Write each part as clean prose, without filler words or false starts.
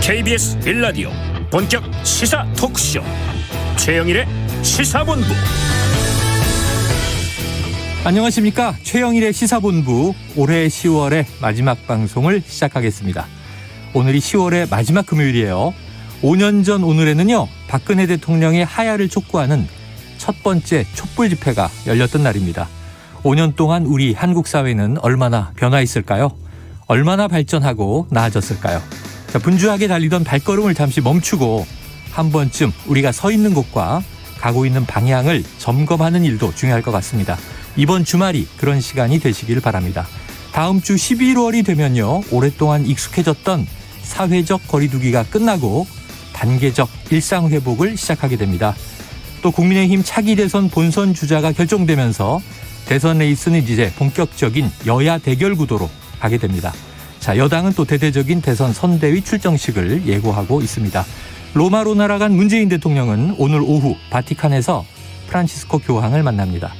KBS 1라디오 본격 시사 토크쇼 최영일의 시사본부. 안녕하십니까. 최영일의 시사본부 올해 10월의 마지막 방송을 시작하겠습니다. 오늘이 10월의 마지막 금요일이에요. 5년 전 오늘에는요, 박근혜 대통령의 하야를 촉구하는 첫 번째 촛불 집회가 열렸던 날입니다. 5년 동안 우리 한국 사회는 얼마나 변화했을까요? 얼마나 발전하고 나아졌을까요? 자, 분주하게 달리던 발걸음을 잠시 멈추고 한 번쯤 우리가 서 있는 곳과 가고 있는 방향을 점검하는 일도 중요할 것 같습니다. 이번 주말이 그런 시간이 되시길 바랍니다. 다음 주 11월이 되면요, 오랫동안 익숙해졌던 사회적 거리두기가 끝나고 단계적 일상회복을 시작하게 됩니다. 또 국민의힘 차기 대선 본선 주자가 결정되면서 대선 레이스는 이제 본격적인 여야 대결 구도로 가게 됩니다. 자, 여당은 또 대대적인 대선 선대위 출정식을 예고하고 있습니다. 로마로 날아간 문재인 대통령은 오늘 오후 바티칸에서 프란치스코 교황을 만납니다.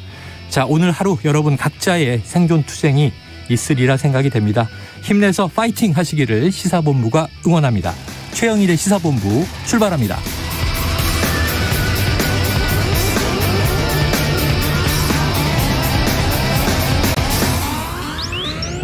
자, 오늘 하루 여러분 각자의 생존 투쟁이 있으리라 생각이 됩니다. 힘내서 파이팅 하시기를 시사본부가 응원합니다. 최영일의 시사본부 출발합니다.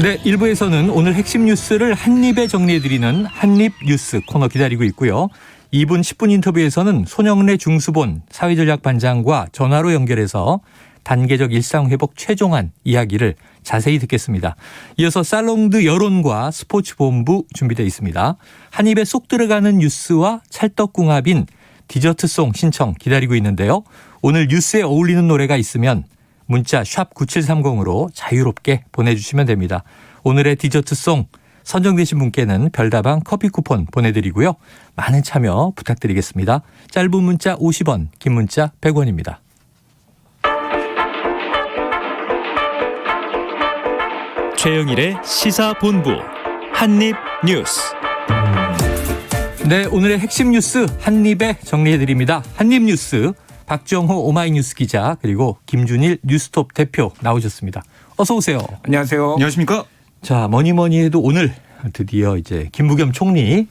네, 1부에서는 오늘 핵심 뉴스를 한입에 정리해드리는 한입뉴스 코너 기다리고 있고요. 2분 10분 인터뷰에서는 손영래 중수본 사회전략반장과 전화로 연결해서 단계적 일상회복 최종안 이야기를 자세히 듣겠습니다. 이어서 살롱드 여론과 스포츠본부 준비되어 있습니다. 한입에 쏙 들어가는 뉴스와 찰떡궁합인 디저트송 신청 기다리고 있는데요. 오늘 뉴스에 어울리는 노래가 있으면 문자 샵 9730으로 자유롭게 보내주시면 됩니다. 오늘의 디저트송 선정되신 분께는 별다방 커피 쿠폰 보내드리고요. 많은 참여 부탁드리겠습니다. 짧은 문자 50원, 긴 문자 100원입니다. 최영일의 시사본부 한입뉴스. 네, 오늘의 핵심 뉴스 한입에 정리해드립니다. 한입뉴스 박정호 오마이뉴스 기자 그리고 김준일 뉴스톱 대표 나오셨습니다. 어서 오세요. 안녕하세요. 안녕하십니까? 자, 뭐니 해도 오늘 드디어 이제 김부겸 총리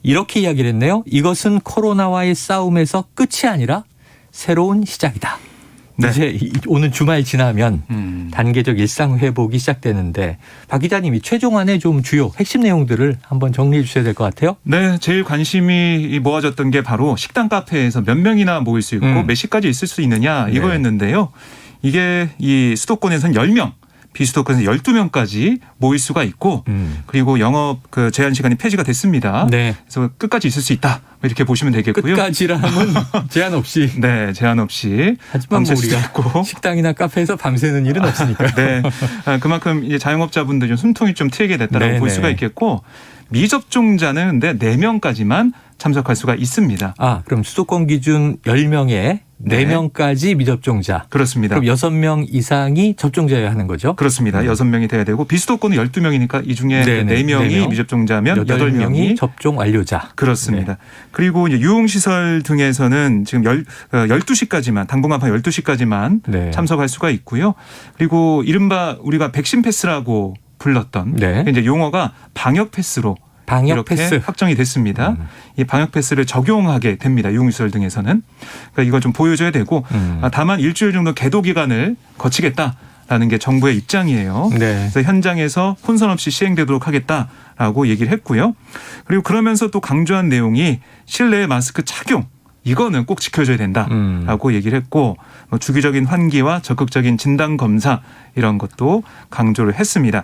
이렇게 이야기를 했네요. 이것은 코로나와의 싸움에서 끝이 아니라 새로운 시작이다. 네. 이제 오늘 주말 지나면 단계적 일상 회복이 시작되는데 박 기자님이 최종안의 좀 주요 핵심 내용들을 한번 정리해 주셔야 될 것 같아요. 네, 제일 관심이 모아졌던 게 바로 식당 카페에서 몇 명이나 모일 수 있고 몇 시까지 있을 수 있느냐 이거였는데요. 이게 이 수도권에서는 10명. 비수도권에서 12명까지 모일 수가 있고 그리고 영업 그 제한 시간이 폐지가 됐습니다. 네. 그래서 끝까지 있을 수 있다. 이렇게 보시면 되겠고요. 끝까지라면 제한 없이. 네, 제한 없이. 하지만 뭐 우리가 있고. 식당이나 카페에서 밤새는 일은 없으니까요. 네, 그만큼 이제 자영업자분들 좀 숨통이 좀 트이게 됐다라고 볼 수가 있겠고 미접종자는 근데 4명까지만 참석할 수가 있습니다. 아, 그럼 수도권 기준 10명에 4명까지 미접종자. 그렇습니다. 그럼 6명 이상이 접종자여야 하는 거죠? 그렇습니다. 6명이 돼야 되고 비수도권은 12명이니까 이 중에 4명이 미접종자면 8명이 접종 완료자. 그렇습니다. 네. 그리고 이제 유흥시설 등에서는 지금 12시까지만 당분간 밤 12시까지만 참석할 수가 있고요. 그리고 이른바 우리가 백신 패스라고 불렀던 이제 용어가 방역 패스로 이렇게 패스. 확정이 됐습니다. 이 방역 패스를 적용하게 됩니다. 유흥시설 등에서는. 그러니까 이걸 좀 보여줘야 되고 다만 일주일 정도 계도 기간을 거치겠다라는 게 정부의 입장이에요. 그래서 현장에서 혼선 없이 시행되도록 하겠다라고 얘기를 했고요. 그리고 그러면서 또 강조한 내용이 실내 마스크 착용. 이거는 꼭 지켜줘야 된다라고 얘기를 했고 주기적인 환기와 적극적인 진단검사 이런 것도 강조를 했습니다.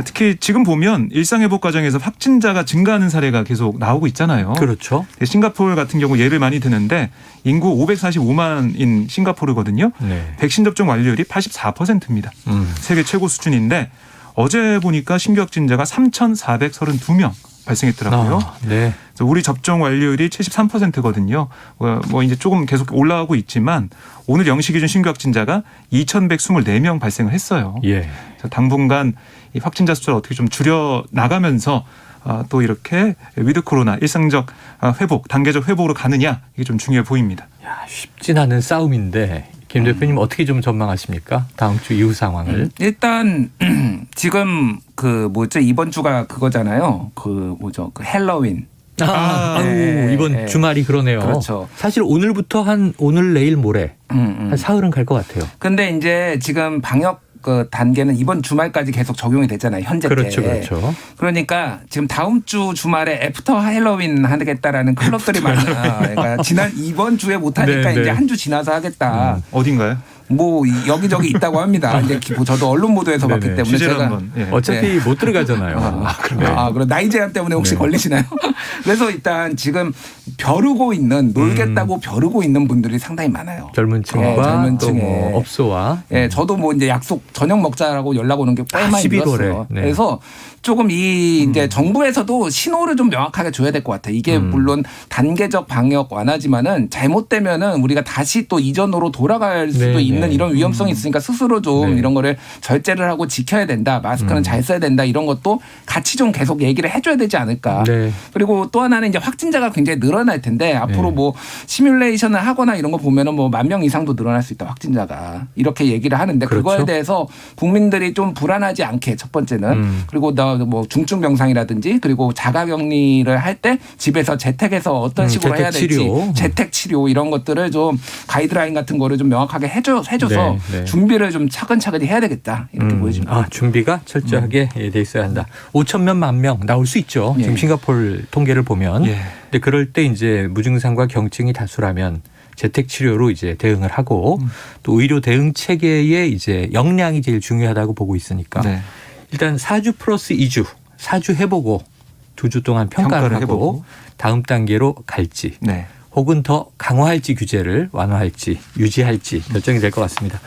특히 지금 보면 일상회복 과정에서 확진자가 증가하는 사례가 계속 나오고 있잖아요. 그렇죠. 싱가포르 같은 경우 예를 많이 드는데 인구 545만인 싱가포르거든요. 백신 접종 완료율이 84%입니다. 세계 최고 수준인데 어제 보니까 신규 확진자가 3,432명. 발생했더라고요. 그래서 우리 접종 완료율이 73%거든요. 뭐 이제 조금 계속 올라가고 있지만 오늘 0시 기준 신규 확진자가 2,124명 발생을 했어요. 그래서 당분간 이 확진자 숫자를 어떻게 좀 줄여 나가면서 또 이렇게 위드 코로나 일상적 회복, 단계적 회복으로 가느냐 이게 좀 중요해 보입니다. 야, 쉽진 않은 싸움인데 김 대표님 어떻게 좀 전망하십니까? 다음 주 이후 상황을. 일단 지금 이번 주가 그거잖아요. 그 헬로윈. 아유, 이번 주말이 그러네요. 그렇죠. 사실 오늘부터 오늘 내일 모레 한 사흘은 갈 것 같아요. 근데 이제 지금 방역 그 단계는 이번 주말까지 계속 적용이 됐잖아요. 현재 그렇죠, 때. 그렇죠. 그러니까 지금 다음 주 주말에 애프터 할로윈 하겠다라는 클럽들이 많아. 그러니까 이번 주에 못 하니까 네, 네. 이제 한 주 지나서 하겠다. 어딘가요? 뭐 여기저기 있다고 합니다. 이제 저도 언론 보도에서 봤기 때문에 취재를 제가 한번. 예. 어차피 못 들어가잖아요. 그럼 나이 제한 때문에 혹시 네. 걸리시나요? 그래서 일단 지금 벼르고 있는 놀겠다고 벼르고 있는 분들이 상당히 많아요. 젊은 층과 젊은 또 층에. 뭐 업소와 예, 저도 뭐 이제 약속 저녁 먹자라고 연락 오는 게 꽤 많이 11월에. 늘었어요. 네. 그래서 조금 이제 정부에서도 신호를 좀 명확하게 줘야 될 것 같아요. 이게 물론 단계적 방역 완화지만은 잘못되면은 우리가 다시 또 이전으로 돌아갈 수도 네, 있는 네. 이런 위험성이 있으니까 스스로 좀 네. 이런 거를 절제를 하고 지켜야 된다. 마스크는 잘 써야 된다. 이런 것도 같이 좀 계속 얘기를 해줘야 되지 않을까. 네. 그리고 또 하나는 이제 확진자가 굉장히 늘어날 텐데 앞으로 네. 뭐 시뮬레이션을 하거나 이런 거 보면은 뭐 10,000명 이상도 늘어날 수 있다. 확진자가 이렇게 얘기를 하는데 그렇죠. 그거에 대해서 국민들이 좀 불안하지 않게 첫 번째는 그리고 나 뭐 중증 병상이라든지 그리고 자가격리를 할 때 집에서 재택에서 어떤 식으로 해야 될지 재택 치료 이런 것들을 좀 가이드라인 같은 거를 좀 명확하게 해줘서 네, 네. 준비를 좀 차근차근히 해야 되겠다 이렇게 보여집니다. 준비가 철저하게 돼 있어야 한다. 5,000명, 10,000명 나올 수 있죠. 지금 예. 싱가포르 통계를 보면. 예. 근데 그럴 때 이제 무증상과 경증이 다수라면 재택 치료로 이제 대응을 하고 또 의료 대응 체계의 이제 역량이 제일 중요하다고 보고 있으니까 네. 일단 4주 플러스 2주, 4주 해보고 2주 동안 평가를 하고 해보고. 다음 단계로 갈지 네. 혹은 더 강화할지 규제를 완화할지 유지할지 결정이 될 것 같습니다.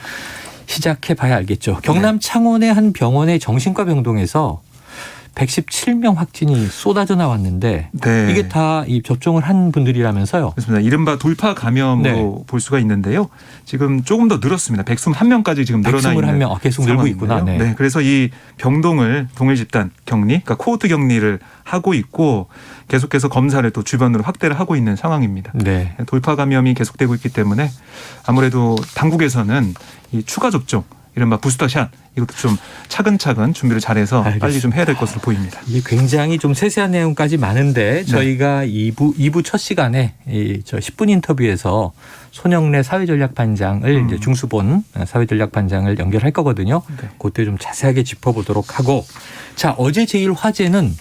시작해 봐야 알겠죠. 경남 창원의 한 병원의 정신과 병동에서 117명 확진이 쏟아져 나왔는데 네. 이게 다 이 접종을 한 분들이라면서요. 그렇습니다. 이른바 돌파 감염으로 네. 볼 수가 있는데요. 지금 조금 더 늘었습니다. 121명까지 지금 늘어나 있는 121명 계속 늘고 있구나. 상황인데요. 네. 네. 그래서 이 병동을 동일 집단 격리, 그러니까 코호트 격리를 하고 있고 계속해서 검사를 또 주변으로 확대를 하고 있는 상황입니다. 네. 돌파 감염이 계속되고 있기 때문에 아무래도 당국에서는 이 추가 접종, 이른바 부스터샷 이것도 좀 차근차근 준비를 잘해서 빨리 좀 해야 될 것으로 보입니다. 이게 굉장히 좀 세세한 내용까지 많은데 저희가 2부 첫 시간에 저 10분 인터뷰에서 손영래 사회전략반장을 이제 중수본 사회전략반장을 연결할 거거든요. 네. 그때 좀 자세하게 짚어보도록 하고 자 어제 제일 화제는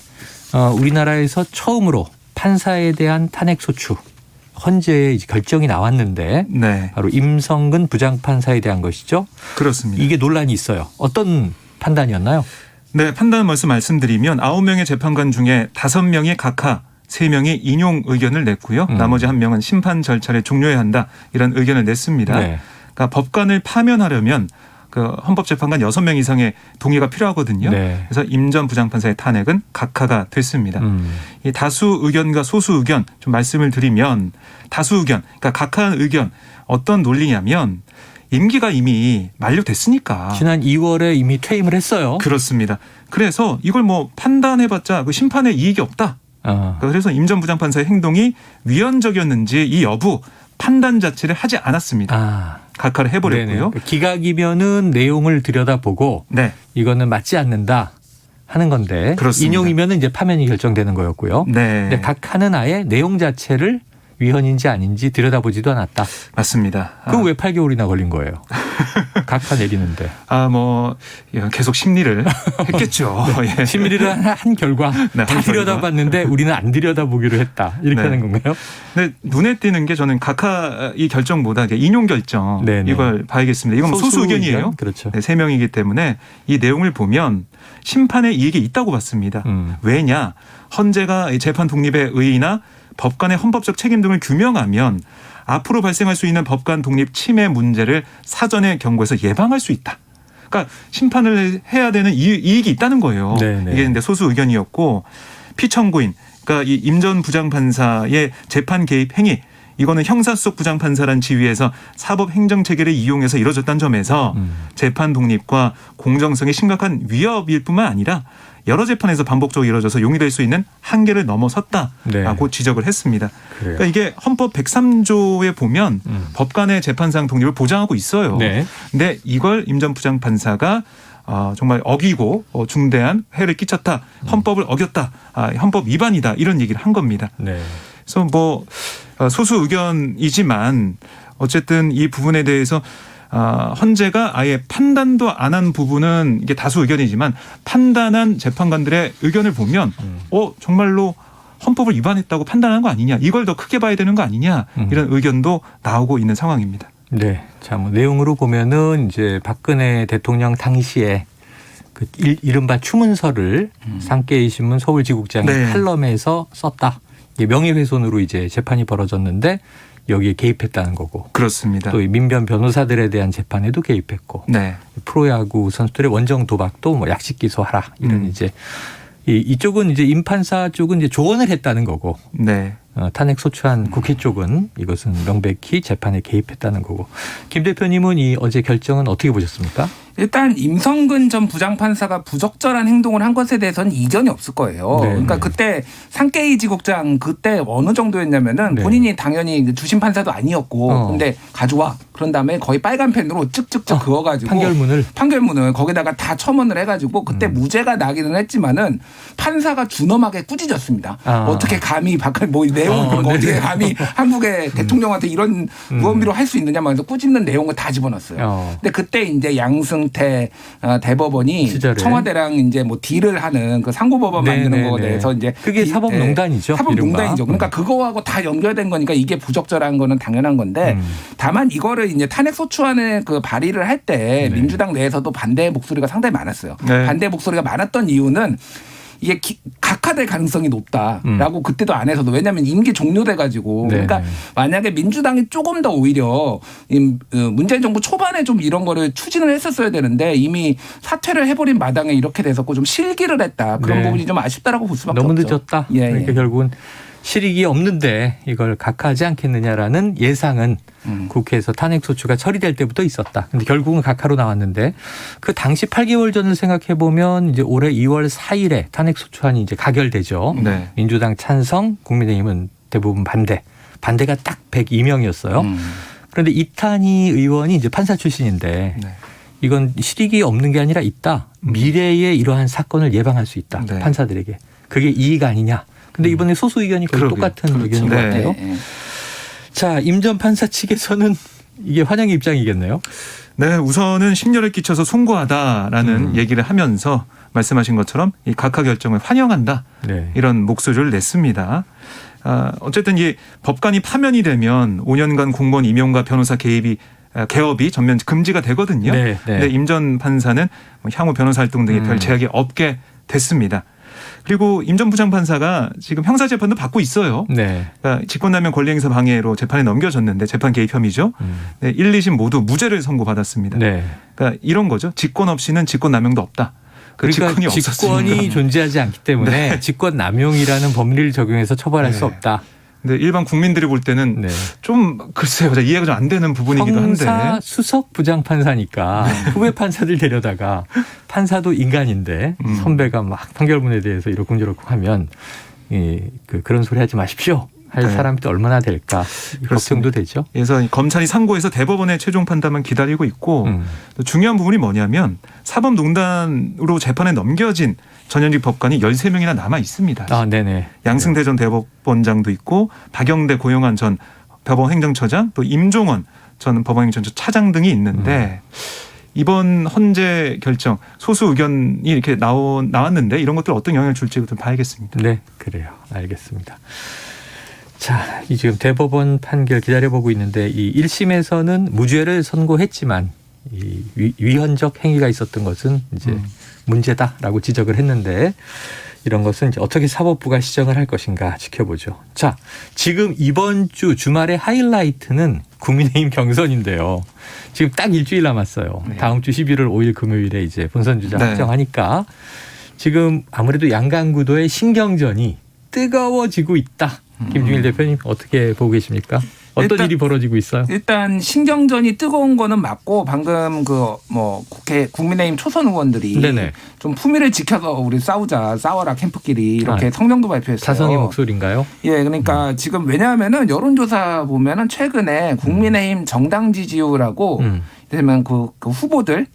우리나라에서 처음으로 판사에 대한 탄핵 소추 헌재의 결정이 나왔는데 네, 바로 임성근 부장판사에 대한 것이죠. 그렇습니다. 이게 논란이 있어요. 어떤 판단이었나요? 네, 판단 말씀드리면 9명의 재판관 중에 5명이 각하 3명이 인용 의견을 냈고요. 나머지 1명은 심판 절차를 종료해야 한다 이런 의견을 냈습니다. 네. 그러니까 법관을 파면하려면 그 헌법재판관 6명 이상의 동의가 필요하거든요. 네. 그래서 임 전 부장판사의 탄핵은 각하가 됐습니다. 이 다수 의견과 소수 의견 좀 말씀을 드리면 다수 의견, 그러니까 각하 의견 어떤 논리냐면 임기가 이미 만료됐으니까. 지난 2월에 이미 퇴임을 했어요. 그렇습니다. 그래서 이걸 뭐 판단해봤자 그 심판에 이익이 없다. 그래서 임 전 부장판사의 행동이 위헌적이었는지 이 여부 판단 자체를 하지 않았습니다. 각하를 해버렸고요. 네네. 기각이면은 내용을 들여다보고 네. 이거는 맞지 않는다 하는 건데 그렇습니다. 인용이면은 이제 파면이 결정되는 거였고요. 네. 근데 각하는 아예 내용 자체를 위헌인지 아닌지 들여다보지도 않았다. 맞습니다. 그럼 왜 8개월이나 걸린 거예요? 각하 내리는데. 뭐 계속 심리를 했겠죠. 예. 심리를 한 결과 네, 다 한 결과. 들여다봤는데 우리는 안 들여다보기로 했다. 이렇게 네. 하는 건가요? 근데 눈에 띄는 게 저는 각하 이 결정보다 인용 결정 네네. 이걸 봐야겠습니다. 이건 소수 의견이에요. 의견? 그렇죠. 네, 3명이기 때문에 이 내용을 보면 심판에 이익이 있다고 봤습니다. 왜냐? 헌재가 이 재판 독립의 의의나 법관의 헌법적 책임 등을 규명하면 앞으로 발생할 수 있는 법관 독립 침해 문제를 사전에 경고해서 예방할 수 있다. 그러니까 심판을 해야 되는 이익이 있다는 거예요. 네네. 이게 근데 소수 의견이었고 피청구인 그러니까 이 임 전 부장판사의 재판 개입 행위 이거는 형사수석 부장판사란 지위에서 사법행정체계를 이용해서 이뤄졌다는 점에서 재판 독립과 공정성에 심각한 위협일 뿐만 아니라 여러 재판에서 반복적으로 이뤄져서 용이될 수 있는 한계를 넘어섰다라고 네. 지적을 했습니다. 그래요. 그러니까 이게 헌법 103조에 보면 법관의 재판상 독립을 보장하고 있어요. 네. 근데 이걸 임 전 부장판사가 정말 어기고 중대한 해를 끼쳤다. 헌법을 어겼다. 헌법 위반이다. 이런 얘기를 한 겁니다. 네. 그래서 뭐 소수 의견이지만 어쨌든 이 부분에 대해서 헌재가 아예 판단도 안 한 부분은 이게 다수 의견이지만 판단한 재판관들의 의견을 보면 정말로 헌법을 위반했다고 판단한 거 아니냐. 이걸 더 크게 봐야 되는 거 아니냐. 이런 의견도 나오고 있는 상황입니다. 네. 자, 뭐 내용으로 보면은 이제 박근혜 대통령 당시에 그 이른바 추문서를 산케이 신문 서울지국장이 네. 칼럼에서 썼다. 이게 명예훼손으로 이제 재판이 벌어졌는데 여기에 개입했다는 거고. 그렇습니다. 또 이 민변 변호사들에 대한 재판에도 개입했고. 네. 프로야구 선수들의 원정 도박도 뭐 약식 기소하라. 이런 이제 이쪽은 이제 임판사 쪽은 이제 조언을 했다는 거고. 네. 탄핵 소추한 국회 쪽은 이것은 명백히 재판에 개입했다는 거고. 김 대표님은 이 어제 결정은 어떻게 보셨습니까? 일단 임성근 전 부장판사가 부적절한 행동을 한 것에 대해서는 이견이 없을 거예요. 네. 그러니까 그때 산케이 지국장 그때 어느 정도였냐면은 네. 본인이 당연히 주심 판사도 아니었고 근데 가져와. 그런 다음에 거의 빨간 펜으로 쭉쭉쭉 그어가지고 판결문을 거기다가 다 첨언을 해가지고 그때 무죄가 나기는 했지만은 판사가 준엄하게 꾸짖었습니다. 어떻게 감히 내용을 그런 거 어떻게 감히 한국의 대통령한테 이런 무언비로 할 수 있느냐 하면서 꾸짖는 내용을 다 집어넣었어요. 근데 그때 이제 양승태 대법원이 시절에. 청와대랑 이제 뭐 딜을 하는 그 상고법원 만드는 거에 대해서 이제 그게 사법농단이죠. 사법농단이죠. 그러니까 그거하고 다 연결된 거니까 이게 부적절한 거는 당연한 건데 다만 이거를 이제 탄핵 소추안을 그 발의를 할 때 민주당 내에서도 반대 목소리가 상당히 많았어요. 네. 반대 목소리가 많았던 이유는 이게 각하될 가능성이 높다라고 그때도 안에서도 왜냐하면 임기 종료돼가지고 그러니까 만약에 민주당이 조금 더 오히려 문재인 정부 초반에 좀 이런 거를 추진을 했었어야 되는데 이미 사퇴를 해버린 마당에 이렇게 돼서 좀 실기를 했다 그런 부분이 좀 아쉽다라고 볼 수밖에 너무 없죠. 늦었다. 그러니까 결국은 실익이 없는데 이걸 각하하지 않겠느냐라는 예상은 국회에서 탄핵소추가 처리될 때부터 있었다. 근데 결국은 각하로 나왔는데 그 당시 8개월 전을 생각해 보면 이제 올해 2월 4일에 탄핵소추안이 이제 가결되죠. 네. 민주당 찬성, 국민의힘은 대부분 반대가 딱 102명이었어요. 그런데 이탄희 의원이 이제 판사 출신인데 이건 실익이 없는 게 아니라 있다. 미래에 이러한 사건을 예방할 수 있다. 판사들에게. 그게 이익 아니냐. 근데 이번에 소수 의견이 거의 똑같은 의견인 것 같아요. 자, 임 전 판사 측에서는 이게 환영의 입장이겠네요. 네, 우선은 심려를 끼쳐서 송구하다라는 얘기를 하면서 말씀하신 것처럼 이 각하 결정을 환영한다. 이런 목소리를 냈습니다. 어쨌든 이 법관이 파면이 되면 5년간 공무원 임용과 변호사 개업이 전면 금지가 되거든요. 근데 임 전 판사는 향후 변호사 활동 등에 별 제약이 없게 됐습니다. 그리고 임 전 부장판사가 지금 형사재판도 받고 있어요. 그러니까 직권남용 권리행사 방해로 재판에 넘겨졌는데 재판 개입 혐의죠. 1, 2심 모두 무죄를 선고받았습니다. 그러니까 이런 거죠. 직권 없이는 직권남용도 없다. 그러니까 직권이 존재하지 않기 때문에 직권남용이라는 법리를 적용해서 처벌할 수 없다. 근데 일반 국민들이 볼 때는 좀 글쎄요. 이해가 좀 안 되는 부분이기도 한데. 형사 수석 부장판사니까 후배 판사들 데려다가 판사도 인간인데 선배가 막 판결문에 대해서 이러쿵저러쿵 하면 그런 소리 하지 마십시오. 할 사람이 또 얼마나 될까 걱정도 되죠. 그래서 검찰이 상고해서 대법원의 최종 판단만 기다리고 있고 또 중요한 부분이 뭐냐면 사법농단으로 재판에 넘겨진 전현직 법관이 13명이나 남아 있습니다. 양승태 전 대법원장도 있고 박영대 고용한 전 법원 행정처장 또 임종원 전 법원 행정처 차장 등이 있는데 이번 헌재 결정 소수 의견이 이렇게 나왔는데 이런 것들 어떤 영향을 줄지 좀 봐야겠습니다. 네, 그래요. 알겠습니다. 자, 이 지금 대법원 판결 기다려보고 있는데 이 1심에서는 무죄를 선고했지만 이 위헌적 행위가 있었던 것은 이제 문제다라고 지적을 했는데 이런 것은 이제 어떻게 사법부가 시정을 할 것인가 지켜보죠. 자, 지금 이번 주 주말의 하이라이트는 국민의힘 경선인데요. 지금 딱 일주일 남았어요. 다음 주 11월 5일 금요일에 이제 본선 주자 확정하니까 지금 아무래도 양강구도의 신경전이 뜨거워지고 있다. 김중일 대표님 어떻게 보고 계십니까? 어떤 일이 벌어지고 있어요? 일단 신경전이 뜨거운 거는 맞고 방금 국회 국민의힘 초선 의원들이 좀 품위를 지켜서 우리 싸워라 캠프끼리 이렇게 성명도 발표했어요. 자성의 목소리인가요? 예, 그러니까 지금 왜냐하면은 여론조사 보면은 최근에 국민의힘 정당 지지율하고 되면 그 후보들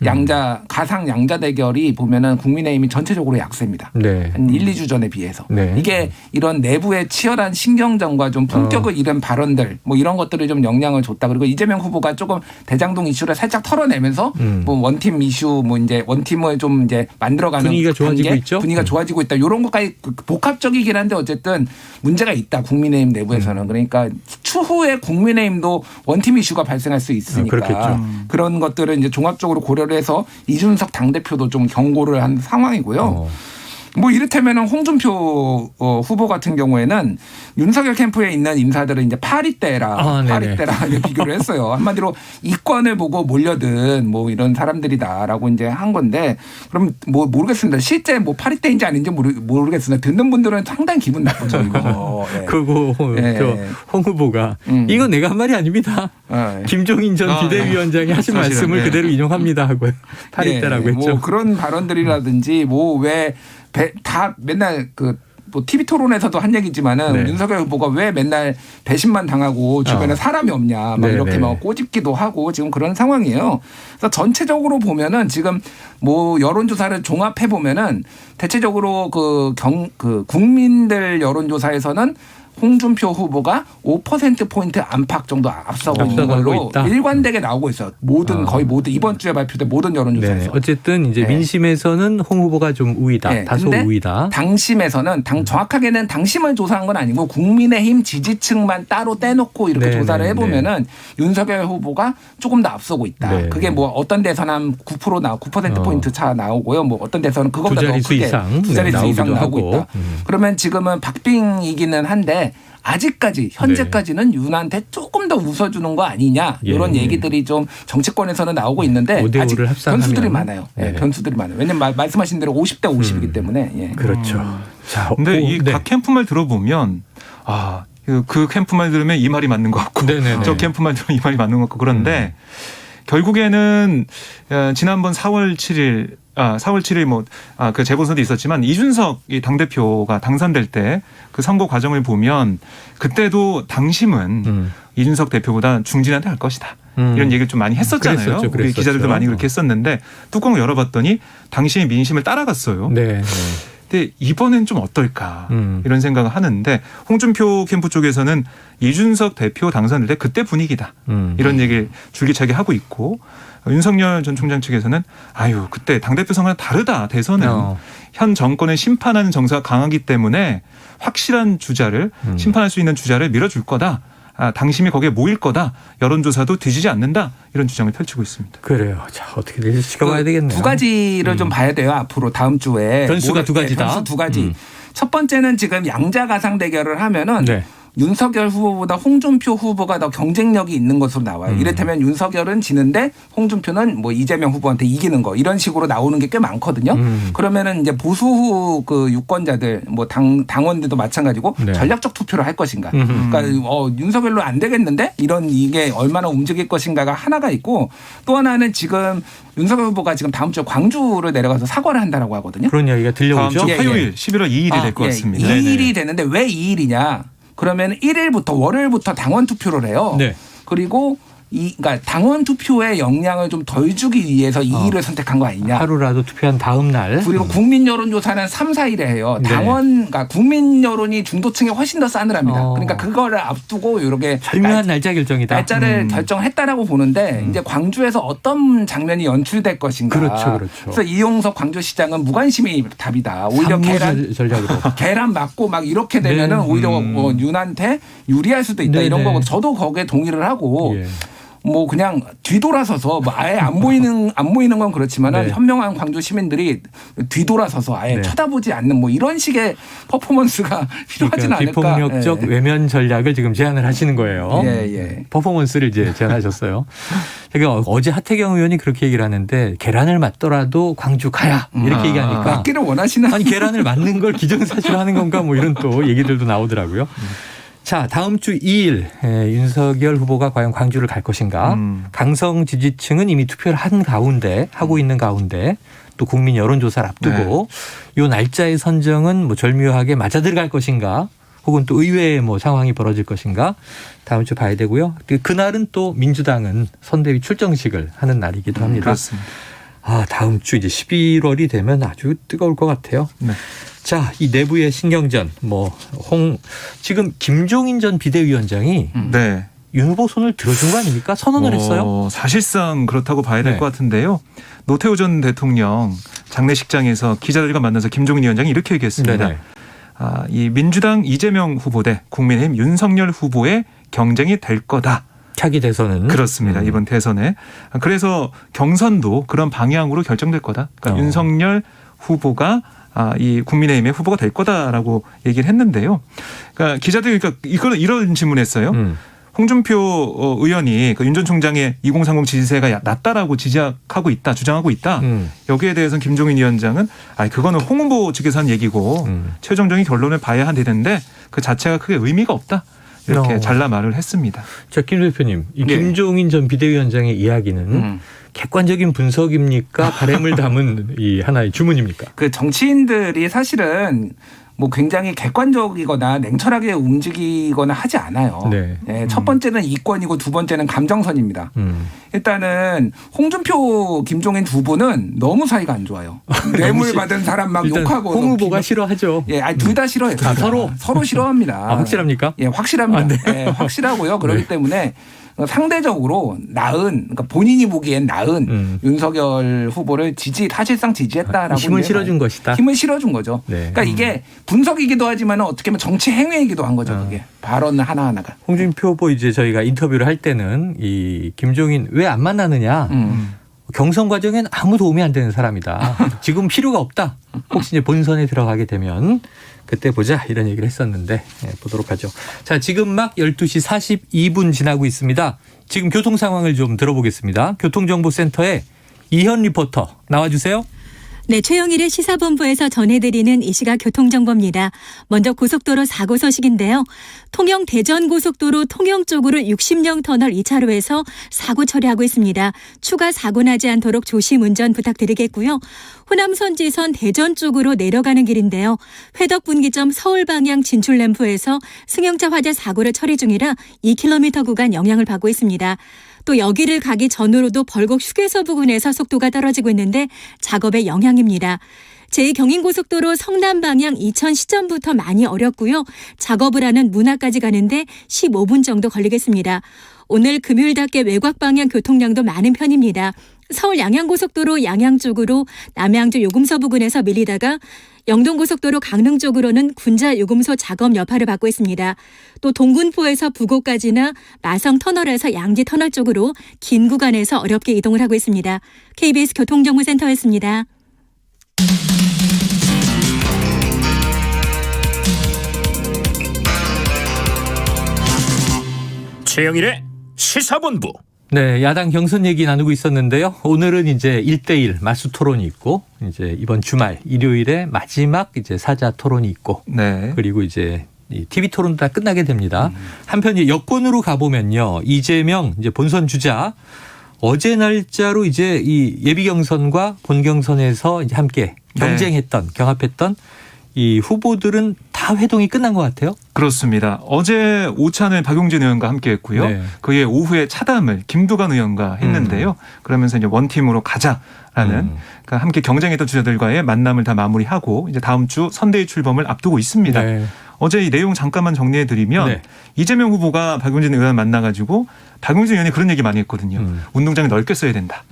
가상 양자 대결이 보면은 국민의힘이 전체적으로 약세입니다. 네. 한 1, 2주 전에 비해서. 네. 이게 이런 내부의 치열한 신경전과 좀 품격을 잃은 발언들 뭐 이런 것들이 좀 영향을 줬다. 그리고 이재명 후보가 조금 대장동 이슈를 살짝 털어내면서 뭐 원팀 이슈 뭐 이제 원팀을 좀 이제 만들어가는 분위기가 좋아지고 있죠. 분위기가 좋아지고 있다. 이런 것까지 복합적이긴 한데 어쨌든 문제가 있다. 국민의힘 내부에서는. 그러니까 추후에 국민의힘도 원팀 이슈가 발생할 수 있으니까 그렇겠죠. 그런 것들을 이제 종합적으로 고려를 해서 이준석 당대표도 좀 경고를 한 상황이고요. 뭐 이를테면은 홍준표 후보 같은 경우에는 윤석열 캠프에 있는 인사들은 이제 파리떼라 비교를 했어요. 한마디로 이권을 보고 몰려든 뭐 이런 사람들이다라고 이제 한 건데 그럼 뭐 모르겠습니다. 실제 뭐 파리떼인지 아닌지 모르겠습니다. 듣는 분들은 상당히 기분 나쁘죠. 이거. 예. 그거 홍 후보가 이거 내가 한 말이 아닙니다. 김종인 전 비대위원장이 하신 말씀을 그대로 인용합니다 하고요. 파리떼라고 했죠. 뭐 그런 발언들이라든지 뭐 왜 다 맨날 뭐 TV 토론에서도 한 얘기지만은 윤석열 후보가 왜 맨날 배신만 당하고 주변에 사람이 없냐 막 이렇게 막 꼬집기도 하고 지금 그런 상황이에요. 그래서 전체적으로 보면은 지금 뭐 여론조사를 종합해 보면은 대체적으로 국민들 여론조사에서는 홍준표 후보가 5%포인트 안팎 정도 앞서고 있는 걸로 있다. 일관되게 나오고 있어요. 거의 모든 이번 주에 발표된 모든 여론조사에서. 네. 어쨌든 이제 민심에서는 홍 후보가 좀 우위다. 다소 우위다. 당심에서는 정확하게는 당심을 조사한 건 아니고 국민의힘 지지층만 따로 떼놓고 이렇게 조사를 해보면은 윤석열 후보가 조금 더 앞서고 있다. 그게 뭐 어떤 데서는 한 9%포인트 차 나오고요. 뭐 어떤 데서는 그것보다 더 크게 두 자릿수 이상 나오고 있다. 그러면 지금은 박빙이기는 한데 아직까지 현재까지는 윤한테 조금 더 웃어주는 거 아니냐 이런 얘기들이 좀 정치권에서는 나오고 있는데 아직 변수들이 많아요. 변수들이 많아요. 왜냐하면 말씀하신 대로 50대 50이기 때문에. 그렇죠. 자, 근데 이 각 캠프 말 들어보면 그 캠프 말 들으면 이 말이 맞는 것 같고 저 캠프 말 들으면 이 말이 맞는 것 같고 그런데 결국에는 지난번 4월 7일 그 재보선도 있었지만 이준석 당대표가 당선될 때 그 선거 과정을 보면 그때도 당심은 이준석 대표보다 중진한테 갈 것이다. 이런 얘기를 좀 많이 했었잖아요. 우리 기자들도 많이 그렇게 했었는데 뚜껑을 열어봤더니 당시의 민심을 따라갔어요. 근데 이번엔 좀 어떨까 이런 생각을 하는데 홍준표 캠프 쪽에서는 이준석 대표 당선될 때 그때 분위기다. 이런 얘기를 줄기차게 하고 있고 윤석열 전 총장 측에서는 그때 당대표 선거는 다르다. 대선은 현 정권을 심판하는 정서가 강하기 때문에 확실한 주자를 심판할 수 있는 주자를 밀어줄 거다. 당심이 거기에 모일 거다. 여론조사도 뒤지지 않는다. 이런 주장을 펼치고 있습니다. 그래요. 자, 어떻게 될지 지켜봐야 되겠네요. 두 가지를 좀 봐야 돼요. 앞으로 다음 주에. 변수가 두 가지다. 변수 두 가지. 첫 번째는 지금 양자 가상 대결을 하면은 윤석열 후보보다 홍준표 후보가 더 경쟁력이 있는 것으로 나와요. 이를테면 윤석열은 지는데 홍준표는 뭐 이재명 후보한테 이기는 거 이런 식으로 나오는 게 꽤 많거든요. 그러면은 이제 보수 그 유권자들 뭐 당원들도 마찬가지고 전략적 투표를 할 것인가. 그러니까 윤석열로 안 되겠는데 이게 얼마나 움직일 것인가가 하나가 있고 또 하나는 지금 윤석열 후보가 지금 다음 주에 광주를 내려가서 사과를 한다라고 하거든요. 그런 이야기가 들려오죠. 다음 주 화요일 11월 2일이 될 것 같습니다. 2일이 되는데 왜 2일이냐. 그러면 1일부터 월요일부터 당원 투표를 해요. 그리고 그러니까 당원 투표에 영향을 좀 덜 주기 위해서 2일을 선택한 거 아니냐. 하루라도 투표한 다음 날. 그리고 국민 여론조사는 3, 4일에 해요. 그러니까 국민 여론이 중도층에 훨씬 더 싸늘합니다. 그러니까 그거를 앞두고 이렇게 절묘한 날짜 결정이다. 날짜를 결정했다라고 보는데 이제 광주에서 어떤 장면이 연출될 것인가. 그렇죠. 그래서 이용석 광주시장은 무관심이 답이다. 오히려 계란 맞고 막 이렇게 되면은 오히려 윤한테 유리할 수도 있다. 이런 거고 저도 거기에 동의를 하고. 뭐 그냥 뒤돌아서서 뭐 아예 안 보이는 건 그렇지만은 현명한 광주 시민들이 뒤돌아서서 아예 쳐다보지 않는 뭐 이런 식의 퍼포먼스가 필요하진 않을까. 비폭력적 외면 전략을 지금 제안을 하시는 거예요. 퍼포먼스를 이제 제안하셨어요. 그러니까 어제 하태경 의원이 그렇게 얘기를 하는데 계란을 맞더라도 광주 가야 이렇게 얘기하니까 맞기를 원하시나? 아니 계란을 맞는 걸 기정사실화하는 건가 뭐 이런 또 얘기들도 나오더라고요. 자, 다음 주 2일 윤석열 후보가 과연 광주를 갈 것인가. 강성 지지층은 이미 투표를 하고 있는 가운데 또 국민 여론조사를 앞두고 이 날짜의 선정은 뭐 절묘하게 맞아들어갈 것인가. 혹은 또 의외의 뭐 상황이 벌어질 것인가 다음 주 봐야 되고요. 그날은 또 민주당은 선대위 출정식을 하는 날이기도 합니다. 그렇습니다. 다음 주 이제 11월이 되면 아주 뜨거울 것 같아요. 네. 자, 이 내부의 신경전 지금 김종인 전 비대위원장이 네. 윤 후보 손을 들어준 거 아닙니까? 선언을 했어요. 사실상 그렇다고 봐야 될 것 같은데요. 노태우 전 대통령 장례식장에서 기자들과 만나서 김종인 위원장이 이렇게 얘기했습니다. 이 민주당 이재명 후보 대 국민의힘 윤석열 후보의 경쟁이 될 거다. 차기 대선은. 그렇습니다. 이번 대선에. 그래서 경선도 그런 방향으로 결정될 거다. 그러니까 윤석열 후보가 이 국민의힘의 후보가 될 거다라고 얘기를 했는데요. 그러니까 기자들이 이런 질문했어요. 홍준표 의원이 윤 전 총장의 2030 지지세가 낮다라고 주장하고 있다. 여기에 대해서는 김종인 위원장은 그거는 홍 후보 측에서 한 얘기고 최종적인 결론을 봐야 되는데 그 자체가 크게 의미가 없다. 이렇게 잘라 말을 했습니다. 자, 김 대표님, 이 김종인 전 비대위원장의 이야기는 객관적인 분석입니까? 바람을 담은 이 하나의 주문입니까? 그 정치인들이 사실은 뭐 굉장히 객관적이거나 냉철하게 움직이거나 하지 않아요. 네. 첫 번째는 이권이고 두 번째는 감정선입니다. 일단은 홍준표, 김종인 두 분은 너무 사이가 안 좋아요. 뇌물 받은 사람 막 욕하고. 홍 후보가 싫어하죠. 둘 다 싫어해요. 서로 싫어합니다. 확실합니까? 예, 확실합니다. 확실하고요. 그렇기 때문에 상대적으로 그러니까 본인이 보기엔 나은 윤석열 후보를 사실상 지지했다라고. 힘을 실어준 것이다. 힘을 실어준 거죠. 그러니까 이게 분석이기도 하지만 어떻게 보면 정치 행위이기도 한 거죠. 그게 발언 하나하나가. 홍준표 후보 이제 저희가 인터뷰를 할 때는 이 김종인 왜 안 만나느냐. 경선 과정엔 아무 도움이 안 되는 사람이다. 지금 필요가 없다. 혹시 이제 본선에 들어가게 되면 그때 보자 이런 얘기를 했었는데 보도록 하죠. 자, 지금 막 12시 42분 지나고 있습니다. 지금 교통 상황을 좀 들어보겠습니다. 교통정보센터에 이현 리포터 나와주세요. 네, 최영일의 시사본부에서 전해드리는 이 시각 교통정보입니다. 먼저 고속도로 사고 소식인데요. 통영 대전고속도로 통영 쪽으로 60령 터널 2차로에서 사고 처리하고 있습니다. 추가 사고 나지 않도록 조심 운전 부탁드리겠고요. 호남 선지선 대전 쪽으로 내려가는 길인데요. 회덕분기점 서울 방향 진출램프에서 승용차 화재 사고를 처리 중이라 2km 구간 영향을 받고 있습니다. 또 여기를 가기 전으로도 벌곡 휴게소 부근에서 속도가 떨어지고 있는데 작업의 영향입니다. 제2경인고속도로 성남 방향 이천 시점부터 많이 어렵고요. 작업을 하는 문화까지 가는데 15분 정도 걸리겠습니다. 오늘 금요일답게 외곽 방향 교통량도 많은 편입니다. 서울 양양고속도로 양양 쪽으로 남양주 요금소 부근에서 밀리다가 영동고속도로 강릉 쪽으로는 군자 요금소 작업 여파를 받고 있습니다. 또 동군포에서 부곡까지나 마성터널에서 양지터널 쪽으로 긴 구간에서 어렵게 이동을 하고 있습니다. KBS 교통정보센터였습니다. 최영일의 시사본부. 네, 야당 경선 얘기 나누고 있었는데요. 오늘은 이제 1대1 맞수 토론이 있고, 이제 이번 주말 일요일에 마지막 이제 사자 토론이 있고, 그리고 이제 이 TV 토론도 다 끝나게 됩니다. 한편 이제 여권으로 가보면요, 이재명 이제 본선 주자 어제 날짜로 이제 이 예비 경선과 본 경선에서 이제 함께 경쟁했던 경합했던 이 후보들은 다 회동이 끝난 것 같아요. 그렇습니다. 어제 오찬을 박용진 의원과 함께 했고요. 그의 오후에 차담을 김두관 의원과 했는데요. 그러면서 이제 원팀으로 가자라는 그러니까 함께 경쟁했던 주자들과의 만남을 다 마무리하고 이제 다음 주 선대위 출범을 앞두고 있습니다. 어제 이 내용 잠깐만 정리해 드리면 이재명 후보가 박용진 의원 만나가지고 박용진 의원이 그런 얘기 많이 했거든요. 운동장을 넓게 써야 된다.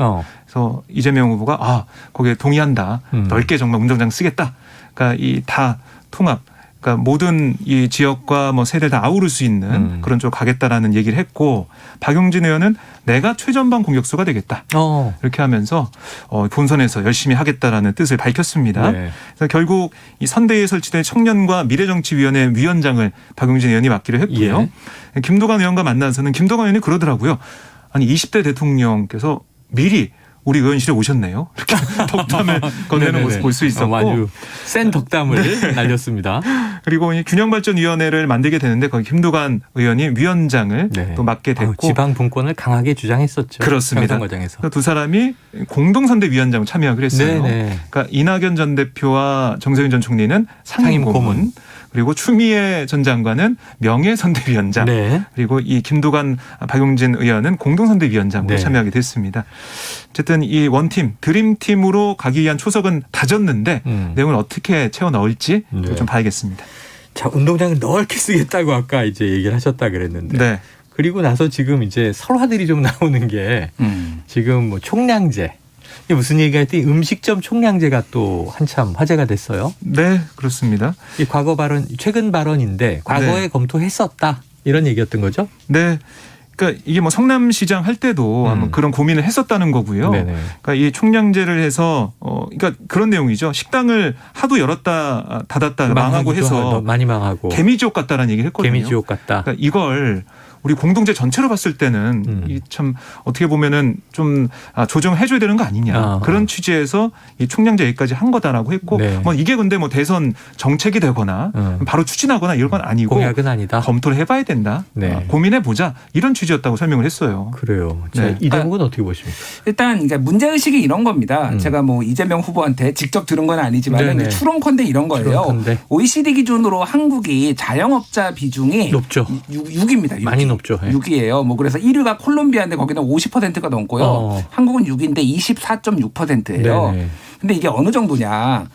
그래서 이재명 후보가 거기에 동의한다. 넓게 정말 운동장 쓰겠다. 그러니까 이 다 통합, 그러니까 모든 이 지역과 뭐 세대를 다 아우를 수 있는 그런 쪽으로 가겠다라는 얘기를 했고, 박용진 의원은 내가 최전방 공격수가 되겠다. 이렇게 하면서 본선에서 열심히 하겠다라는 뜻을 밝혔습니다. 그래서 결국 이 선대위에 설치된 청년과 미래정치위원회 위원장을 박용진 의원이 맡기로 했고요. 김두관 의원과 만나서는 김두관 의원이 그러더라고요. 아니 20대 대통령께서 미리 우리 의원실에 오셨네요. 이렇게 덕담을 건네는 모습 볼 수 있었고. 아주 센 덕담을 날렸습니다. 그리고 균형발전위원회를 만들게 되는데 거기 김두관 의원이 위원장을 또 맡게 됐고. 지방 분권을 강하게 주장했었죠. 그렇습니다. 과정에서. 두 사람이 공동선대위원장 참여하기로 했어요. 그러니까 이낙연 전 대표와 정세균 전 총리는 상임고문. 그리고 추미애 전 장관은 명예선대위원장, 네. 그리고 이 김두관, 박용진 의원은 공동선대위원장으로 네. 참여하게 됐습니다. 어쨌든 이 원팀, 드림팀으로 가기 위한 초석은 다졌는데 내용을 어떻게 채워 넣을지 네. 좀 봐야겠습니다. 자, 운동장을 넓게 쓰겠다고 아까 이제 얘기를 하셨다 그랬는데. 네. 그리고 나서 지금 이제 설화들이 좀 나오는 게 지금 뭐 총량제. 이게 무슨 얘기가 했더니 음식점 총량제가 또 한참 화제가 됐어요. 네, 그렇습니다. 이 과거 발언, 최근 발언인데 과거에 네. 검토했었다. 이런 얘기였던 거죠? 네. 그러니까 이게 뭐 성남시장 할 때도 한번 그런 고민을 했었다는 거고요. 네네. 그러니까 이 총량제를 해서 그러니까 그런 내용이죠. 식당을 하도 열었다 닫았다 망하고 해서 많이 망하고 개미지옥 같다라는 얘기를 했거든요. 개미지옥 같다. 그러니까 이걸 우리 공동체 전체로 봤을 때는 이 참 어떻게 보면은 좀 조정해줘야 되는 거 아니냐 그런 취지에서 이 총량제 얘기까지 한 거다라고 했고 네. 뭐 이게 근데 뭐 대선 정책이 되거나 바로 추진하거나 이런 건 아니고 공약은 아니다. 검토를 해봐야 된다. 네. 고민해 보자 이런 취지였다고 설명을 했어요. 그래요. 자, 네. 이 대목은 어떻게 보십니까? 일단 이제 문제의식이 이런 겁니다. 제가 뭐 이재명 후보한테 직접 들은 건 아니지만 네네. 추론컨대 이런 거예요. 추론컨대. OECD 기준으로 한국이 자영업자 비중이 높죠. 6입니다. 많이 높죠. 예. 6이에요. 뭐 그래서 1위가 콜롬비아인데 거기는 50%가 넘고요. 한국은 6인데 24.6%예요. 네네. 근데 이게 어느 정도냐.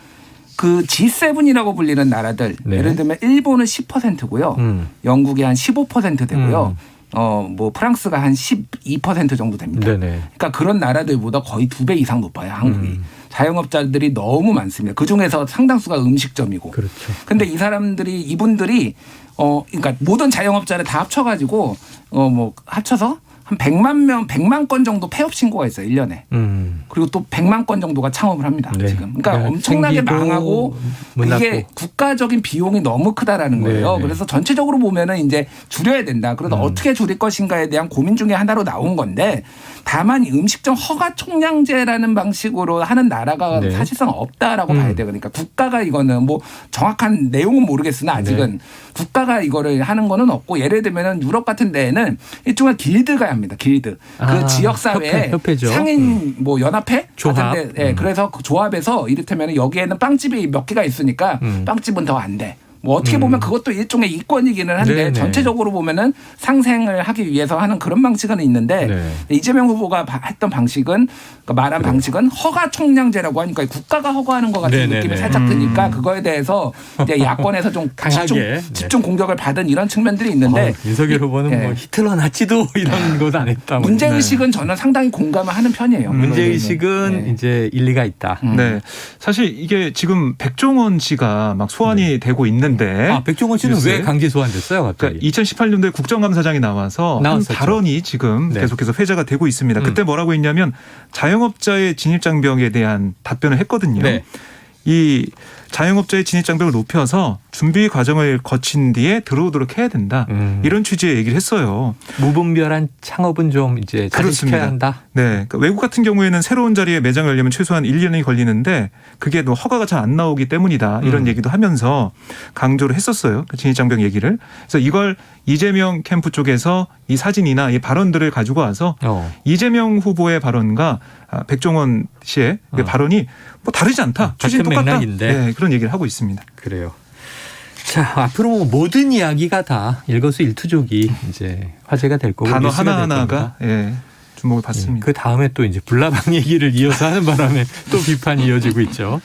그 G7이라고 불리는 나라들 네. 예를 들면 일본은 10%고요. 영국이 한 15% 되고요. 뭐 프랑스가 한 12% 정도 됩니다. 네네. 그러니까 그런 나라들보다 거의 2배 이상 높아요. 한국이. 자영업자들이 너무 많습니다. 그중에서 상당수가 음식점이고. 그렇죠. 근데 이분들이 그러니까 모든 자영업자를 다 합쳐가지고 뭐 합쳐서 한 100만 건 정도 폐업 신고가 있어요. 1년에. 그리고 또 100만 건 정도가 창업을 합니다. 네. 지금. 그러니까 엄청나게 망하고 이게 국가적인 비용이 너무 크다라는 거예요. 네네. 그래서 전체적으로 보면은 이제 줄여야 된다. 그래서 어떻게 줄일 것인가에 대한 고민 중에 하나로 나온 건데 다만 음식점 허가 총량제라는 방식으로 하는 나라가 네. 사실상 없다라고 봐야 돼요. 그러니까 국가가 이거는 뭐 정확한 내용은 모르겠으나 아직은 네. 국가가 이거를 하는 거는 없고 예를 들면은 유럽 같은 데에는 일종의 길드가 합니다. 길드. 그 지역 사회에 협회죠. 상인 뭐 연합회 조합. 같은 데 그래서 그 조합에서 이를테면 여기에는 빵집이 몇 개가 있으니까 빵집은 더 안 돼. 뭐 어떻게 보면 그것도 일종의 이권이기는 한데 네네. 전체적으로 보면은 상생을 하기 위해서 하는 그런 방식은 있는데 네. 이재명 후보가 했던 방식은 그러니까 말한 방식은 허가 총량제라고 하니까 국가가 허가하는 것 같은 네네네. 느낌이 살짝 드니까 그거에 대해서 이제 야권에서 좀 강하게. 집중 공격을 받은 이런 측면들이 있는데 윤석열 후보는 네. 뭐 히틀러 나치도 이런 것 안 했다. 뭐. 문제의식은 저는 상당히 공감을 하는 편이에요. 문제의식은 네. 이제 일리가 있다. 네, 사실 이게 지금 백종원 씨가 막 소환이 되고 있는데 백종원 씨는 뉴스에? 왜 강제 소환됐어요, 갑자기? 그러니까 2018년도에 국정감사장이 나와서 나왔었죠. 한 발언이 지금 네. 계속해서 회자가 되고 있습니다. 그때 뭐라고 했냐면 자영업자의 진입장벽에 대한 답변을 했거든요. 네. 이 자영업자의 진입장벽을 높여서 준비 과정을 거친 뒤에 들어오도록 해야 된다. 이런 취지의 얘기를 했어요. 무분별한 창업은 좀 이제 자제시켜야 한다. 네, 그러니까 외국 같은 경우에는 새로운 자리에 매장을 열려면 최소한 1년이 걸리는데 그게 뭐 허가가 잘 안 나오기 때문이다. 이런 얘기도 하면서 강조를 했었어요. 그 진입장벽 얘기를. 그래서 이걸 이재명 캠프 쪽에서 이 사진이나 이 발언들을 가지고 와서 이재명 후보의 발언과 백종원 씨의 발언이 뭐 다르지 않다. 취지는 같은 똑같다. 맥락인데. 네, 그런 얘기를 하고 있습니다. 그래요. 자, 앞으로 뭐 모든 이야기가 다 일거수일투족이 이제 화제가 될 거고 단어 뉴스가 될 하나하나가 겁니다. 주목을 받습니다. 그 다음에 또 이제 불나방 얘기를 이어서 하는 바람에 또 비판이 이어지고 있죠.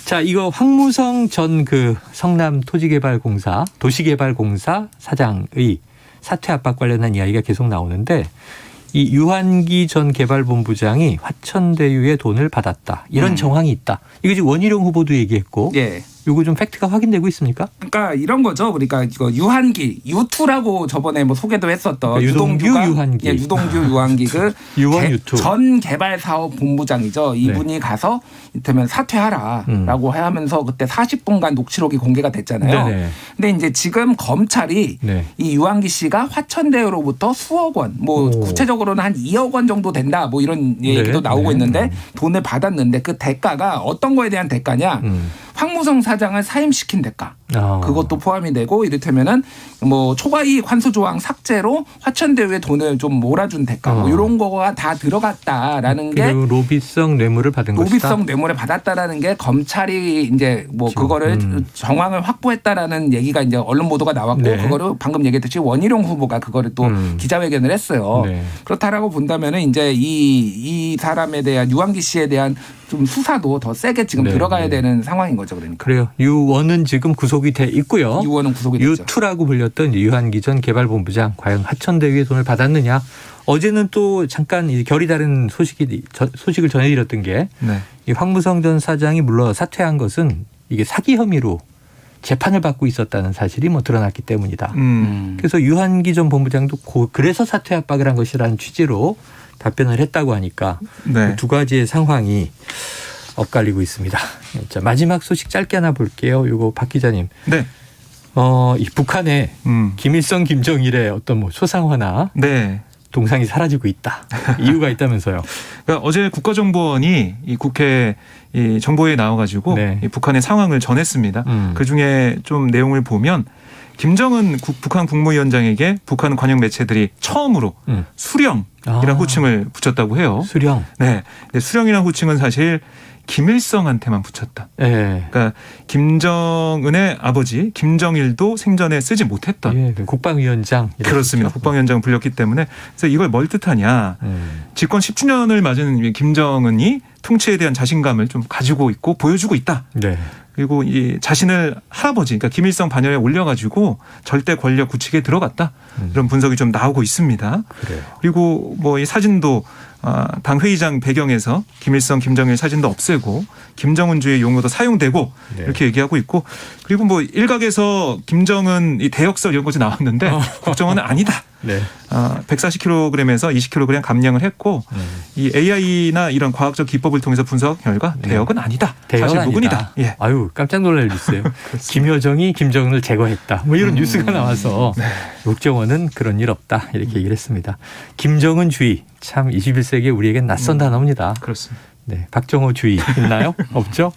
자, 이거 황무성 전 그 성남 토지개발공사 도시개발공사 사장의 사퇴 압박 관련한 이야기가 계속 나오는데 이 유한기 전 개발본부장이 화천대유의 돈을 받았다. 이런 정황이 있다. 이거 지금 원희룡 후보도 얘기했고. 예. 이거 좀 팩트가 확인되고 있습니까? 그러니까 이런 거죠. 그러니까 이거 유한기, 유투라고 저번에 뭐 소개도 했었던 그러니까 유동규, 유한기. 예, 유동규, 유한기 그 유원 유투. 전 개발사업 본부장이죠. 이분이 가서 이를테면 사퇴하라라고 하면서 그때 40분간 녹취록이 공개가 됐잖아요. 네네. 근데 이제 지금 검찰이 네. 이 유한기 씨가 화천대유로부터 수억 원, 뭐 구체적으로는 한 2억 원 정도 된다, 뭐 이런 얘기도 나오고 있는데 돈을 받았는데 그 대가가 어떤 거에 대한 대가냐? 황무성 사장을 사임시킨 대가. 그것도 포함이 되고 이를테면은 뭐 초과이익 환수 조항 삭제로 화천대유에 돈을 좀 몰아준 대가 뭐 이런 거가 다 들어갔다라는 게 로비성 뇌물을 받은 것이다. 로비성 뇌물을 받았다라는 게 검찰이 이제 뭐 그거를 정황을 확보했다라는 얘기가 이제 언론 보도가 나왔고 네. 그거를 방금 얘기했듯이 원희룡 후보가 그거를 또 기자회견을 했어요. 네. 그렇다라고 본다면은 이제 이 사람에 대한 유한기 씨에 대한 좀 수사도 더 세게 지금 네, 들어가야 네. 되는 상황인 거죠. 그러니까. 그래요. 유원은 지금 구속이 돼 있고요. 유원은 구속이 됐죠. 유투라고 불렸던 유한기 전 개발본부장 과연 화천대유의 돈을 받았느냐. 어제는 또 잠깐 결이 다른 소식을 전해드렸던 게 네. 이 황무성 전 사장이 물러 사퇴한 것은 이게 사기 혐의로 재판을 받고 있었다는 사실이 뭐 드러났기 때문이다. 그래서 유한기 전 본부장도 그래서 사퇴 압박을 한 것이라는 취지로 답변을 했다고 하니까 네. 두 가지의 상황이 엇갈리고 있습니다. 자, 마지막 소식 짧게 하나 볼게요. 이거 박 기자님. 네. 이 북한에 김일성, 김정일의 어떤 뭐 초상화나 네. 동상이 사라지고 있다. 이유가 있다면서요. 그러니까 어제 국가정보원이 이 국회 이 정보에 나와가지고 네. 이 북한의 상황을 전했습니다. 그 중에 좀 내용을 보면 김정은 북한 국무위원장에게 북한 관영 매체들이 처음으로 수령이라는 호칭을 붙였다고 해요. 수령. 네. 근데 수령이라는 호칭은 사실 김일성한테만 붙였다. 네. 그러니까 김정은의 아버지 김정일도 생전에 쓰지 못했던. 예, 국방위원장. 그렇습니다. 국방위원장 불렸기 때문에 그래서 이걸 뭘 뜻하냐. 집권 10주년을 맞은 김정은이 통치에 대한 자신감을 좀 가지고 있고 보여주고 있다. 네. 그리고 이 자신을 할아버지, 그러니까 김일성 반열에 올려가지고 절대 권력 구축에 들어갔다. 이런 분석이 좀 나오고 있습니다. 그래요. 그리고 뭐 이 사진도 당 회의장 배경에서 김일성, 김정일 사진도 없애고 김정은주의 용어도 사용되고 네. 이렇게 얘기하고 있고 그리고 뭐 일각에서 김정은 이 대역설 이런 것이 나왔는데 국정원은 아니다. 네. 140kg에서 20kg 감량을 했고 이 AI나 이런 과학적 기법을 통해서 분석 결과 대역은 아니다. 사실 무근이다. 예. 아유 깜짝 놀랄 뉴스예요. 김여정이 김정은을 제거했다. 뭐 이런 뉴스가 나와서 국정원은 그런 일 없다 이렇게 얘기를 했습니다. 김정은주의 참 21세기에 우리에겐 낯선 단어입니다. 그렇습니다. 네, 박정호주의 있나요? 없죠?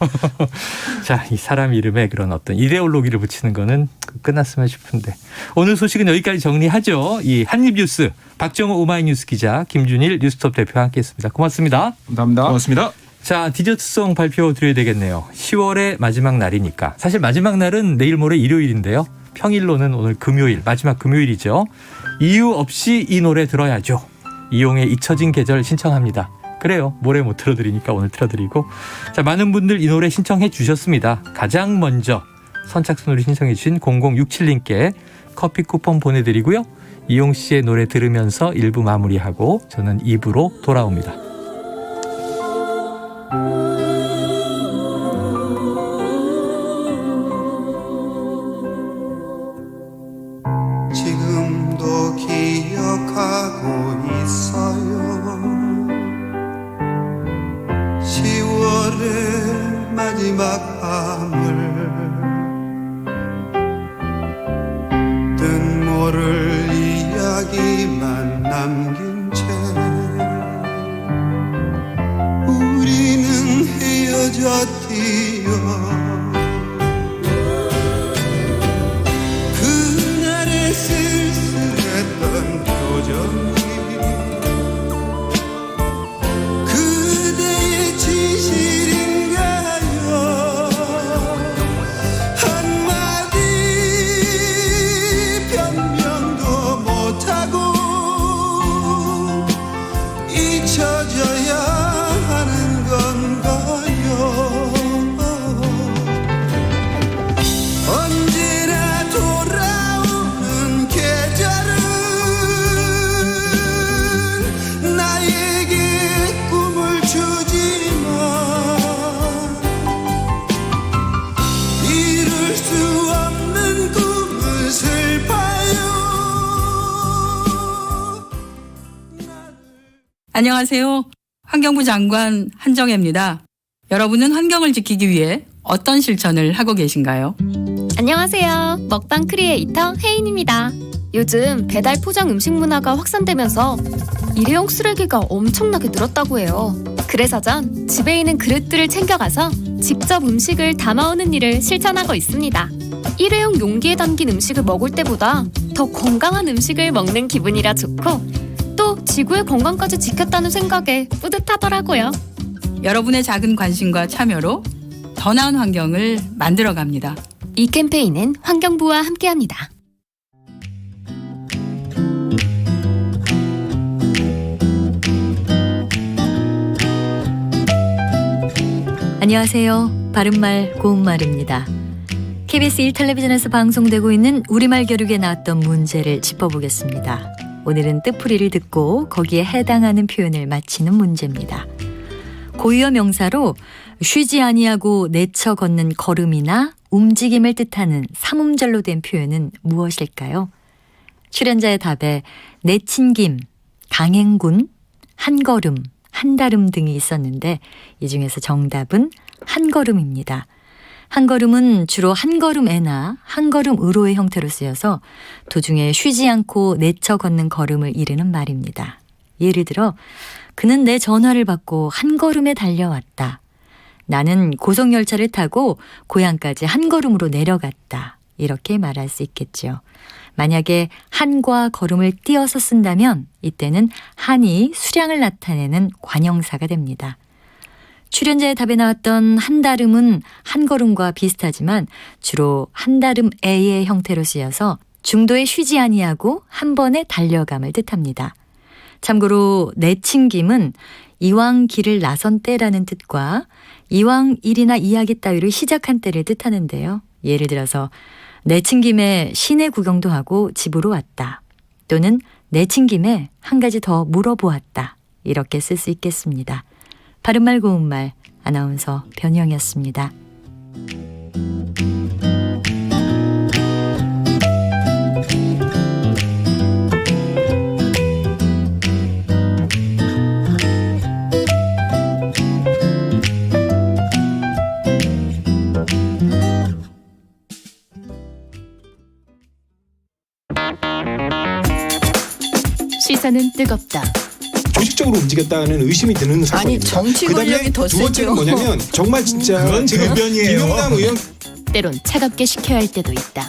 자, 이 사람 이름에 그런 어떤 이데올로기를 붙이는 거는 끝났으면 싶은데 오늘 소식은 여기까지 정리하죠. 이 한입뉴스 박정호 오마이뉴스 기자 김준일 뉴스톱 대표와 함께했습니다. 고맙습니다. 감사합니다. 고맙습니다. 자, 디저트송 발표 드려야 되겠네요. 10월의 마지막 날이니까. 사실 마지막 날은 내일 모레 일요일인데요. 평일로는 오늘 금요일, 마지막 금요일이죠. 이유 없이 이 노래 들어야죠. 이용의 잊혀진 계절 신청합니다. 그래요. 모레 못 틀어드리니까 오늘 틀어드리고. 자, 많은 분들 이 노래 신청해 주셨습니다. 가장 먼저 선착순으로 신청해 주신 0067님께 커피 쿠폰 보내드리고요. 이용 씨의 노래 들으면서 1부 마무리하고 저는 2부로 돌아옵니다. 지금도 기억하고 있어요. 10월의 마지막 밤을 뜻 모를 이야기만 남긴 채 우리는 헤어졌지요. 그날의 쓸쓸했던 표정이 그대의 진실인가요? 한마디 변명도 못하고 잊혀져야 하는 건가요? 언제나 돌아오는 계절은 나에게 꿈을 주지만 이룰 수 없는 꿈은 슬퍼요. 안녕하세요. 환경부 장관 한정혜입니다. 여러분은 환경을 지키기 위해 어떤 실천을 하고 계신가요? 안녕하세요. 먹방 크리에이터 혜인입니다. 요즘 배달 포장 음식 문화가 확산되면서 일회용 쓰레기가 엄청나게 늘었다고 해요. 그래서 전 집에 있는 그릇들을 챙겨가서 직접 음식을 담아오는 일을 실천하고 있습니다. 일회용 용기에 담긴 음식을 먹을 때보다 더 건강한 음식을 먹는 기분이라 좋고 또 지구의 건강까지 지켰다는 생각에 뿌듯하더라고요. 여러분의 작은 관심과 참여로 더 나은 환경을 만들어 갑니다. 이 캠페인은 환경부와 함께합니다. 안녕하세요. 바른말 고운말입니다. KBS 1텔레비전에서 방송되고 있는 우리말 교육에 나왔던 문제를 짚어보겠습니다. 오늘은 뜻풀이를 듣고 거기에 해당하는 표현을 맞히는 문제입니다. 고유어 명사로 쉬지 아니하고 내쳐 걷는 걸음이나 움직임을 뜻하는 삼음절로 된 표현은 무엇일까요? 출연자의 답에 내친김, 강행군, 한걸음, 한달음 등이 있었는데 이 중에서 정답은 한걸음입니다. 한걸음은 주로 한걸음에나 한걸음으로의 형태로 쓰여서 도중에 쉬지 않고 내쳐 걷는 걸음을 이르는 말입니다. 예를 들어 그는 내 전화를 받고 한걸음에 달려왔다. 나는 고속열차를 타고 고향까지 한걸음으로 내려갔다. 이렇게 말할 수 있겠죠. 만약에 한과 걸음을 띄어서 쓴다면 이때는 한이 수량을 나타내는 관형사가 됩니다. 출연자의 답에 나왔던 한달음은 한걸음과 비슷하지만 주로 한달음에의 형태로 쓰여서 중도에 쉬지 아니하고 한 번에 달려감을 뜻합니다. 참고로 내친김은 이왕 길을 나선 때라는 뜻과 이왕 일이나 이야기 따위를 시작한 때를 뜻하는데요. 예를 들어서 내친김에 시내 구경도 하고 집으로 왔다. 또는 내친김에 한 가지 더 물어보았다. 이렇게 쓸 수 있겠습니다. 바른말 고운말 아나운서 변희영이었습니다. 시선은 뜨겁다. 조직적으로 움직였다는 의심이 드는 사건입니다. 아니 정치 권력이 더 두 번째는 세죠. 뭐냐면 정말 진짜 그건 제가 대변이에요. 김영남 의원 때론 차갑게 식혀야 할 때도 있다.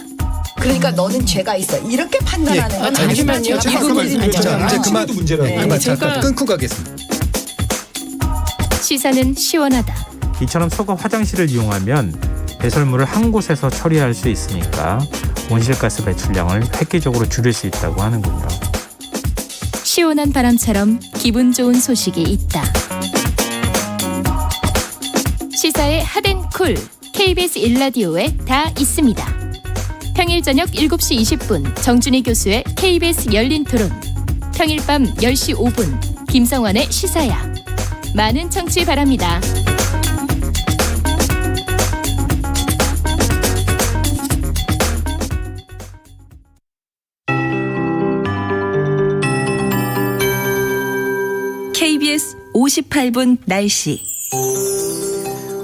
그러니까 너는 죄가 있어. 이렇게 판단하는 건 잠시만요. 이분이 이제 그만 문제라고. 네, 잠깐 끊고 가겠습니다. 시사는 시원하다. 이처럼 소가 화장실을 이용하면 배설물을 한 곳에서 처리할 수 있으니까 온실가스 배출량을 획기적으로 줄일 수 있다고 하는군요. 시원한 바람처럼 기분 좋은 소식이 있다. 시사의 핫앤쿨 KBS 1라디오에 다 있습니다. 평일 저녁 7시 20분 정준희 교수의 KBS 열린 토론, 평일 밤 10시 5분 김성환의 시사야. 많은 청취 바랍니다. KBS 58분 날씨.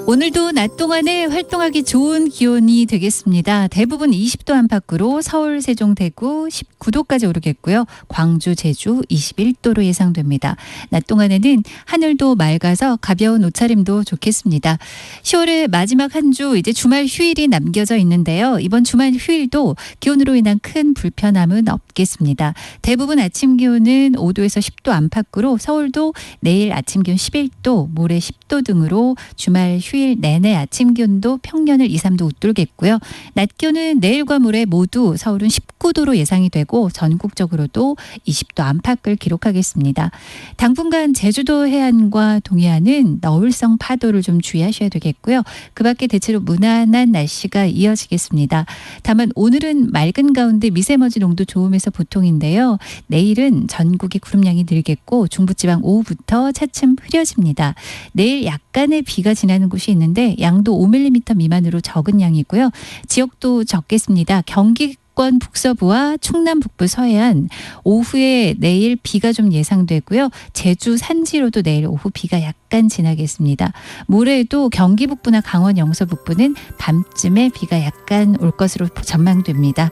오늘도 낮 동안에 활동하기 좋은 기온이 되겠습니다. 대부분 20도 안팎으로 서울, 세종, 대구 19도까지 오르겠고요. 광주, 제주 21도로 예상됩니다. 낮 동안에는 하늘도 맑아서 가벼운 옷차림도 좋겠습니다. 10월의 마지막 한 주 이제 주말 휴일이 남겨져 있는데요. 이번 주말 휴일도 기온으로 인한 큰 불편함은 없겠습니다. 대부분 아침 기온은 5도에서 10도 안팎으로 서울도 내일 아침 기온 11도, 모레 10도 등으로 주말 휴일 내내 아침 기온도 평년을 2, 3도 웃돌겠고요. 낮 기온은 내일과 모레 모두 서울은 19도로 예상이 되고 전국적으로도 20도 안팎을 기록하겠습니다. 당분간 제주도 해안과 동해안은 너울성 파도를 좀 주의하셔야 되겠고요. 그 밖에 대체로 무난한 날씨가 이어지겠습니다. 다만 오늘은 맑은 가운데 미세먼지 농도 좋음에서 보통인데요. 내일은 전국에 구름량이 늘겠고 중부지방 오후부터 차츰 흐려집니다. 내일 약간의 비가 지나는 곳이 있는데 양도 5mm 미만으로 적은 양이고요. 지역도 적겠습니다. 경기권 북서부와 충남 북부 서해안 오후에 내일 비가 좀 예상되고요. 제주 산지로도 내일 오후 비가 약간 지나겠습니다. 모레도 경기 북부나 강원 영서 북부는 밤쯤에 비가 약간 올 것으로 전망됩니다.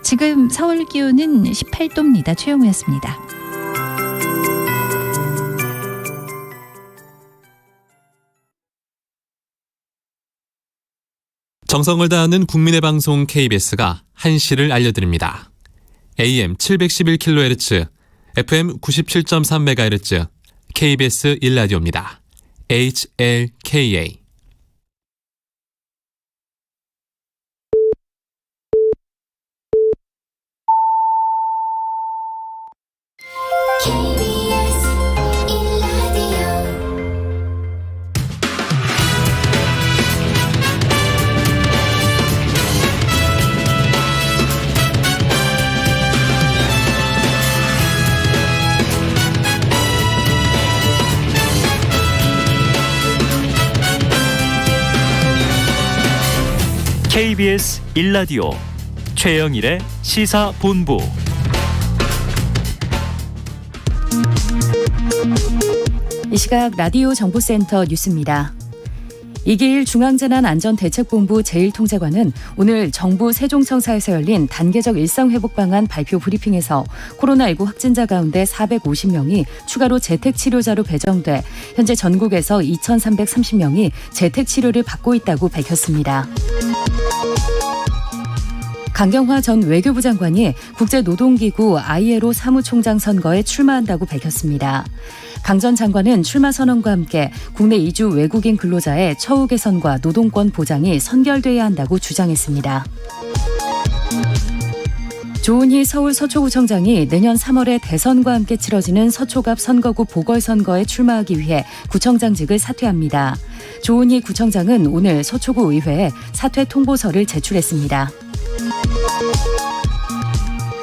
지금 서울 기온은 18도입니다. 최영우였습니다. 정성을 다하는 국민의 방송 KBS가 한시를 알려드립니다. AM 711kHz, FM 97.3MHz, KBS 1라디오입니다. HLKA. KBS 1라디오 최영일의 시사본부. 이 시각 라디오 정보센터 뉴스입니다. 이기일 중앙재난안전대책본부 제1통제관은 오늘 정부 세종청사에서 열린 단계적 일상회복 방안 발표 브리핑에서 코로나19 확진자 가운데 450명이 추가로 재택치료자로 배정돼 현재 전국에서 2,330명이 재택치료를 받고 있다고 밝혔습니다. 강경화 전 외교부 장관이 국제노동기구 ILO 사무총장 선거에 출마한다고 밝혔습니다. 강 전 장관은 출마 선언과 함께 국내 이주 외국인 근로자의 처우 개선과 노동권 보장이 선결돼야 한다고 주장했습니다. 조은희 서울 서초구청장이 내년 3월에 대선과 함께 치러지는 서초갑 선거구 보궐선거에 출마하기 위해 구청장직을 사퇴합니다. 조은희 구청장은 오늘 서초구 의회에 사퇴 통보서를 제출했습니다.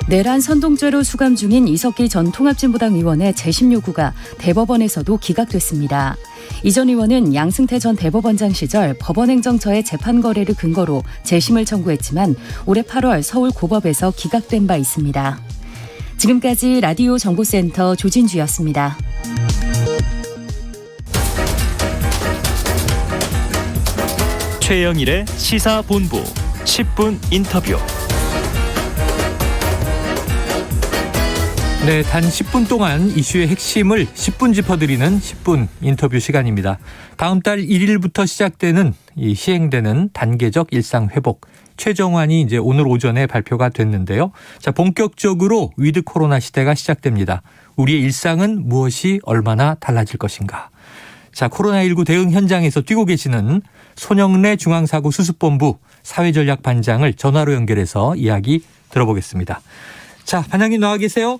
내란 선동죄로 수감 중인 이석기 전 통합진보당 의원의 재심 요구가 대법원에서도 기각됐습니다. 이 전 의원은 양승태 전 대법원장 시절 법원행정처의 재판 거래를 근거로 재심을 청구했지만 올해 8월 서울 고법에서 기각된 바 있습니다. 지금까지 라디오 정보센터 조진주였습니다. 최영일의 시사본부 10분 인터뷰. 네, 단 10분 동안 이슈의 핵심을 10분 짚어드리는 10분 인터뷰 시간입니다. 다음 달 1일부터 시작되는 시행되는 단계적 일상 회복 최종안이 이제 오늘 오전에 발표가 됐는데요. 자, 본격적으로 위드 코로나 시대가 시작됩니다. 우리의 일상은 무엇이 얼마나 달라질 것인가? 자, 코로나19 대응 현장에서 뛰고 계시는 손영래 중앙사고수습본부 사회전략반장을 전화로 연결해서 이야기 들어보겠습니다. 자, 반장님 나와 계세요?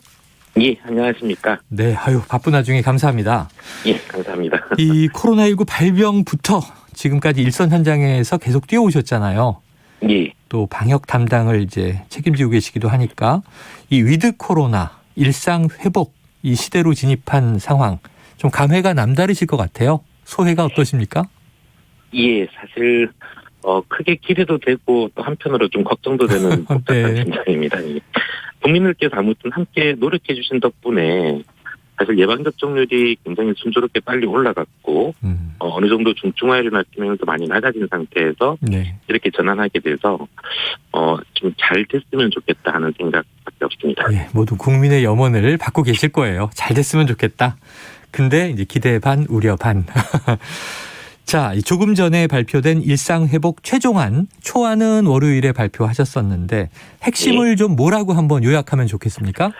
예, 안녕하십니까. 네, 아유, 바쁜 와중에 감사합니다. 예, 감사합니다. 이 코로나19 발병부터 지금까지 일선 현장에서 계속 뛰어오셨잖아요. 예. 또 방역 담당을 이제 책임지고 계시기도 하니까 이 위드 코로나 일상 회복 이 시대로 진입한 상황 좀 감회가 남다르실 것 같아요. 소회가 어떠십니까? 예, 사실 크게 기대도 되고 또 한편으로 좀 걱정도 되는 복잡한 현장입니다. 예. 국민들께서 아무튼 함께 노력해 주신 덕분에 사실 예방접종률이 굉장히 순조롭게 빨리 올라갔고 어느 정도 중증화율이나 치명률도 많이 낮아진 상태에서 이렇게 전환하게 돼서 좀 잘 됐으면 좋겠다 하는 생각밖에 없습니다. 예, 모두 국민의 염원을 받고 계실 거예요. 잘 됐으면 좋겠다. 근데 이제 기대 반 우려 반. 자, 조금 전에 발표된 일상회복 최종안, 초안은 월요일에 발표하셨었는데 핵심을 좀 뭐라고 한번 요약하면 좋겠습니까?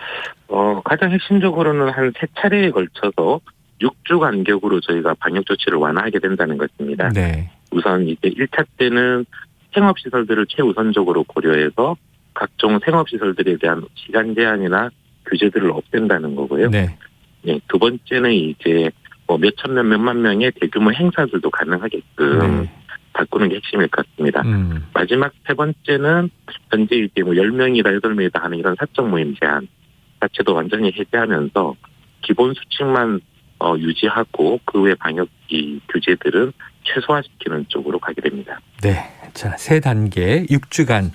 가장 핵심적으로는 한 3차례에 걸쳐서 6주 간격으로 저희가 방역 조치를 완화하게 된다는 것입니다. 네. 우선 이제 1차 때는 생업시설들을 최우선적으로 고려해서 각종 생업시설들에 대한 시간 제한이나 규제들을 없앤다는 거고요. 네. 네, 두 번째는 이제 몇천 명, 몇만 명의 대규모 행사들도 가능하게끔 바꾸는 게 핵심일 것 같습니다. 마지막 세 번째는 현재 이제 10명이다 8명이다 하는 이런 사적 모임 제한 자체도 완전히 해제하면서 기본 수칙만 유지하고 그 외 방역 규제들은 최소화시키는 쪽으로 가게 됩니다. 네, 자, 3단계 6주간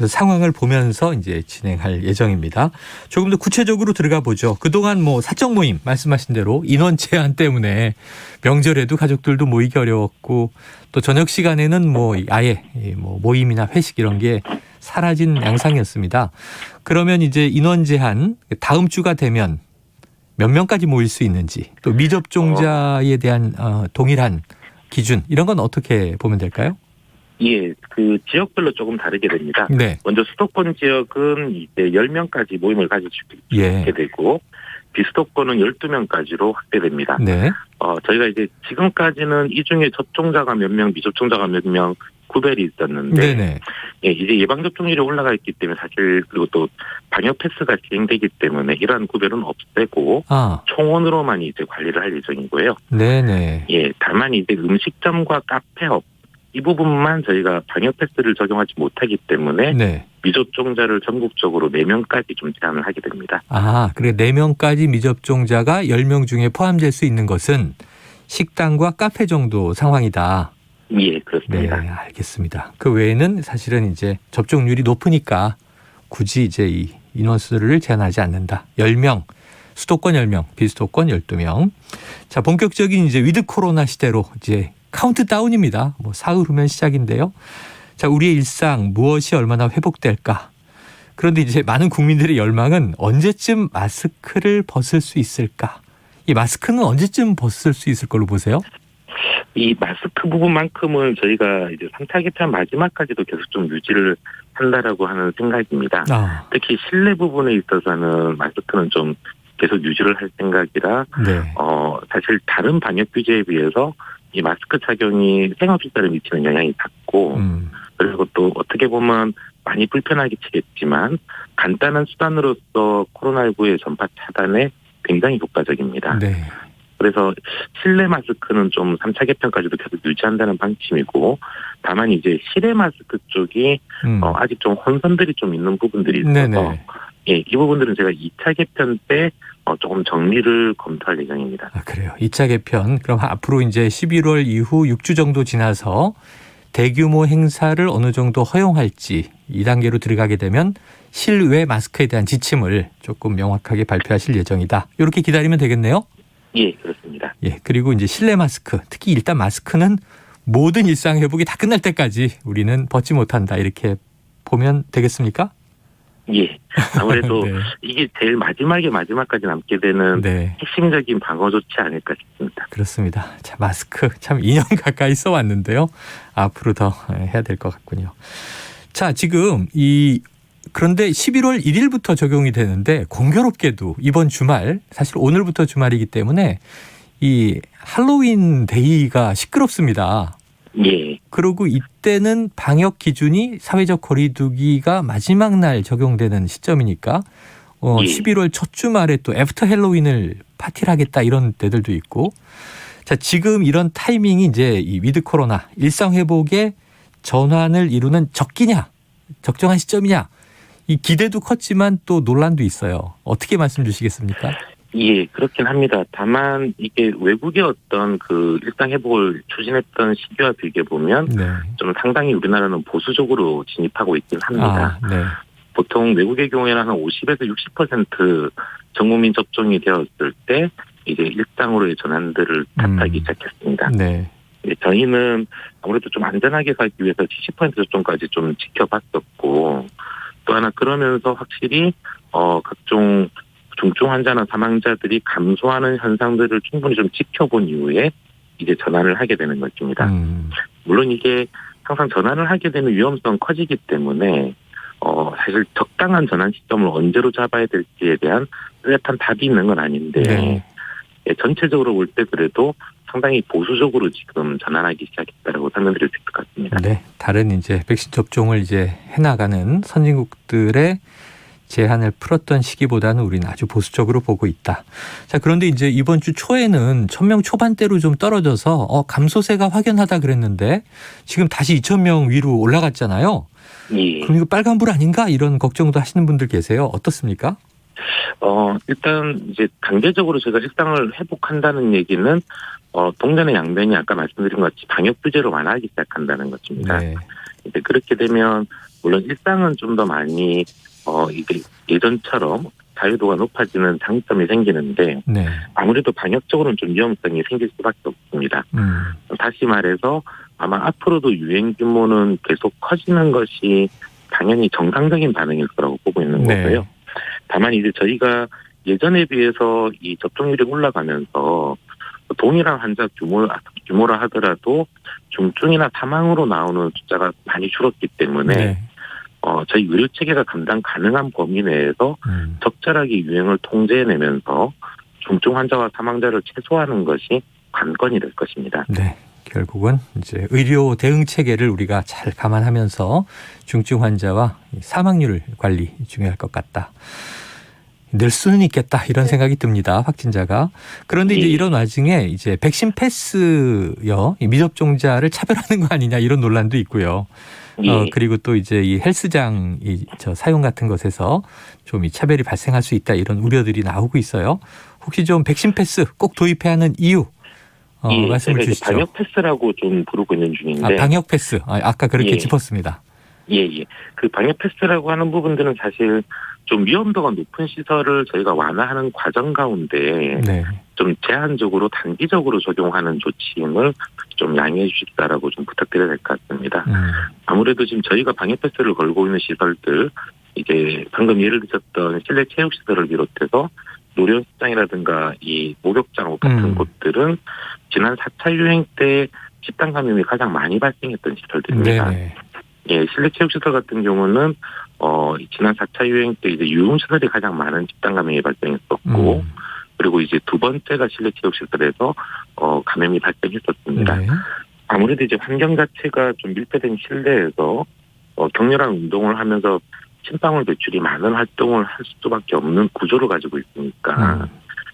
상황을 보면서 이제 진행할 예정입니다. 조금 더 구체적으로 들어가 보죠. 그동안 사적 모임 말씀하신 대로 인원 제한 때문에 명절에도 가족들도 모이기 어려웠고 또 저녁 시간에는 아예 모임이나 회식 이런 게 사라진 양상이었습니다. 그러면 이제 인원 제한 다음 주가 되면 몇 명까지 모일 수 있는지 또 미접종자에 대한 동일한 기준 이런 건 어떻게 보면 될까요? 예, 그 지역별로 조금 다르게 됩니다. 네. 먼저 수도권 지역은 이제 10명까지 모임을 가질 수 있게 되고 비수도권은 12명까지로 확대됩니다. 네. 저희가 이제 지금까지는 이 중에 접종자가 몇 명, 미접종자가 몇 명 구별이 있었는데 네네. 예, 이제 예방접종률이 올라가 있기 때문에 사실 그리고 또 방역 패스가 진행되기 때문에 이러한 구별은 없애고 총원으로만 이제 관리를 할 예정이고요. 네네. 예, 다만 이제 음식점과 카페업 이 부분만 저희가 방역 패스를 적용하지 못하기 때문에 네. 미접종자를 전국적으로 4명까지 좀 제한을 하게 됩니다. 그래 4명까지 미접종자가 10명 중에 포함될 수 있는 것은 식당과 카페 정도 상황이다. 예, 그렇습니다. 네, 알겠습니다. 그 외에는 사실은 이제 접종률이 높으니까 굳이 이제 이 인원수를 제한하지 않는다. 10명, 수도권 10명, 비수도권 12명. 자, 본격적인 이제 위드 코로나 시대로 이제 카운트다운입니다. 사흘 후면 시작인데요. 자, 우리의 일상 무엇이 얼마나 회복될까? 그런데 이제 많은 국민들의 열망은 언제쯤 마스크를 벗을 수 있을까? 이 마스크는 언제쯤 벗을 수 있을 걸로 보세요? 이 마스크 부분만큼은 저희가 이제 3차 개편 마지막까지도 계속 좀 유지를 한다라고 하는 생각입니다. 특히 실내 부분에 있어서는 마스크는 좀 계속 유지를 할 생각이라 사실 다른 방역 규제에 비해서 이 마스크 착용이 생업시설에 미치는 영향이 작고 그리고 또 어떻게 보면 많이 불편하게 치겠지만 간단한 수단으로서 코로나19의 전파 차단에 굉장히 효과적입니다. 네. 그래서 실내 마스크는 좀 3차 개편까지도 계속 유지한다는 방침이고 다만 이제 실외 마스크 쪽이 아직 좀 혼선들이 좀 있는 부분들이 있어서 예, 이 부분들은 제가 2차 개편 때 조금 정리를 검토할 예정입니다. 그래요. 2차 개편. 그럼 앞으로 이제 11월 이후 6주 정도 지나서 대규모 행사를 어느 정도 허용할지 2단계로 들어가게 되면 실외 마스크에 대한 지침을 조금 명확하게 발표하실 예정이다. 이렇게 기다리면 되겠네요. 예, 그렇습니다. 예, 그리고 이제 실내 마스크, 특히 일단 마스크는 모든 일상 회복이 다 끝날 때까지 우리는 벗지 못한다. 이렇게 보면 되겠습니까? 예. 아무래도 이게 제일 마지막까지 남게 되는 핵심적인 방어 조치 아닐까 싶습니다. 그렇습니다. 자, 마스크 참 2년 가까이 써왔는데요. 앞으로 더 해야 될 것 같군요. 자, 지금 그런데 11월 1일부터 적용이 되는데 공교롭게도 이번 주말, 사실 오늘부터 주말이기 때문에 이 할로윈 데이가 시끄럽습니다. 예. 그리고 이때는 방역 기준이 사회적 거리두기가 마지막 날 적용되는 시점이니까 11월 첫 주말에 또 애프터 할로윈을 파티를 하겠다 이런 데들도 있고 자, 지금 이런 타이밍이 이제 이 위드 코로나 일상 회복의 전환을 이루는 적기냐, 적정한 시점이냐 이 기대도 컸지만 또 논란도 있어요. 어떻게 말씀 주시겠습니까? 예, 그렇긴 합니다. 다만 이게 외국의 어떤 그 일상 회복을 추진했던 시기와 비교해 보면 좀 상당히 우리나라는 보수적으로 진입하고 있긴 합니다. 보통 외국의 경우에는 한 50에서 60% 전국민 접종이 되었을 때 이제 일상으로의 전환들을 탓하기 시작했습니다. 저희는 아무래도 좀 안전하게 살기 위해서 70% 접종까지 좀 지켜봤었고 또 하나 그러면서 확실히 각종 중증 환자나 사망자들이 감소하는 현상들을 충분히 좀 지켜본 이후에 이제 전환을 하게 되는 것입니다. 물론 이게 항상 전환을 하게 되면 위험성 커지기 때문에 사실 적당한 전환 시점을 언제로 잡아야 될지에 대한 뚜렷한 답이 있는 건 아닌데 전체적으로 볼 때 그래도 상당히 보수적으로 지금 전환하기 시작했다라고 설명드릴 수 있을 것 같습니다. 네, 다른 이제 백신 접종을 이제 해나가는 선진국들의 제한을 풀었던 시기보다는 우리는 아주 보수적으로 보고 있다. 자, 그런데 이제 이번 주 초에는 1,000명 초반대로 좀 떨어져서 감소세가 확연하다 그랬는데 지금 다시 2,000명 위로 올라갔잖아요. 그럼 이거 빨간불 아닌가 이런 걱정도 하시는 분들 계세요. 어떻습니까? 일단 이제 단계적으로 제가 일상을 회복한다는 얘기는 동전의 양면이 아까 말씀드린 것 같이 방역 규제로 완화하기 시작한다는 것입니다. 이제 그렇게 되면 물론 일상은 좀 더 많이 이게 예전처럼 자유도가 높아지는 장점이 생기는데 아무래도 방역적으로는 좀 위험성이 생길 수밖에 없습니다. 다시 말해서 아마 앞으로도 유행 규모는 계속 커지는 것이 당연히 정상적인 반응일 거라고 보고 있는 거고요. 다만 이제 저희가 예전에 비해서 이 접종률이 올라가면서 동일한 환자 규모라 하더라도 중증이나 사망으로 나오는 숫자가 많이 줄었기 때문에 네. 저희 의료 체계가 감당 가능한 범위 내에서 적절하게 유행을 통제해내면서 중증 환자와 사망자를 최소화하는 것이 관건이 될 것입니다. 네. 결국은 이제 의료 대응 체계를 우리가 잘 감안하면서 중증 환자와 사망률 관리 중요할 것 같다. 늘 수는 있겠다 이런 생각이 듭니다. 확진자가. 그런데 이제 이런 와중에 이제 백신 패스여 미접종자를 차별하는 거 아니냐 이런 논란도 있고요. 그리고 또 이제 이 헬스장 사용 같은 것에서 좀 이 차별이 발생할 수 있다 이런 우려들이 나오고 있어요. 혹시 좀 백신 패스 꼭 도입해야 하는 이유 말씀을 주시죠. 방역 패스라고 좀 부르고 있는 중인데. 방역 패스. 아까 그렇게 짚었습니다. 예. 그 방역 패스라고 하는 부분들은 사실 좀 위험도가 높은 시설을 저희가 완화하는 과정 가운데 좀 제한적으로 단기적으로 적용하는 조치임을 좀 양해해 주십사라고 좀 부탁드려야 될 것 같습니다. 아무래도 지금 저희가 방역 패스를 걸고 있는 시설들 이제 방금 예를 드셨던 실내 체육시설을 비롯해서 노련시장이라든가 이 목욕장 같은 곳들은 지난 4차 유행 때 집단 감염이 가장 많이 발생했던 시설들입니다. 예, 실내 체육시설 같은 경우는 지난 4차 유행 때 이제 유흥시설이 가장 많은 집단 감염이 발생했었고 그리고 이제 두 번째가 실내 체육시설에서 감염이 발생했었습니다. 아무래도 이제 환경 자체가 좀 밀폐된 실내에서 격렬한 운동을 하면서 침방울 배출이 많은 활동을 할 수밖에 없는 구조를 가지고 있으니까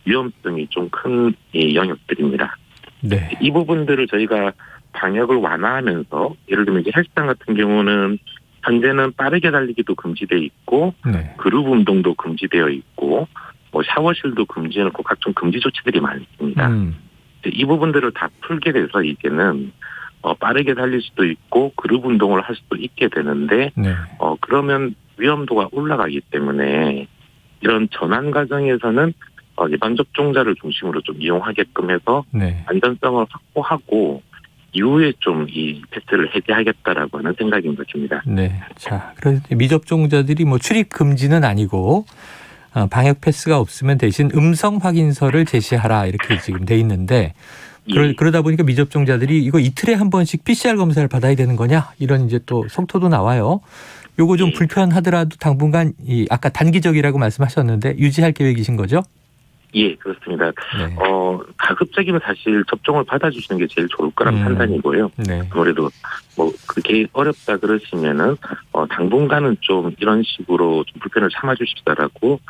위험성이 좀 큰 영역들입니다. 네. 이 부분들을 저희가 방역을 완화하면서 예를 들면 이제 헬스장 같은 경우는 현재는 빠르게 달리기도 금지되어 있고 그룹 운동도 금지되어 있고 샤워실도 금지해놓고 각종 금지 조치들이 많습니다. 이 부분들을 다 풀게 돼서 이제는 빠르게 달릴 수도 있고 그룹 운동을 할 수도 있게 되는데 그러면 위험도가 올라가기 때문에 이런 전환 과정에서는 예방 접종자를 중심으로 좀 이용하게끔 해서 안전성을 확보하고 이후에 좀 이 패스를 해제하겠다라고 하는 생각인 것입니다. 네. 자, 그래서 미접종자들이 출입 금지는 아니고 방역 패스가 없으면 대신 음성 확인서를 제시하라 이렇게 지금 돼 있는데 그러다 보니까 미접종자들이 이거 이틀에 한 번씩 PCR 검사를 받아야 되는 거냐 이런 이제 또 속토도 나와요. 요거 좀 불편하더라도 당분간 아까 단기적이라고 말씀하셨는데 유지할 계획이신 거죠? 예, 그렇습니다. 가급적이면 사실 접종을 받아주시는 게 제일 좋을 거란 판단이고요. 아무래도 그렇게 어렵다 그러시면은 당분간은 좀 이런 식으로 좀 불편을 참아주십사라고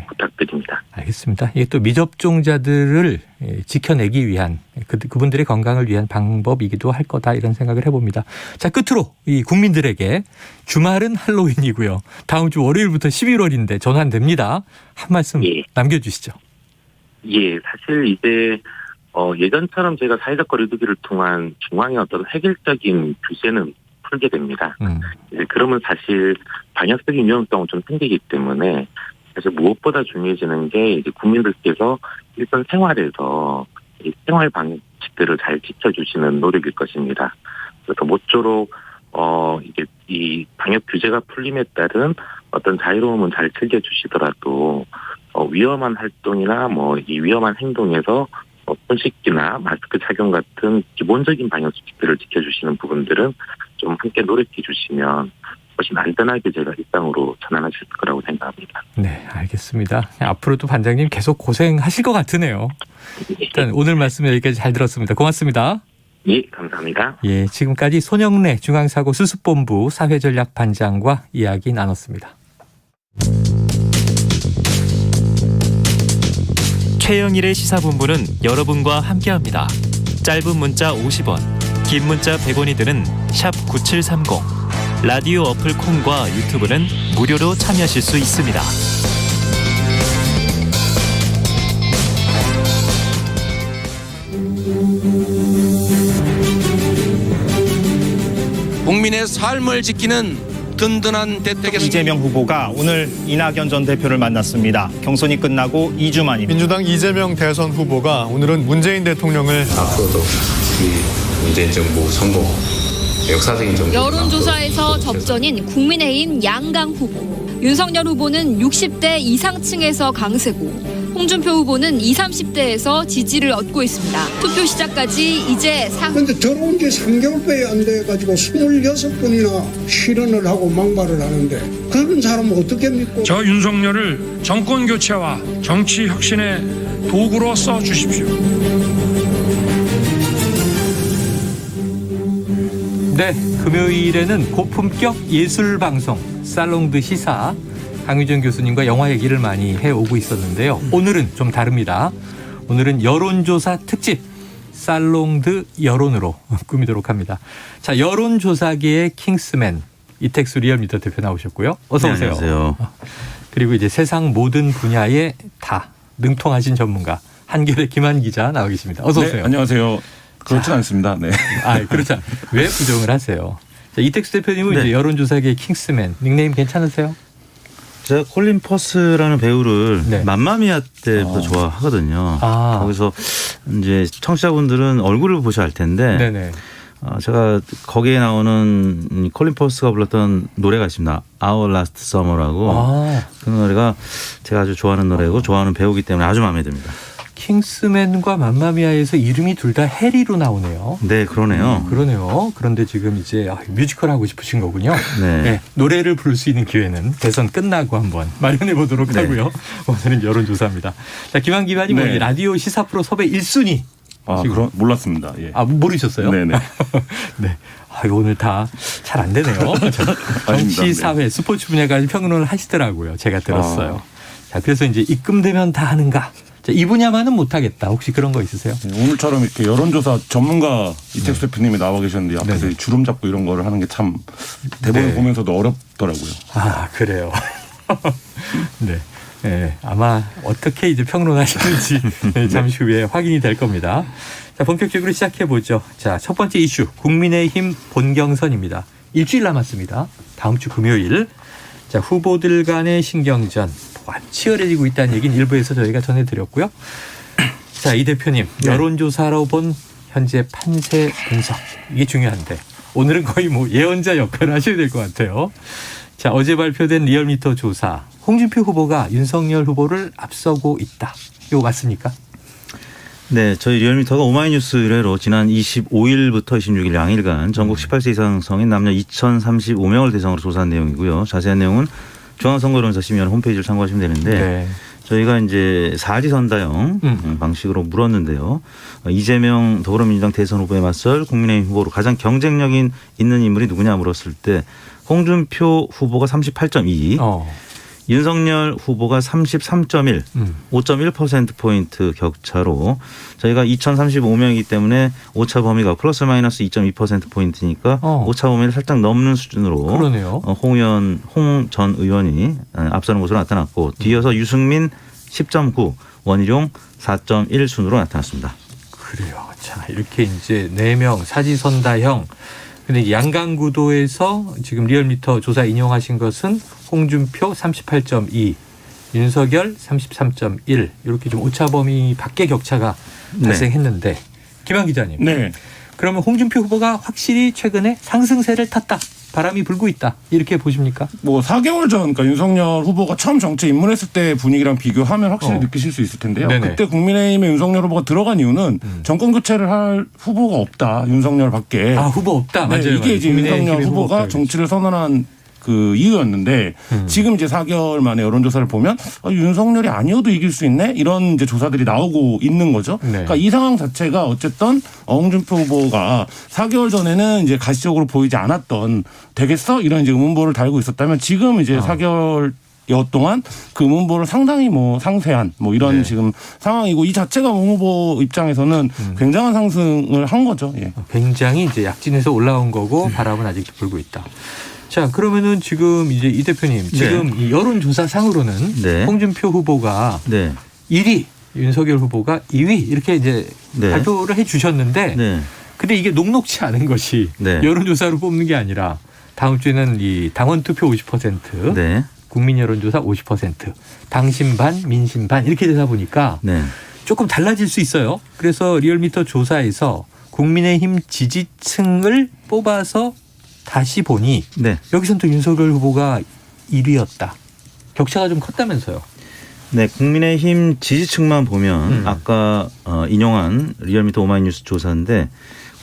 부탁드립니다. 알겠습니다. 이게 또 미접종자들을 지켜내기 위한 그분들의 건강을 위한 방법이기도 할 거다 이런 생각을 해봅니다. 자, 끝으로 이 국민들에게 주말은 할로윈이고요. 다음 주 월요일부터 11월인데 전환됩니다. 한 말씀 남겨주시죠. 예, 사실 이제 예전처럼 제가 사회적 거리두기를 통한 중앙의 어떤 획일적인 규제는 풀게 됩니다. 이제 그러면 사실 방역적인 위험성은 좀 생기기 때문에 사실 무엇보다 중요해지는 게 이제 국민들께서 일선 생활에서 이 생활 방식들을 잘 지켜주시는 노력일 것입니다. 그래서 모쪼록 이게 이 방역 규제가 풀림에 따른 어떤 자유로움은 잘 즐겨주시더라도 위험한 활동이나 이 위험한 행동에서 손 씻기나 마스크 착용 같은 기본적인 방역 수칙들을 지켜주시는 부분들은 좀 함께 노력해 주시면 훨씬 안전하게 제가 일상으로 전환하실 거라고 생각합니다. 네, 알겠습니다. 앞으로도 반장님 계속 고생하실 것 같으네요. 일단 오늘 말씀 여기까지 잘 들었습니다. 고맙습니다. 예, 감사합니다. 예, 지금까지 손영래 중앙사고수습본부 사회전략반장과 이야기 나눴습니다. 최영일의 시사본부는 여러분과 함께합니다. 짧은 문자 50원, 긴 문자 100원이 드는 샵 9730. 라디오 어플 콩과 유튜브는 무료로 참여하실 수 있습니다. 국민의 삶을 지키는 든든한 대택의 이재명 후보가 오늘 이낙연 전 대표를 만났습니다. 경선이 끝나고 2주 만입니다. 민주당 이재명 대선 후보가 오늘은 문재인 대통령을 앞으로도 이 문재인 정부 성공, 역사적인 정부. 여론조사에서 접전인 국민의힘 양강 후보. 윤석열 후보는 60대 이상층에서 강세고 홍준표 후보는 20, 30대에서 지지를 얻고 있습니다. 투표 시작까지 이제 근데 들어온 지 3개월밖에 안 돼가지고 26번이나 실언을 하고 막말을 하는데 그런 사람은 어떻게 믿고? 저 윤석열을 정권 교체와 정치 혁신의 도구로 써 주십시오. 네, 금요일에는 고품격 예술 방송 살롱드 시사 강유정 교수님과 영화 얘기를 많이 해오고 있었는데요. 오늘은 좀 다릅니다. 오늘은 여론조사 특집 살롱드 여론으로 꾸미도록 합니다. 자, 여론조사계의 킹스맨 이택수 리얼미터 대표 나오셨고요. 어서 오세요. 네, 안녕하세요. 그리고 이제 세상 모든 분야에 다 능통하신 전문가 한겨레 김한 기자 나와 계십니다. 어서 오세요. 네, 안녕하세요. 그렇진 않습니다. 네. 아, 그렇죠. 왜 부정을 하세요? 자, 이택수 대표님은 네. 이제 여론조사계의 킹스맨 닉네임 괜찮으세요? 제가 콜린 퍼스라는 배우를 맘마미아 때부터 좋아하거든요. 거기서 이제 청취자분들은 얼굴을 보셔야 할 텐데 네네. 제가 거기에 나오는 콜린 퍼스가 불렀던 노래가 있습니다. Our Last Summer라고. 그 노래가 제가 아주 좋아하는 노래고 좋아하는 배우기 때문에 아주 마음에 듭니다. 킹스맨과 맘마미아에서 이름이 둘 다 해리로 나오네요. 네, 그러네요. 그러네요. 그런데 지금 이제 뮤지컬 하고 싶으신 거군요. 네. 네, 노래를 부를 수 있는 기회는 대선 끝나고 한번 마련해 보도록 하고요. 오늘은 여론조사입니다. 자, 김한 기자님 네. 라디오 시사 프로 섭외 1순위. 그럼 몰랐습니다. 예. 모르셨어요? 네네. 네. 오늘 다 잘 안 되네요. 정치, 사회, 스포츠 분야까지 평론을 하시더라고요. 제가 들었어요. 자, 그래서 이제 입금되면 다 하는가? 자, 이 분야만은 못하겠다. 혹시 그런 거 있으세요? 오늘처럼 이렇게 여론조사 전문가 이택수 대표님이 나와 계셨는데 앞에서 주름 잡고 이런 거를 하는 게 참 대본을 보면서도 어렵더라고요. 아, 그래요. 네. 네, 아마 어떻게 이제 평론하시는지 잠시 후에 확인이 될 겁니다. 자, 본격적으로 시작해 보죠. 자, 첫 번째 이슈 국민의힘 본경선입니다. 일주일 남았습니다. 다음 주 금요일. 자, 후보들 간의 신경전 치열해지고 있다는 얘기는 일부에서 저희가 전해드렸고요. 자, 이 대표님 여론조사로 본 현재 판세 분석 이게 중요한데 오늘은 거의 예언자 역할을 하셔야 될 것 같아요. 자, 어제 발표된 리얼미터 조사 홍준표 후보가 윤석열 후보를 앞서고 있다. 이거 맞습니까? 네, 저희 리얼미터가 오마이뉴스 의뢰로 지난 25일부터 26일 양일간 전국 18세 이상 성인 남녀 2,035명을 대상으로 조사한 내용이고요. 자세한 내용은 중앙선거론사 심의원 홈페이지를 참고하시면 되는데 저희가 이제 사지선다형 방식으로 물었는데요. 이재명 더불어민주당 대선 후보에 맞설 국민의힘 후보로 가장 경쟁력 있는 인물이 누구냐 물었을 때 홍준표 후보가 38.2, 윤석열 후보가 33.1, 5.1%포인트 격차로 저희가 2,035명이기 때문에 오차 범위가 플러스 마이너스 2.2%포인트니까 오차 범위를 살짝 넘는 수준으로 그러네요. 홍 전 의원이 앞서는 것으로 나타났고 뒤이어서 유승민 10.9, 원희룡 4.1 순으로 나타났습니다. 그래요. 자, 이렇게 이제 4명 사지선다형. 근데 양강구도에서 지금 리얼미터 조사 인용하신 것은 홍준표 38.2, 윤석열 33.1 이렇게 좀 오차 범위 밖의 격차가 발생했는데 김한 기자님. 네. 그러면 홍준표 후보가 확실히 최근에 상승세를 탔다. 바람이 불고 있다. 이렇게 보십니까? 4개월 전 그러니까 윤석열 후보가 처음 정치에 입문했을 때 분위기랑 비교하면 확실히 느끼실 수 있을 텐데요. 네네. 그때 국민의힘의 윤석열 후보가 들어간 이유는 정권 교체를 할 후보가 없다. 윤석열 밖에. 후보 없다. 맞아요. 네, 이게 이제 윤석열 후보가 정치를 선언한 그 이유였는데 지금 이제 4개월 만에 여론조사를 보면 윤석열이 아니어도 이길 수 있네 이런 이제 조사들이 나오고 있는 거죠. 그러니까 이 상황 자체가 어쨌든 홍준표 후보가 4개월 전에는 이제 가시적으로 보이지 않았던 되겠어 이런 이제 의문보를 달고 있었다면 지금 이제 4개월 동안 그 의문보를 상당히 상쇄한 이런 지금 상황이고 이 자체가 홍 후보 입장에서는 굉장한 상승을 한 거죠. 예. 굉장히 이제 약진에서 올라온 거고 바람은 아직도 불고 있다. 자, 그러면은 지금 이제 이 대표님 지금 이 여론조사상으로는 홍준표 후보가 1위, 윤석열 후보가 2위 이렇게 이제 발표를 해 주셨는데 근데 이게 녹록치 않은 것이 여론조사로 뽑는 게 아니라 다음 주에는 이 당원 투표 50%, 국민 여론조사 50%, 당심 반, 민심 반 이렇게 되다 보니까 조금 달라질 수 있어요. 그래서 리얼미터 조사에서 국민의힘 지지층을 뽑아서 다시 보니 여기서는 또 윤석열 후보가 1위였다. 격차가 좀 컸다면서요. 네, 국민의힘 지지층만 보면 아까 인용한 리얼미터 오마이뉴스 조사인데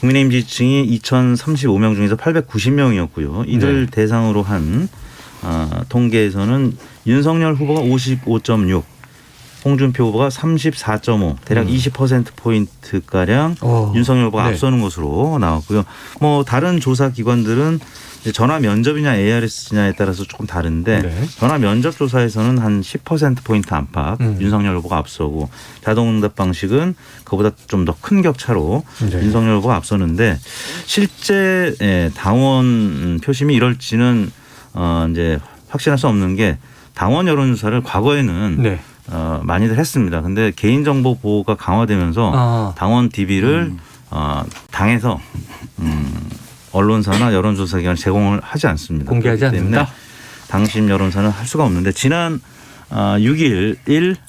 국민의힘 지지층이 2,035명 중에서 890명이었고요. 이들 대상으로 한 통계에서는 윤석열 후보가 55.6, 홍준표 후보가 34.5, 대략 20%포인트가량 윤석열 후보가 앞서는 것으로 나왔고요. 뭐 다른 조사 기관들은 전화 면접이냐 ARS냐에 따라서 조금 다른데 전화 면접 조사에서는 한 10%포인트 안팎 윤석열 후보가 앞서고 자동응답 방식은 그보다 좀 더 큰 격차로 윤석열 후보가 앞서는데 실제 당원 표심이 이럴지는 이제 확신할 수 없는 게 당원 여론조사를 과거에는 많이들 했습니다. 근데 개인정보 보호가 강화되면서 당원 DB를 당에서 언론사나 여론조사기관 제공을 하지 않습니다. 공개하지 않는다. 당심 여론사는 할 수가 없는데 지난 6월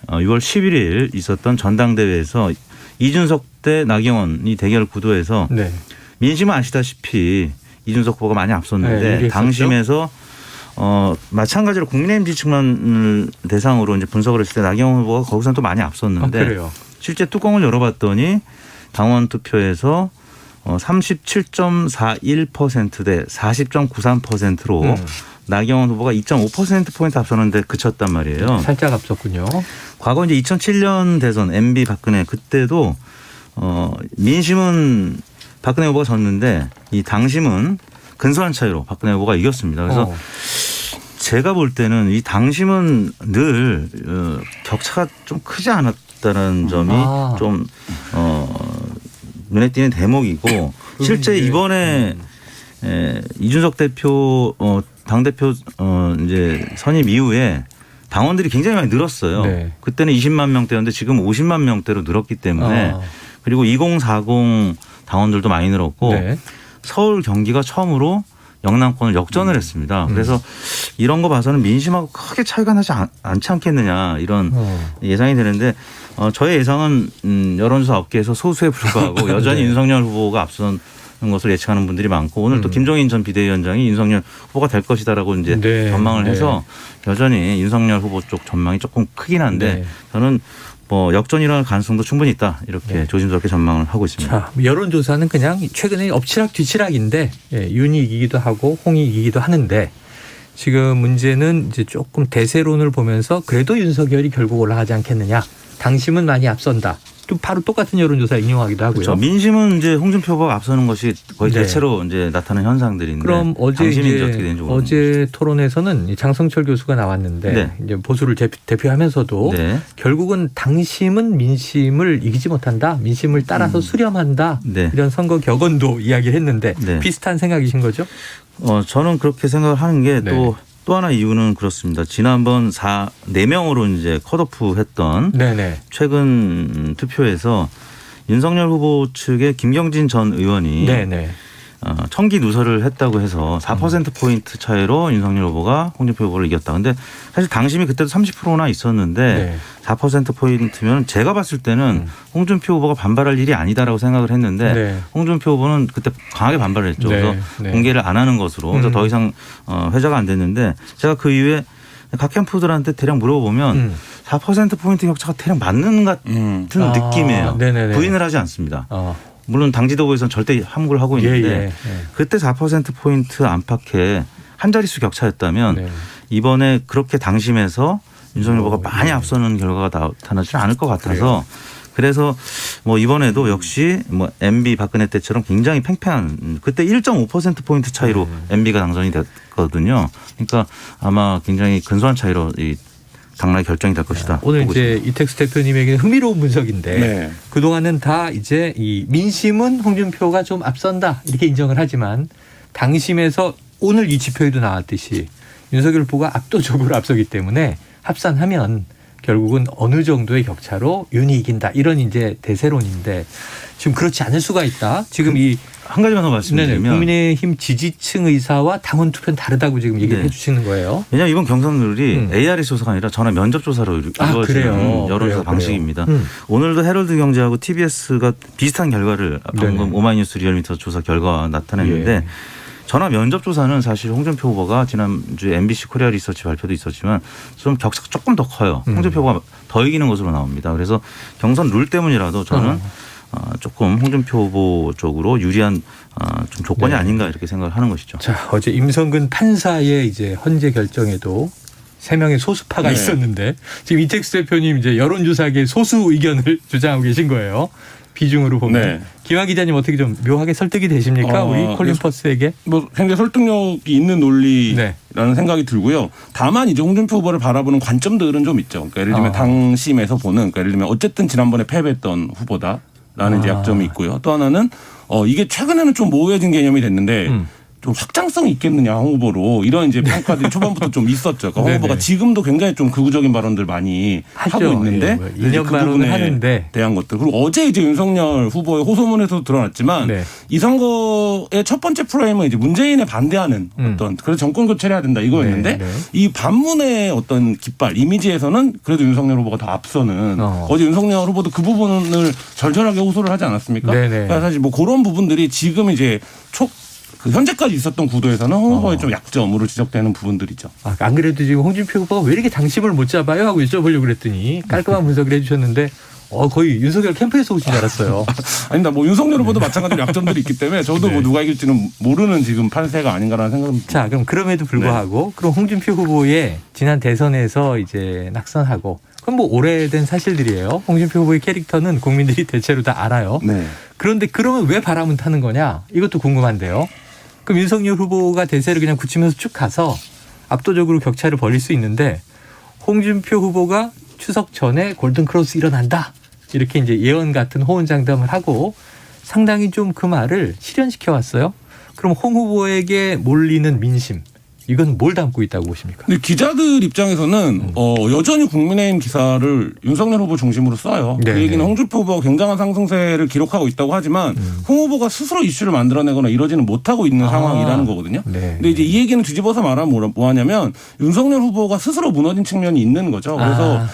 11일 있었던 전당대회에서 이준석 대 나경원이 대결 구도에서 민심은 아시다시피 이준석 후보가 많이 앞섰는데 당심에서 마찬가지로 국민의힘 지지층만을 대상으로 이제 분석을 했을 때 나경원 후보가 거기서는 또 많이 앞섰는데 실제 뚜껑을 열어봤더니 당원 투표에서 37.41% 대 40.93%로 나경원 후보가 2.5%포인트 앞서는데 그쳤단 말이에요. 살짝 앞섰군요. 과거 이제 2007년 대선 MB 박근혜 그때도 민심은 박근혜 후보가 졌는데 이 당심은 근소한 차이로 박근혜 후보가 이겼습니다. 그래서 제가 볼 때는 이 당심은 늘 격차가 좀 크지 않았다는 점이 좀 눈에 띄는 대목이고 실제 이번에 이준석 대표 당대표 이제 선임 이후에 당원들이 굉장히 많이 늘었어요. 그때는 20만 명대였는데 지금 50만 명대로 늘었기 때문에 그리고 2040 당원들도 많이 늘었고 서울 경기가 처음으로 영남권을 역전을 했습니다. 그래서 이런 거 봐서는 민심하고 크게 차이가 나지 않지 않겠느냐 이런 예상이 되는데 저의 예상은 여론조사 업계에서 소수에 불과하고 여전히 윤석열 후보가 앞서는 것을 예측하는 분들이 많고 오늘 또 김종인 전 비대위원장이 윤석열 후보가 될 것이다라고 이제 전망을 해서 여전히 윤석열 후보 쪽 전망이 조금 크긴 한데 저는 뭐 역전이 일어날 가능성도 충분히 있다 이렇게 조심스럽게 전망을 하고 있습니다. 자, 여론조사는 그냥 최근에 엎치락 뒤치락인데 윤이 이기기도 하고 홍이 이기기도 하는데 지금 문제는 이제 조금 대세론을 보면서 그래도 윤석열이 결국 올라가지 않겠느냐. 당심은 많이 앞선다. 또 바로 똑같은 여론조사 인용하기도 하고요. 그렇죠. 민심은 이제 홍준표 후보가 앞서는 것이 거의 대체로 이제 나타나는 현상들인데. 그럼 어제 토론에서는 장성철 교수가 나왔는데 이제 보수를 대표하면서도 결국은 당심은 민심을 이기지 못한다. 민심을 따라서 수렴한다. 이런 선거 격언도 이야기를 했는데 비슷한 생각이신 거죠? 저는 그렇게 생각을 하는 게 또 하나 이유는 그렇습니다. 지난번 4명으로 이제 컷오프 했던 최근 투표에서 윤석열 후보 측의 김경진 전 의원이 청기 누설을 했다고 해서 4%포인트 차이로 윤석열 후보가 홍준표 후보를 이겼다. 근데 사실 당심이 그때도 30%나 있었는데 4%포인트면 제가 봤을 때는 홍준표 후보가 반발할 일이 아니다라고 생각을 했는데 홍준표 후보는 그때 강하게 반발을 했죠. 그래서 공개를 안 하는 것으로 그래서 더 이상 회자가 안 됐는데 제가 그 이후에 각 캠프들한테 대략 물어보면 4%포인트 격차가 대략 맞는 같은 느낌이에요. 부인을 하지 않습니다. 물론 당 지도부에서는 절대 함구를 하고 있는데 그때 4%포인트 안팎의 한 자릿수 격차였다면 이번에 그렇게 당심에서 윤석열 후보가 많이 앞서는 결과가 나타나지 않을 것 같아서 그래서 뭐 이번에도 역시 뭐 MB 박근혜 때처럼 굉장히 팽팽한 그때 1.5%포인트 차이로 MB가 당선이 됐거든요. 그러니까 아마 굉장히 근소한 차이로 이 당락이 결정이 될 것이다. 오늘 이제 이택수 대표님에게는 흥미로운 분석인데 그동안은 다 이제 이 민심은 홍준표가 좀 앞선다 이렇게 인정을 하지만 당심에서 오늘 이 지표에도 나왔듯이 윤석열 후보가 압도적으로 앞서기 때문에 합산하면 결국은 어느 정도의 격차로 윤이 이긴다 이런 이제 대세론인데 지금 그렇지 않을 수가 있다. 지금 한 가지만 더 말씀드리면 국민의힘 지지층 의사와 당원 투표는 다르다고 지금 얘기를 해 주시는 거예요. 왜냐하면 이번 경선률이 ARS 조사가 아니라 전화 면접 조사로 이루어지는 여론조사 방식입니다. 오늘도 헤럴드 경제하고 TBS가 비슷한 결과를 방금 오마이뉴스 리얼미터 조사 결과가 나타냈는데 전화 면접 조사는 사실 홍준표 후보가 지난주에 MBC 코리아 리서치 발표도 있었지만 좀 격차가 조금 더 커요. 홍준표 후보가 더 이기는 것으로 나옵니다. 그래서 경선 룰 때문이라도 저는 조금 홍준표 후보 쪽으로 유리한 좀 조건이 아닌가 이렇게 생각을 하는 것이죠. 자, 어제 임성근 판사의 이제 헌재 결정에도 3명의 소수파가 있었는데 지금 이택수 대표님 이제 여론조사계의 소수 의견을 주장하고 계신 거예요. 비중으로 보면. 김한 기자님 어떻게 좀 묘하게 설득이 되십니까? 우리 콜린 퍼스에게? 뭐 굉장히 설득력이 있는 논리라는 생각이 들고요. 다만 이제 홍준표 후보를 바라보는 관점들은 좀 있죠. 그러니까 예를 들면 당심에서 보는, 그러니까 예를 들면 어쨌든 지난번에 패배했던 후보다라는 이제 약점이 있고요. 또 하나는 이게 최근에는 좀 모호해진 개념이 됐는데 좀 확장성이 있겠느냐 홍 후보로 이런 이제 평가들이 초반부터 좀 있었죠. 그러니까 홍 후보가 지금도 굉장히 좀 극우적인 발언들 많이 하고 있는데 이념 그 발언을 부분에 하는데 대한 것들 그리고 어제 이제 윤석열 후보의 호소문에서도 드러났지만 이 선거의 첫 번째 프레임은 이제 문재인에 반대하는 어떤 그래서 정권 교체를 해야 된다 이거였는데 이 반문의 어떤 깃발 이미지에서는 그래도 윤석열 후보가 더 앞서는 어제 윤석열 후보도 그 부분을 절절하게 호소를 하지 않았습니까? 그러니까 사실 뭐 그런 부분들이 지금 이제 그 현재까지 있었던 구도에서는 홍 후보의 좀 약점으로 지적되는 부분들이죠. 안 그래도 지금 홍준표 후보가 왜 이렇게 당심을 못 잡아요? 하고 여쭤보려고 그랬더니 깔끔한 분석을 해주셨는데 거의 윤석열 캠프에서 오신 줄 알았어요. 아닙니다. 뭐 윤석열 후보도 마찬가지로 약점들이 있기 때문에 저도 뭐 누가 이길지는 모르는 지금 판세가 아닌가라는 생각입니다. 자, 그럼 그럼에도 불구하고 그럼 홍준표 후보의 지난 대선에서 이제 낙선하고 그건 뭐 오래된 사실들이에요. 홍준표 후보의 캐릭터는 국민들이 대체로 다 알아요. 그런데 그러면 왜 바람은 타는 거냐? 이것도 궁금한데요. 그럼 윤석열 후보가 대세를 그냥 굳히면서 쭉 가서 압도적으로 격차를 벌일 수 있는데 홍준표 후보가 추석 전에 골든크로스 일어난다. 이렇게 이제 예언 같은 호언장담을 하고 상당히 좀 그 말을 실현시켜 왔어요. 그럼 홍 후보에게 몰리는 민심. 이건 뭘 담고 있다고 보십니까? 근데 기자들 입장에서는 여전히 국민의힘 기사를 윤석열 후보 중심으로 써요. 그 얘기는 홍준표 후보가 굉장한 상승세를 기록하고 있다고 하지만 홍 후보가 스스로 이슈를 만들어내거나 이러지는 못하고 있는 상황이라는 거거든요. 근데 이제 이 얘기는 뒤집어서 말하면 뭐하냐면 윤석열 후보가 스스로 무너진 측면이 있는 거죠. 그래서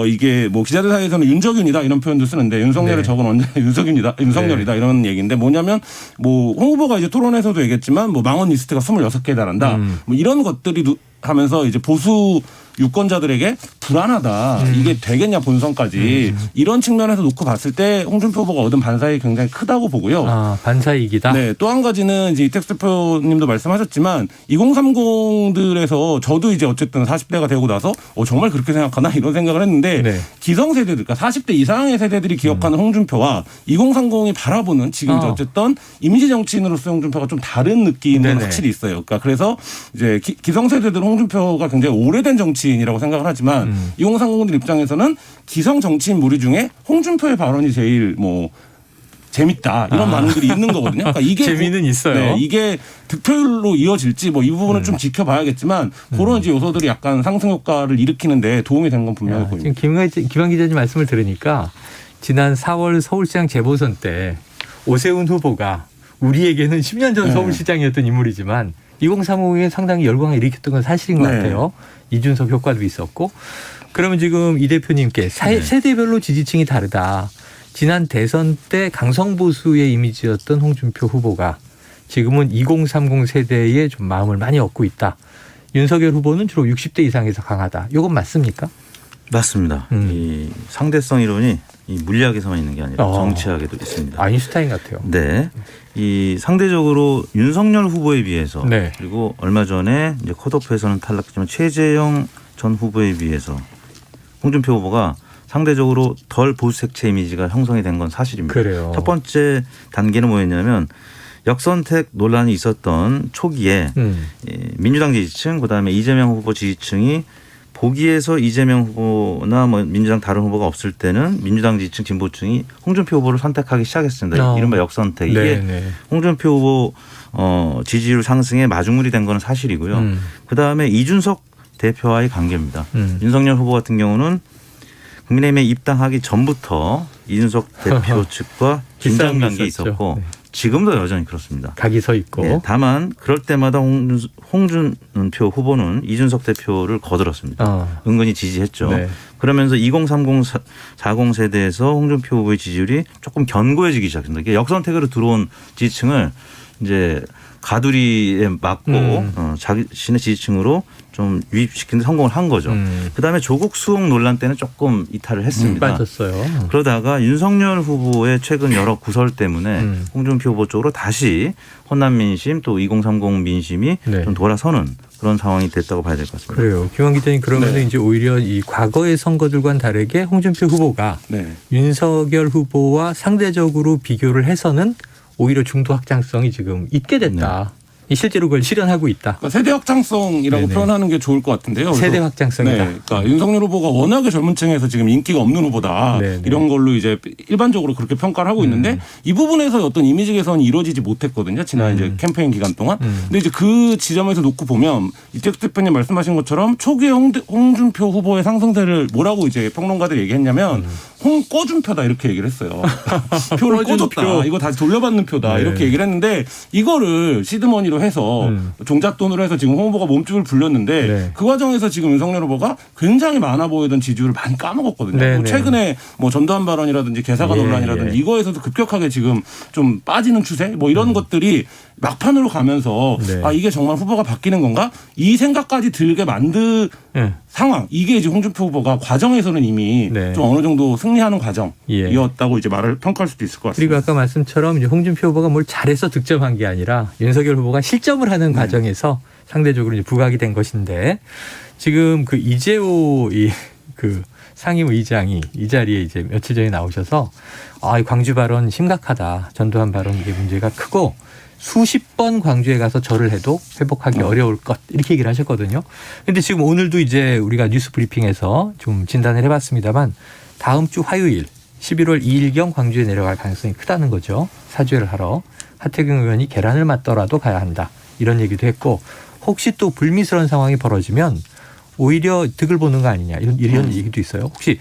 이게 뭐 기자들 사이에서는 윤석윤이다 이런 표현도 쓰는데 윤석열의 적은 언제 윤석열이다 이런 얘기인데 뭐냐면 뭐 홍 후보가 이제 토론에서도 얘기했지만 뭐 망원 리스트가 26개에 달한다. 뭐 이런 것들이 하면서 이제 보수 유권자들에게 불안하다. 이게 되겠냐 본선까지. 이런 측면에서 놓고 봤을 때 홍준표 후보가 얻은 반사익이 굉장히 크다고 보고요. 반사익이다. 네. 또 한 가지는 이제 이택수 대표님도 말씀하셨지만 2030들에서 저도 이제 어쨌든 40대가 되고 나서 정말 그렇게 생각하나 이런 생각을 했는데 기성세대들 그러니까 40대 이상의 세대들이 기억하는 홍준표와 2030이 바라보는 지금 어쨌든 이미지 정치인으로서 홍준표가 좀 다른 느낌은 확실히 있어요. 그러니까 그래서 이제 기성세대들은 홍준표가 굉장히 오래된 정치인이라고 생각을 하지만 2030들 입장에서는 기성 정치인 무리 중에 홍준표의 발언이 제일 뭐 재밌다 이런 반응들이 있는 거거든요. 그러니까 이게 재미는 있어요. 이게 득표율로 이어질지 뭐 이 부분은 좀 지켜봐야겠지만 그런 이제 요소들이 약간 상승 효과를 일으키는데 도움이 된 건 분명해 보입니다. 지금 김한 기자님 말씀을 들으니까 지난 4월 서울시장 재보선 때 오세훈 후보가 우리에게는 10년 전 서울시장이었던 인물이지만 2030에 상당히 열광을 일으켰던 건 사실인 것 같아요. 이준석 효과도 있었고. 그러면 지금 이 대표님께 세대별로 지지층이 다르다. 지난 대선 때 강성보수의 이미지였던 홍준표 후보가 지금은 2030 세대에 좀 마음을 많이 얻고 있다. 윤석열 후보는 주로 60대 이상에서 강하다. 이건 맞습니까? 맞습니다. 이 상대성 이론이 이 물리학에서만 있는 게 아니라 정치학에도 있습니다. 아인슈타인 같아요. 네. 이 상대적으로 윤석열 후보에 비해서 그리고 얼마 전에 이제 컷오프에서는 탈락했지만 최재형 전 후보에 비해서 홍준표 후보가 상대적으로 덜 보수 색채 이미지가 형성이 된 건 사실입니다. 그래요. 첫 번째 단계는 뭐였냐면 역선택 논란이 있었던 초기에 민주당 지지층 그다음에 이재명 후보 지지층이 보기에서 이재명 후보나 뭐 민주당 다른 후보가 없을 때는 민주당 지지층 진보층이 홍준표 후보를 선택하기 시작했습니다. 이른바 역선택. 이게 홍준표 후보 지지율 상승에 마중물이 된 건 사실이고요. 그다음에 이준석 대표와의 관계입니다. 윤석열 후보 같은 경우는 국민의힘에 입당하기 전부터 이준석 대표 측과 긴장 관계 있었고 지금도 여전히 그렇습니다. 각이 서 있고. 다만 그럴 때마다 홍준표 후보는 이준석 대표를 거들었습니다. 은근히 지지했죠. 그러면서 2030, 40 세대에서 홍준표 후보의 지지율이 조금 견고해지기 시작했습니다. 이게 역선택으로 들어온 지지층을 이제 가두리에 맞고 자신의 지지층으로 좀 유입시키는 데 성공을 한 거죠. 그다음에 조국 수용 논란 때는 조금 이탈을 했습니다. 빠졌어요. 그러다가 윤석열 후보의 최근 여러 구설 때문에 홍준표 후보 쪽으로 다시 호남 민심 또 2030 민심이 좀 돌아서는 그런 상황이 됐다고 봐야 될 것 같습니다. 그래요. 김환 기자님 그러면 이제 오히려 이 과거의 선거들과는 다르게 홍준표 후보가 윤석열 후보와 상대적으로 비교를 해서는 오히려 중도 확장성이 지금 있게 됐다. 실제로 그걸 실현하고 있다. 그러니까 세대 확장성이라고 표현하는 게 좋을 것 같은데요. 세대 확장성이다. 그러니까 윤석열 후보가 워낙에 젊은 층에서 지금 인기가 없는 후보다. 이런 걸로 이제 일반적으로 그렇게 평가를 하고 있는데 이 부분에서 어떤 이미지 개선이 이루어지지 못했거든요. 지난 이제 캠페인 기간 동안. 근데 이제 그 지점에서 놓고 보면 이택수 대표님 말씀하신 것처럼 초기에 홍준표 후보의 상승세를 뭐라고 이제 평론가들이 얘기했냐면 홍꺼준표다 이렇게 얘기를 했어요. 표를 꺼줬다. 이거 다시 돌려받는 표다. 이렇게 얘기를 했는데 이거를 시드머니로 해서 종잣돈으로 해서 지금 홍 후보가 몸집을 불렸는데 그 과정에서 지금 윤석열 후보가 굉장히 많아 보이던 지지율을 많이 까먹었거든요. 최근에 뭐 전두환 발언이라든지 개사가 논란이라든지 이거에서도 급격하게 지금 좀 빠지는 추세 뭐 이런 것들이 막판으로 가면서 아 이게 정말 후보가 바뀌는 건가? 이 생각까지 들게 만든 상황. 이게 이제 홍준표 후보가 과정에서는 이미 좀 어느 정도 승리하는 과정이었다고 이제 말을 평가할 수도 있을 것 같습니다. 그리고 아까 말씀처럼 이제 홍준표 후보가 뭘 잘해서 득점한 게 아니라 윤석열 후보가 실점을 하는 과정에서 상대적으로 이제 부각이 된 것인데 지금 그 이재호 그 상임의장이 이 자리에 이제 며칠 전에 나오셔서 아, 이 광주 발언 심각하다. 전두환 발언 이게 문제가 크고 수십 번 광주에 가서 절을 해도 회복하기 어려울 것 이렇게 얘기를 하셨거든요. 그런데 지금 오늘도 이제 우리가 뉴스 브리핑에서 좀 진단을 해봤습니다만 다음 주 화요일 11월 2일경 광주에 내려갈 가능성이 크다는 거죠. 사죄를 하러. 하태경 의원이 계란을 맞더라도 가야 한다. 이런 얘기도 했고 혹시 또 불미스러운 상황이 벌어지면 오히려 득을 보는 거 아니냐 이런 얘기도 있어요. 혹시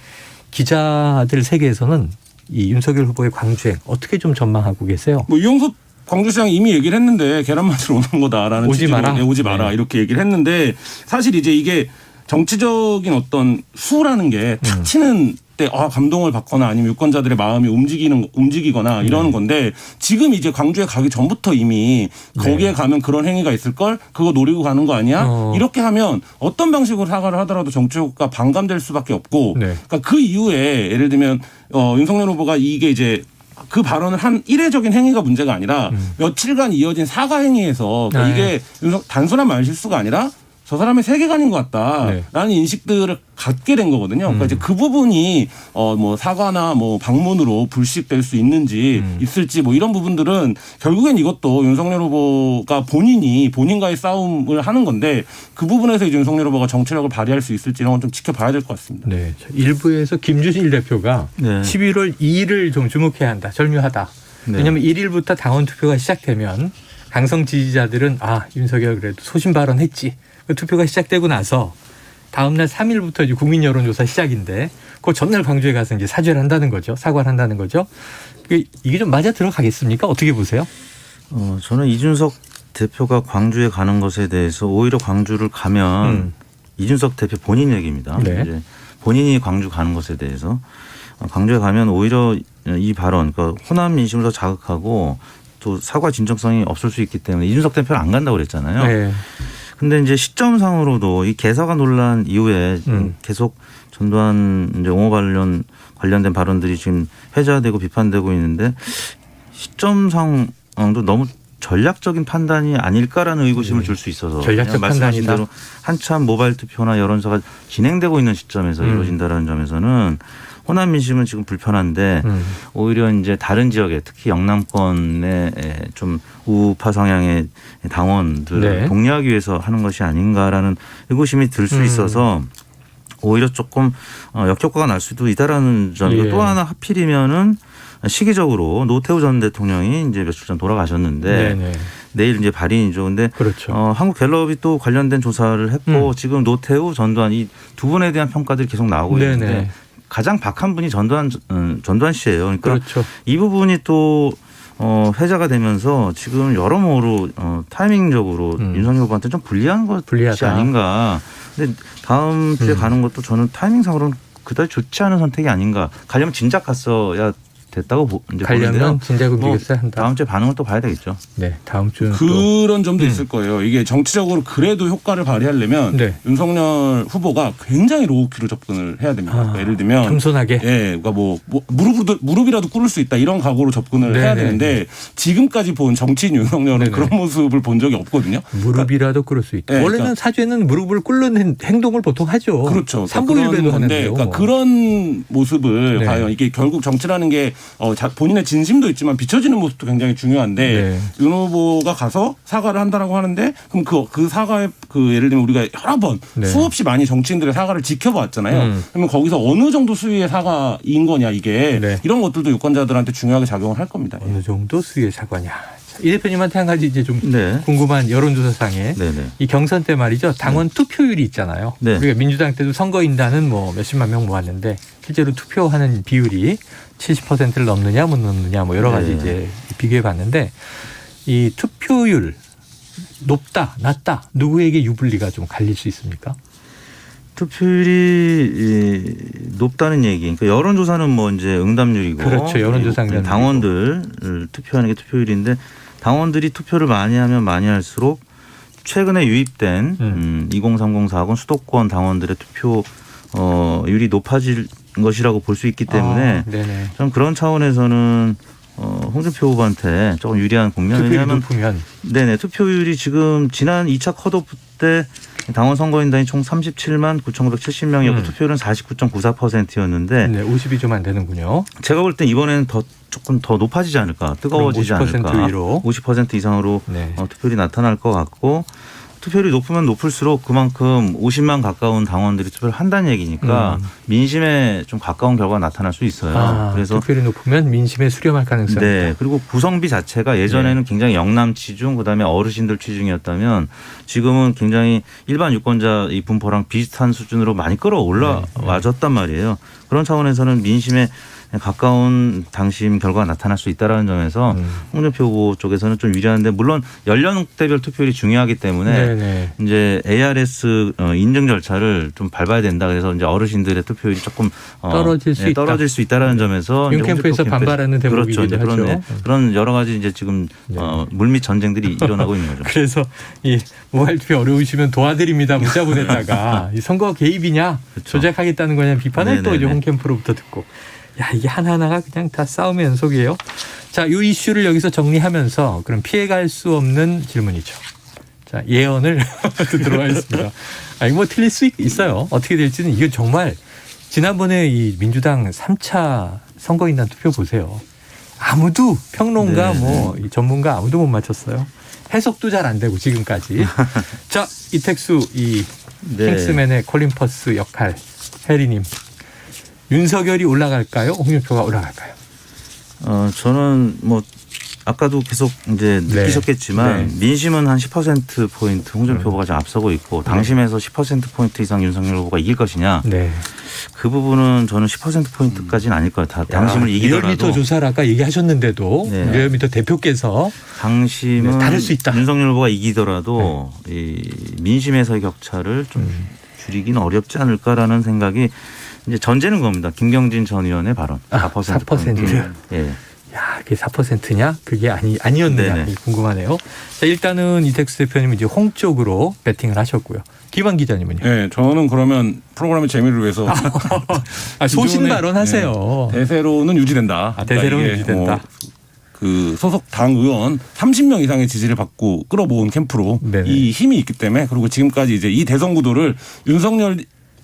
기자들 세계에서는 이 윤석열 후보의 광주행 어떻게 좀 전망하고 계세요? 뭐 이용섭 광주시장이 이미 얘기를 했는데 계란 맞으러 오는 거다라는 오지 마라. 오지 마라 이렇게 얘기를 했는데 사실 이제 이게 정치적인 어떤 수라는 게 탁 치는 때 감동을 받거나 아니면 유권자들의 마음이 움직이거나 이러는 건데 지금 이제 광주에 가기 전부터 이미 거기에 가면 그런 행위가 있을 걸 그거 노리고 가는 거 아니야? 이렇게 하면 어떤 방식으로 사과를 하더라도 정치가 반감될 수밖에 없고 그러니까 그 이후에 예를 들면 윤석열 후보가 이게 이제 그 발언을 한 이례적인 행위가 문제가 아니라 며칠간 이어진 사과 행위에서 그러니까 이게 단순한 말실수가 아니라 저 사람의 세계관인 것 같다라는 인식들을 갖게 된 거거든요. 그러니까 이제 그 부분이 뭐 사과나 뭐 방문으로 불식될 수 있는지 있을지 뭐 이런 부분들은 결국엔 이것도 윤석열 후보가 본인과의 싸움을 하는 건데 그 부분에서 이제 윤석열 후보가 정치력을 발휘할 수 있을지 이런 건 좀 지켜봐야 될 것 같습니다. 네, 일부에서 김준일 대표가 11월 2일을 좀 주목해야 한다. 절묘하다. 왜냐하면 1일부터 당원 투표가 시작되면 강성 지지자들은 윤석열 그래도 소신 발언했지. 그 투표가 시작되고 나서 다음 날 3일부터 이제 국민 여론조사 시작인데 그 전날 광주에 가서 이제 사죄를 한다는 거죠. 사과를 한다는 거죠. 이게 좀 맞아 들어가겠습니까? 어떻게 보세요? 저는 이준석 대표가 광주에 가는 것에 대해서 오히려 광주를 가면 이준석 대표 본인 얘기입니다. 이제 본인이 광주 가는 것에 대해서 광주에 가면 오히려 이 발언, 그러니까 호남 민심을 더 자극하고 또 사과 진정성이 없을 수 있기 때문에 이준석 대표는 안 간다고 그랬잖아요. 근데 이제 시점상으로도 이 개사가 논란 이후에 계속 전두환 이제 옹호 관련된 발언들이 지금 회자되고 비판되고 있는데 시점상도 너무 전략적인 판단이 아닐까라는 의구심을 줄 수 있어서 전략적 말씀하신 판단이다. 대로 한참 모바일 투표나 여론조사가 진행되고 있는 시점에서 이루어진다는 점에서는 호남 민심은 지금 불편한데 오히려 이제 다른 지역에 특히 영남권의 좀 우파 성향의 당원들을 독려하기 위해서 하는 것이 아닌가라는 의구심이 들 수 있어서 오히려 조금 역효과가 날 수도 있다라는 점이고 또 하나 하필이면은 시기적으로 노태우 전 대통령이 이제 며칠 전 돌아가셨는데 내일 이제 발인이죠. 근데 한국갤럽이 또 관련된 조사를 했고 지금 노태우, 전두환 이 두 분에 대한 평가들이 계속 나오고 있는데 가장 박한 분이 전두환 씨예요. 그러니까 이 부분이 또 회자가 되면서 지금 여러모로 타이밍적으로 윤석열 후보한테 좀 불리한 것이 아닌가. 근데 다음 주에 가는 것도 저는 타이밍상으로는 그다지 좋지 않은 선택이 아닌가. 가려면 진작 갔어야 됐다고 이제 가려면 보는데요. 진작에 움직였어야 한다. 다음 주에 반응을 또 봐야 되겠죠. 네, 다음 주는 그런 점도 있을 거예요. 이게 정치적으로 그래도 효과를 발휘하려면 윤석열 후보가 굉장히 로우키로 접근을 해야 됩니다. 그러니까 예를 들면 겸손하게, 그러니까 뭐 무릎이라도 꿇을 수 있다 이런 각오로 접근을 해야 되는데 지금까지 본 정치인 윤석열은 그런 모습을 본 적이 없거든요. 무릎이라도 꿇을 수 있다. 원래는 그러니까 사죄는 무릎을 꿇는 행동을 보통 하죠. 그렇죠. 삼보일배도 하는데요. 그러니까 그런 모습을 과연 이게 결국 정치라는 게 본인의 진심도 있지만 비춰지는 모습도 굉장히 중요한데 윤 후보가 가서 사과를 한다라고 하는데 그럼 그 사과의 예를 들면 우리가 여러 번 수없이 많이 정치인들의 사과를 지켜봤잖아요. 그러면 거기서 어느 정도 수위의 사과인 거냐 이게 이런 것들도 유권자들한테 중요하게 작용을 할 겁니다. 어느 정도 수위의 사과냐. 이 대표님한테 한 가지 이제 좀 궁금한 여론조사상에 이 경선 때 말이죠. 당원 투표율이 있잖아요. 우리가 민주당 때도 선거인단은 뭐 몇십만 명 모았는데 실제로 투표하는 비율이 70%를 넘느냐 못 넘느냐 뭐 여러 가지 이제 비교해 봤는데 이 투표율 높다 낮다 누구에게 유불리가 좀 갈릴 수 있습니까? 투표율이 높다는 얘기. 그러니까 여론조사는 뭐 이제 응답률이고. 그렇죠. 여론조사 응답률. 당원들 투표하는 게 투표율인데 당원들이 투표를 많이 하면 많이 할수록 최근에 유입된 2030, 40 수도권 당원들의 투표율이 높아질 것이라고 볼 수 있기 때문에 좀 그런 차원에서는 홍준표 후보한테 조금 유리한 국면. 왜냐하면 투표율이 지금 지난 2차 컷오프 때 당원 선거인단이 총 37만 9,970명이었고 투표율은 49.94%였는데 50이 좀 안 되는군요. 제가 볼 땐 이번에는 조금 더 높아지지 않을까, 뜨거워지지 50% 않을까. 위로. 50% 이상으로 투표율이 나타날 것 같고 투표율이 높으면 높을수록 그만큼 50만 가까운 당원들이 투표를 한다는 얘기니까 민심에 좀 가까운 결과가 나타날 수 있어요. 그래서 투표율이 높으면 민심에 수렴할 가능성이 있다. 그리고 구성비 자체가 예전에는 굉장히 영남 치중 그다음에 어르신들 치중이었다면 지금은 굉장히 일반 유권자 이 분포랑 비슷한 수준으로 많이 끌어올라와졌단 말이에요. 그런 차원에서는 민심에 가까운 당심 결과가 나타날 수 있다는 점에서 홍준표 후보 쪽에서는 좀 유리한데 물론 연령대별 투표율이 중요하기 때문에 이제 ARS 인증 절차를 좀 밟아야 된다. 그래서 이제 어르신들의 투표율이 조금 떨어질 수 있다라는 점에서 윤 캠프에서 반발하는 대목이기도 하죠. 그런 여러 가지 이제 지금 물밑 전쟁들이 일어나고 있는 거죠. 그래서 이 모바일 투표 어려우시면 도와드립니다. 문자 보냈다가 이 선거 개입이냐 조작하겠다는 거냐 비판을 또 이제 홍 캠프로부터 듣고. 야, 이게 하나하나가 그냥 다 싸움의 연속이에요. 자, 이 이슈를 여기서 정리하면서 그럼 피해갈 수 없는 질문이죠. 자, 예언을 들어가겠습니다. 이거 뭐 틀릴 수 있어요. 어떻게 될지는 이게 정말 지난번에 이 민주당 3차 선거인단 투표 보세요. 아무도 평론가 이 전문가 아무도 못 맞췄어요. 해석도 잘 안 되고 지금까지. 자, 이택수 이 킹스맨의 콜린 퍼스 역할 해리님. 윤석열이 올라갈까요? 홍준표가 올라갈까요? 저는 뭐 아까도 계속 이제 느끼셨겠지만 민심은 한 10% 포인트 홍준표 후보가 좀 앞서고 있고 당심에서 10% 포인트 이상 윤석열 후보가 이길 것이냐? 그 부분은 저는 10% 포인트까지는 아닐 것 같아요. 당심을 이기더라도. 리얼미터 조사를 아까 얘기하셨는데도 리얼미터 대표께서 당심은 다를 수 있다. 윤석열 후보가 이기더라도 이 민심에서의 격차를 좀 줄이기는 어렵지 않을까라는 생각이. 이제 전제는 겁니다. 김경진 전 의원의 발언. 4%. 4%. 야, 그게 4%냐? 그게 아니었느냐? 궁금하네요. 자, 일단은 이택수 대표님은 이제 홍 쪽으로 배팅을 하셨고요. 김한 기자님은요? 네, 저는 그러면 프로그램의 재미를 위해서 소신 발언하세요. 대세로는 유지된다. 대세로는 유지된다. 그 소속 당 의원 30명 이상의 지지를 받고 끌어모은 캠프로 이 힘이 있기 때문에 그리고 지금까지 이제 이 대선 구도를 윤석열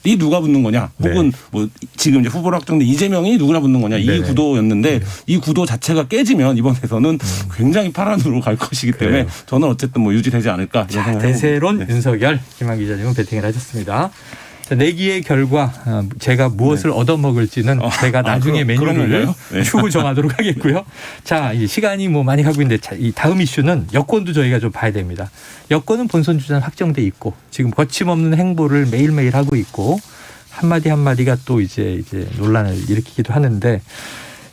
이 누가 붙는 거냐 혹은 뭐 지금 이제 후보로 확정된 이재명이 누구나 붙는 거냐 이 구도였는데 이 구도 자체가 깨지면 이번에서는 굉장히 파란으로 갈 것이기 때문에 저는 어쨌든 뭐 유지되지 않을까 이런 생각을 대세론 윤석열 김한 기자님은 배팅을 하셨습니다. 내기의 결과 제가 무엇을 얻어먹을지는 제가 나중에 메뉴를 추후 정하도록 하겠고요. 자, 이 시간이 뭐 많이 가고 있는데 이 다음 이슈는 여권도 저희가 좀 봐야 됩니다. 여권은 본선 주자는 확정돼 있고 지금 거침없는 행보를 매일매일 하고 있고 한마디 한마디가 또 이제 논란을 일으키기도 하는데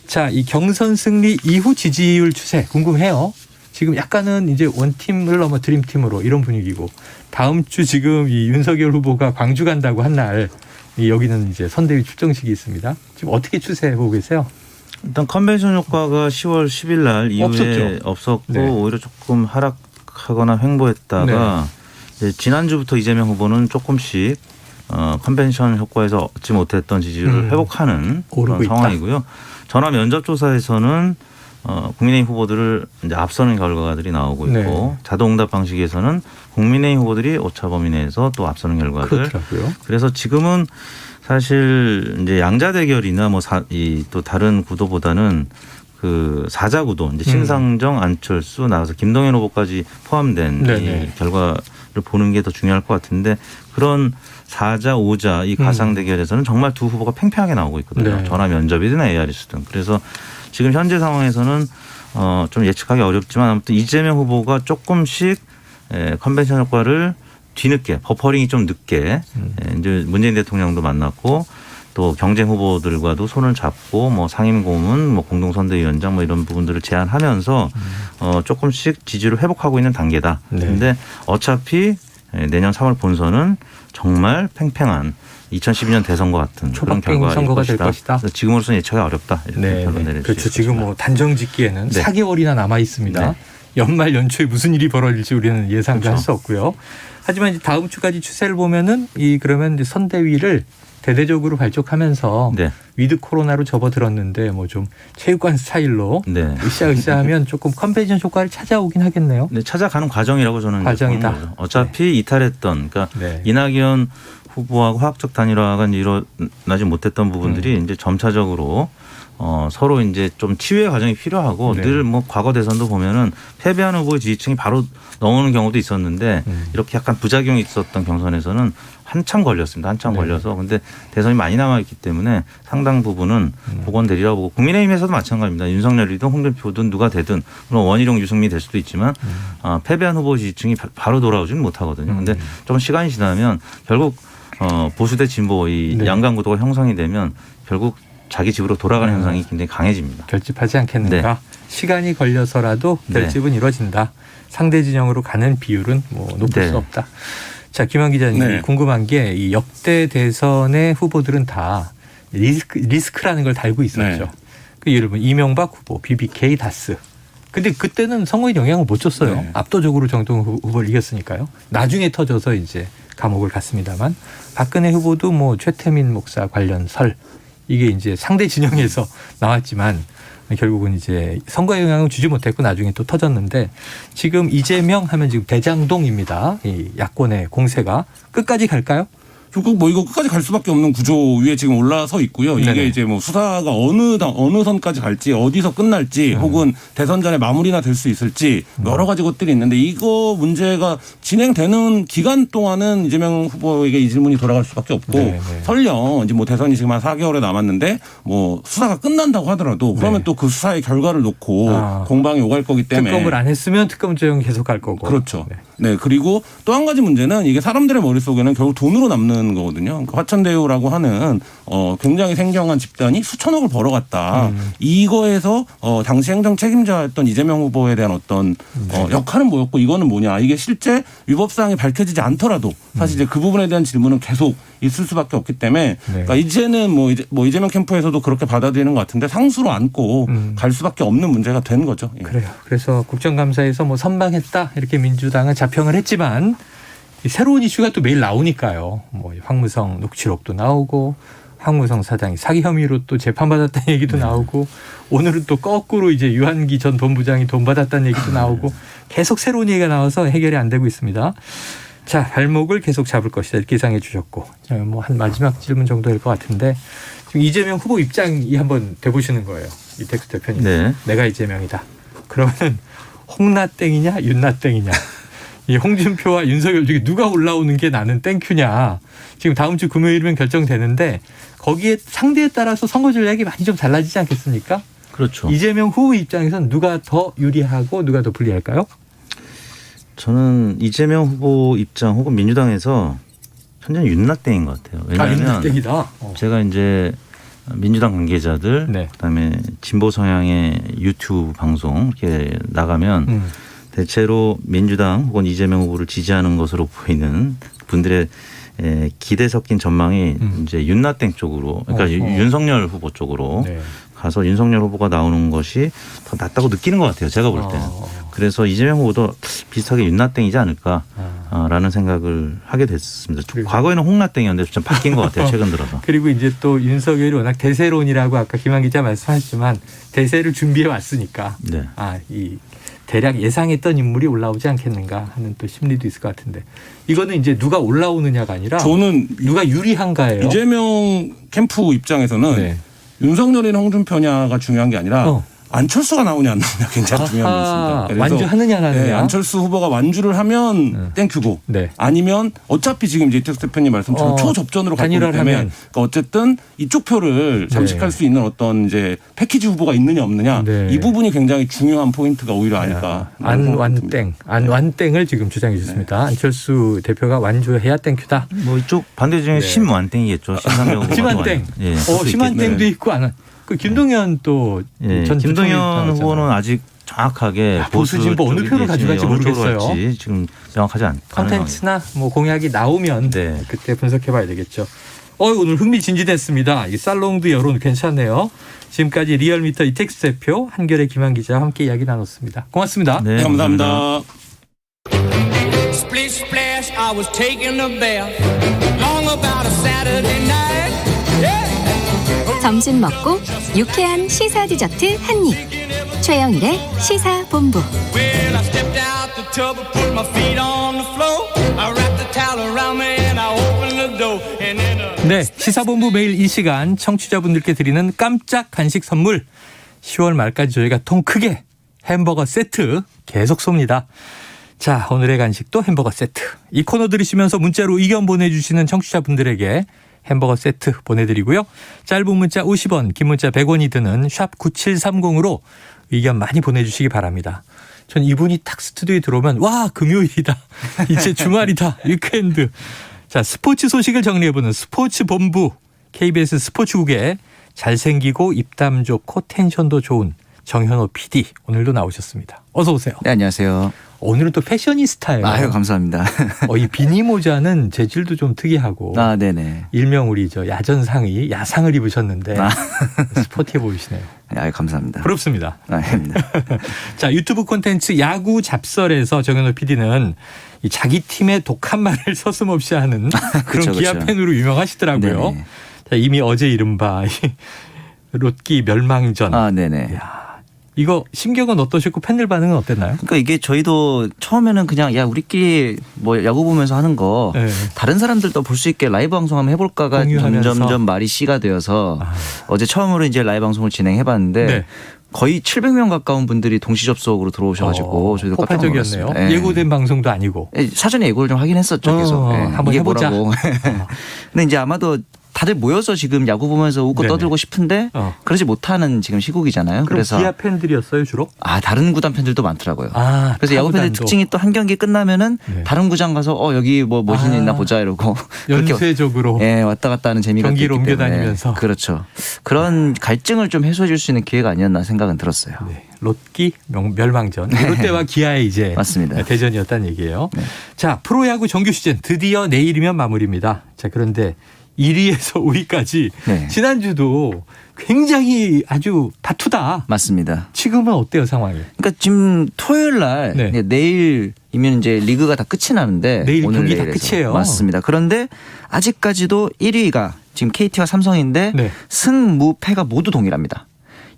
자, 이 경선 승리 이후 지지율 추세 궁금해요. 지금 약간은 이제 원팀을 넘어 드림팀으로 이런 분위기고 다음 주 지금 이 윤석열 후보가 광주 간다고 한 날 여기는 이제 선대위 출정식이 있습니다. 지금 어떻게 추세해 보고 계세요? 일단 컨벤션 효과가 10월 10일 날 이후에 없었고 네. 오히려 조금 하락하거나 횡보했다가 이제 지난주부터 이재명 후보는 조금씩 컨벤션 효과에서 얻지 못했던 지지를 회복하는 그런 상황이고요. 전화 면접 조사에서는 국민의힘 후보들을 이제 앞서는 결과들이 나오고 있고 네. 자동응답 방식에서는 국민의힘 후보들이 오차 범위 내에서 또 앞서는 결과들. 그렇더라고요. 그래서 지금은 사실 이제 양자 대결이나 뭐 또 다른 구도보다는 그 사자 구도 이제 심상정, 안철수 나가서 김동연 후보까지 포함된 이 결과를 보는 게 더 중요할 것 같은데 그런 4자, 5자 이 가상 대결에서는 정말 두 후보가 팽팽하게 나오고 있거든요. 네. 전화 면접이든 AR이든. 그래서 지금 현재 상황에서는 좀 예측하기 어렵지만 아무튼 이재명 후보가 조금씩 컨벤션 효과를 뒤늦게 버퍼링이 좀 늦게 이제 문재인 대통령도 만났고 또 경쟁 후보들과도 손을 잡고 뭐 상임고문, 뭐 공동선대위원장 뭐 이런 부분들을 제안하면서 조금씩 지지를 회복하고 있는 단계다. 그런데 어차피 내년 3월 본선은 정말 팽팽한 2012년 대선과 같은 그런 결과일 선거가 될 것이다. 지금으로서는 예측이 어렵다. 이렇게 결론 내릴 수 그렇죠. 지금 뭐 단정 짓기에는 네. 4개월이나 남아 있습니다. 네. 연말 연초에 무슨 일이 벌어질지 우리는 예상도 할 수 없고요. 하지만 이제 다음 주까지 추세를 보면은 그러면 이제 선대위를 대대적으로 발족하면서 위드 코로나로 접어들었는데 뭐 좀 체육관 스타일로 으쌰으쌰하면 조금 컨벤션 효과를 찾아오긴 하겠네요. 네, 찾아가는 과정이라고 저는 과정이다. 보는 거죠. 어차피 이탈했던 그러니까 이낙연 후보하고 화학적 단일화가 일어나지 못했던 부분들이 이제 점차적으로 서로 이제 좀 치유의 과정이 필요하고 늘 뭐 과거 대선도 보면은 패배한 후보의 지지층이 바로 넘어오는 경우도 있었는데 이렇게 약간 부작용이 있었던 경선에서는 한참 걸렸습니다. 한참 걸려서 근데 대선이 많이 남아있기 때문에 상당 부분은 복원되리라고 보고 국민의힘에서도 마찬가지입니다. 윤석열이든 홍준표든 누가 되든 물론 원희룡 유승민이 될 수도 있지만 패배한 후보 지지층이 바로 돌아오지는 못하거든요. 근데 좀 시간이 지나면 결국 보수 대 진보 이 양강 구도가 형성이 되면 결국 자기 집으로 돌아가는 현상이 굉장히 강해집니다. 결집하지 않겠는가? 시간이 걸려서라도 결집은 이루어진다. 상대 진영으로 가는 비율은 뭐 높을 수 없다. 자, 김한 기자님 궁금한 게 이 역대 대선의 후보들은 다 리스크라는 걸 달고 있었죠. 그 예를 들면 이명박 후보, BBK, 다스. 근데 그때는 선거에 영향을 못 줬어요. 압도적으로 정동훈 후보를 이겼으니까요. 나중에 터져서 이제 감옥을 갔습니다만 박근혜 후보도 뭐 최태민 목사 관련 설 이게 이제 상대 진영에서 나왔지만 결국은 이제 선거에 영향을 주지 못했고 나중에 또 터졌는데 지금 이재명 하면 지금 대장동입니다. 이 야권의 공세가 끝까지 갈까요? 결국 뭐 이거 끝까지 갈 수밖에 없는 구조 위에 지금 올라서 있고요. 이게 이제 뭐 수사가 어느 선까지 갈지 어디서 끝날지 혹은 대선 전에 마무리나 될 수 있을지 여러 가지 것들이 있는데 이거 문제가 진행되는 기간 동안은 이재명 후보에게 이 질문이 돌아갈 수밖에 없고 설령 이제 뭐 대선이 지금 한 4개월에 남았는데 뭐 수사가 끝난다고 하더라도 그러면 또 그 수사의 결과를 놓고 공방이 오갈 거기 때문에 특검을 안 했으면 특검 조정 계속 갈 거고. 그렇죠. 네. 그리고 또 한 가지 문제는 이게 사람들의 머릿속에는 결국 돈으로 남는 거거든요. 그러니까 화천대유라고 하는 굉장히 생경한 집단이 수천억을 벌어갔다. 이거에서 당시 행정 책임자였던 이재명 후보에 대한 어떤 역할은 뭐였고 이거는 뭐냐. 이게 실제 위법사항이 밝혀지지 않더라도 사실 이제 그 부분에 대한 질문은 계속 있을 수밖에 없기 때문에 그러니까 이제는 뭐 이재명 캠프에서도 그렇게 받아들이는 것 같은데 상수로 안고 갈 수밖에 없는 문제가 된 거죠. 그래요. 그래서 국정감사에서 뭐 선방했다 이렇게 민주당은 자평을 했지만 새로운 이슈가 또 매일 나오니까요. 뭐 황무성 녹취록도 나오고 황무성 사장이 사기 혐의로 또 재판받았다는 얘기도 나오고 오늘은 또 거꾸로 이제 유한기 전 본부장이 돈 받았다는 얘기도 나오고 계속 새로운 얘기가 나와서 해결이 안 되고 있습니다. 자, 발목을 계속 잡을 것이다 이렇게 예상해 주셨고 뭐 한 마지막 질문 정도 될 것 같은데 지금 이재명 후보 입장이 한번 돼보시는 거예요. 이택수 대표님. 내가 이재명이다. 그러면 홍나땡이냐 윤나땡이냐. 이 홍준표와 윤석열 중에 누가 올라오는 게 나는 땡큐냐. 지금 다음 주 금요일이면 결정되는데 거기에 상대에 따라서 선거 전략이 많이 좀 달라지지 않겠습니까? 그렇죠. 이재명 후보 입장에서는 누가 더 유리하고 누가 더 불리할까요? 저는 이재명 후보 입장 혹은 민주당에서 현재는 윤나땡인 것 같아요. 왜냐하면 윤나땡이다. 제가 이제 민주당 관계자들 그다음에 진보 성향의 유튜브 방송 이렇게 나가면 대체로 민주당 혹은 이재명 후보를 지지하는 것으로 보이는 분들의 기대 섞인 전망이 이제 윤나땡 쪽으로 그러니까 윤석열 후보 쪽으로 가서 윤석열 후보가 나오는 것이 더 낫다고 느끼는 것 같아요. 제가 볼 때는. 그래서 이재명 후보도 비슷하게 윤나땡이지 않을까라는 생각을 하게 됐습니다. 과거에는 홍나땡이었는데 좀 바뀐 것 같아요. 최근 들어서. 그리고 이제 또 윤석열이 워낙 대세론이라고 아까 김한 기자 말씀하셨지만 대세를 준비해 왔으니까 네. 이 대략 예상했던 인물이 올라오지 않겠는가 하는 또 심리도 있을 것 같은데 이거는 이제 누가 올라오느냐가 아니라 저는 누가 유리한가예요. 이재명 캠프 입장에서는 네. 윤석열이나 홍준표냐가 중요한 게 아니라 안철수가 나오냐 안 나오냐 굉장히 중요한 게 있습니다. 그래서 완주하느냐 안 하느냐. 네, 안철수 후보가 완주를 하면 땡큐고 아니면 어차피 지금 이제 이택수 대표님 말씀처럼 초접전으로 갈 거기 때문에 그러니까 어쨌든 이쪽 표를 잠식할 수 있는 어떤 이제 패키지 후보가 있느냐 없느냐 이 부분이 굉장히 중요한 포인트가 오히려 아닐까. 안완땡을 지금 주장해 주셨습니다. 안철수 대표가 완주해야 땡큐다. 뭐 이쪽 반대중에 심완땡이겠죠. 심완땡. 심완땡도 있고 안. 그 김동연 또 전 김동연 후보는 아직 정확하게 보수 진보 어느 표를 가져갈지 모르겠어요. 지금 명확하지 않아요. 컨텐츠나 뭐 공약이 나오면 그때 분석해봐야 되겠죠. 오늘 흥미진진했습니다. 이 살롱드 여론 괜찮네요. 지금까지 리얼미터 이택수 대표, 한겨레 김한 기자와 함께 이야기 나눴습니다. 고맙습니다. 네, 감사합니다. Splish splash, I was taking a bath. Long about a Saturday night. 점심 먹고 유쾌한 시사 디저트 한 입. 최영일의 시사본부. Well, I stepped out the tub and put my feet on the floor. I wrapped the towel around me and I opened the door. And then 네, 시사본부 매일 이 시간 청취자분들께 드리는 깜짝 간식 선물. 10월 말까지 저희가 통 크게 햄버거 세트 계속 쏩니다. 자, 오늘의 간식도 햄버거 세트. 이 코너 들으시면서 문자로 의견 보내주시는 청취자분들에게 햄버거 세트 보내드리고요. 짧은 문자 50원, 긴 문자 100원이 드는 샵 9730으로 의견 많이 보내주시기 바랍니다. 전 이분이 딱 스튜디오에 들어오면 와 금요일이다. 이제 주말이다. 위크엔드. 자, 스포츠 소식을 정리해보는 스포츠본부. KBS 스포츠국에 잘생기고 입담 좋고 텐션도 좋은 정현호 PD 오늘도 나오셨습니다. 어서 오세요. 네, 안녕하세요. 오늘은 또 패셔니스타예요. 아유, 감사합니다. 이 비니 모자는 재질도 좀 특이하고. 네네. 일명 우리 야전상의 야상을 입으셨는데 스포티해 보이시네요. 아유, 감사합니다. 부럽습니다. 아닙니다. 자, 유튜브 콘텐츠 야구 잡설에서 정현호 PD는 이 자기 팀의 독한 말을 서슴없이 하는 그런 기아 팬으로 유명하시더라고요. 네네. 자, 이미 어제 이른바 롯기 멸망전. 네네. 이거 심경은 어떠셨고 팬들 반응은 어땠나요? 그러니까 이게 저희도 처음에는 그냥 우리끼리 뭐 야구 보면서 하는 거 다른 사람들도 볼 수 있게 라이브 방송 한번 해볼까가 점점 말이 씨가 되어서 어제 처음으로 이제 라이브 방송을 진행해봤는데 거의 700명 가까운 분들이 동시 접속으로 들어오셔가지고 저희도 깜짝 놀랐어요. 폭발적이었네요. 예고된 방송도 아니고. 사전에 예고를 좀 확인했었죠. 계속. 한번 이게 해보자. 뭐라고. 근데 이제 아마도 다들 모여서 지금 야구 보면서 웃고 떠들고 싶은데 그러지 못하는 지금 시국이잖아요. 그래서 기아 팬들이었어요 주로? 다른 구단 팬들도 많더라고요. 그래서 야구 팬들 특징이 또 한 경기 끝나면은 다른 구장 가서 여기 뭐 멋있는 있나 보자 이러고 연쇄적으로 왔다 갔다 하는 재미가 경기를 옮겨 다니면서 그렇죠. 그런 갈증을 좀 해소해 줄 수 있는 기회가 아니었나 생각은 들었어요. 롯기 멸망전. 롯데와 기아의 이제 맞습니다. 대전이었다는 얘기예요. 자, 프로야구 정규 시즌 드디어 내일이면 마무리입니다. 자, 그런데 1위에서 5위까지 지난주도 굉장히 아주 다투다. 맞습니다. 지금은 어때요 상황이? 그러니까 지금 토요일 날 내일이면 이제 리그가 다 끝이 나는데 내일 오늘 경기 다 끝이에요. 맞습니다. 그런데 아직까지도 1위가 지금 KT와 삼성인데 승무 패가 모두 동일합니다.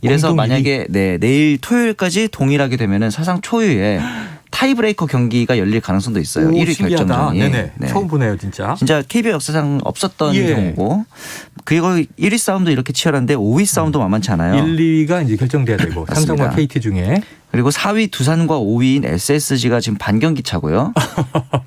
이래서 만약에 내일 토요일까지 동일하게 되면은 사상 초유의 타이브레이커 경기가 열릴 가능성도 있어요. 1위 결정전이. 처음 보네요, 진짜. 진짜 KBO 역사상 없었던 경우고. 그리고 1위 싸움도 이렇게 치열한데 5위 싸움도 만만치 않아요. 1, 2위가 이제 결정돼야 되고 삼성과 KT 중에. 그리고 4위 두산과 5위인 SSG가 지금 반경기 차고요.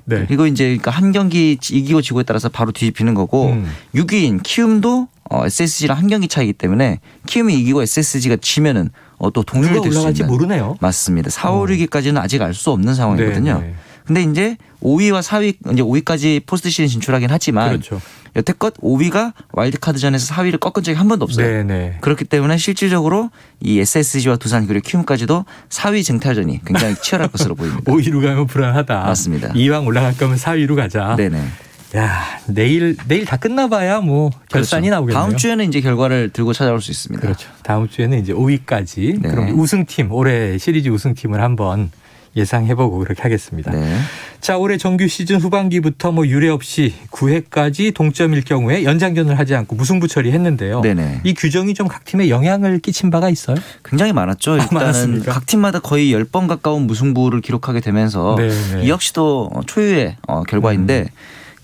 그리고 이제 그러니까 한 경기 이기고 지고에 따라서 바로 뒤집히는 거고 6위인 키움도 SSG랑 한 경기 차이기 때문에 키움이 이기고 SSG가 지면은 또 동률이 될 수 있는. 모르네요. 맞습니다. 4, 5, 6위까지는 아직 알 수 없는 상황이거든요. 근데 이제 5위와 4위 이제 5위까지 포스트 시즌 진출하긴 하지만 여태껏 5위가 와일드카드전에서 4위를 꺾은 적이 한 번도 없어요. 그렇기 때문에 실질적으로 이 SSG와 두산 그리고 키움까지도 4위 쟁탈전이 굉장히 치열할 것으로 보입니다. 5위로 가면 불안하다. 맞습니다. 이왕 올라갈 거면 4위로 가자. 야, 내일 다 끝나봐야 뭐 결산이 그렇죠. 나오겠네요. 다음 주에는 이제 결과를 들고 찾아올 수 있습니다. 그렇죠. 다음 주에는 이제 5위까지 네. 그럼 우승팀 올해 시리즈 우승팀을 한번 예상해보고 그렇게 하겠습니다. 네. 자, 올해 정규 시즌 후반기부터 뭐 유례 없이 9회까지 동점일 경우에 연장전을 하지 않고 무승부 처리했는데요. 네네. 이 규정이 좀 각 팀에 영향을 끼친 바가 있어요? 굉장히 많았죠. 일단은 많았습니까? 각 팀마다 거의 10번 가까운 무승부를 기록하게 되면서 네네. 이 역시도 초유의 결과인데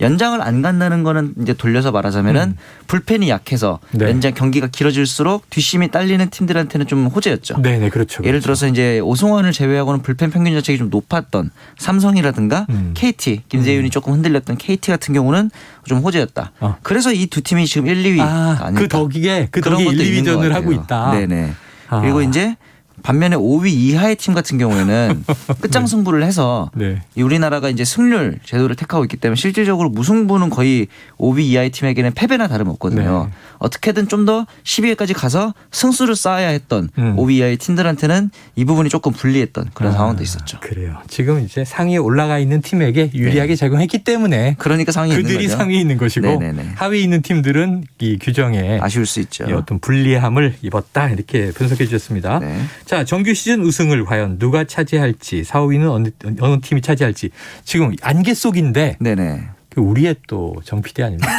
연장을 안 간다는 거는 이제 돌려서 말하자면은 불펜이 약해서 네. 연장 경기가 길어질수록 뒷심이 딸리는 팀들한테는 좀 호재였죠. 네네, 그렇죠. 예를 들어서 이제 오승환을 제외하고는 불펜 평균 자책이 좀 높았던 삼성이라든가 KT, 김재윤이 조금 흔들렸던 KT 같은 경우는 좀 호재였다. 그래서 이 두 팀이 지금 1, 2위 아닐까. 그 덕에 그런 것도 1, 있는 것 2위전을 같아요. 하고 있다. 네네. 그리고 이제 반면에 5위 이하의 팀 같은 경우에는 끝장 승부를 해서 네. 이 우리나라가 이제 승률 제도를 택하고 있기 때문에 실질적으로 무승부는 거의 5위 이하의 팀에게는 패배나 다름없거든요. 네. 어떻게든 좀 더 12위까지 가서 승수를 쌓아야 했던 5위 이하의 팀들한테는 이 부분이 조금 불리했던 그런 상황도 있었죠. 그래요. 지금 이제 상위에 올라가 있는 팀에게 유리하게 작용했기 때문에 그러니까 상위에 있는 그들이 거죠. 상위에 있는 것이고 네네네. 하위에 있는 팀들은 이 규정에 아쉬울 수 있죠. 어떤 불리함을 입었다 이렇게 분석해 주셨습니다. 네. 자, 정규 시즌 우승을 과연 누가 차지할지 4, 5위는 어느 팀이 차지할지 지금 안개 속인데 네네. 우리의 또 정 PD 아닙니까?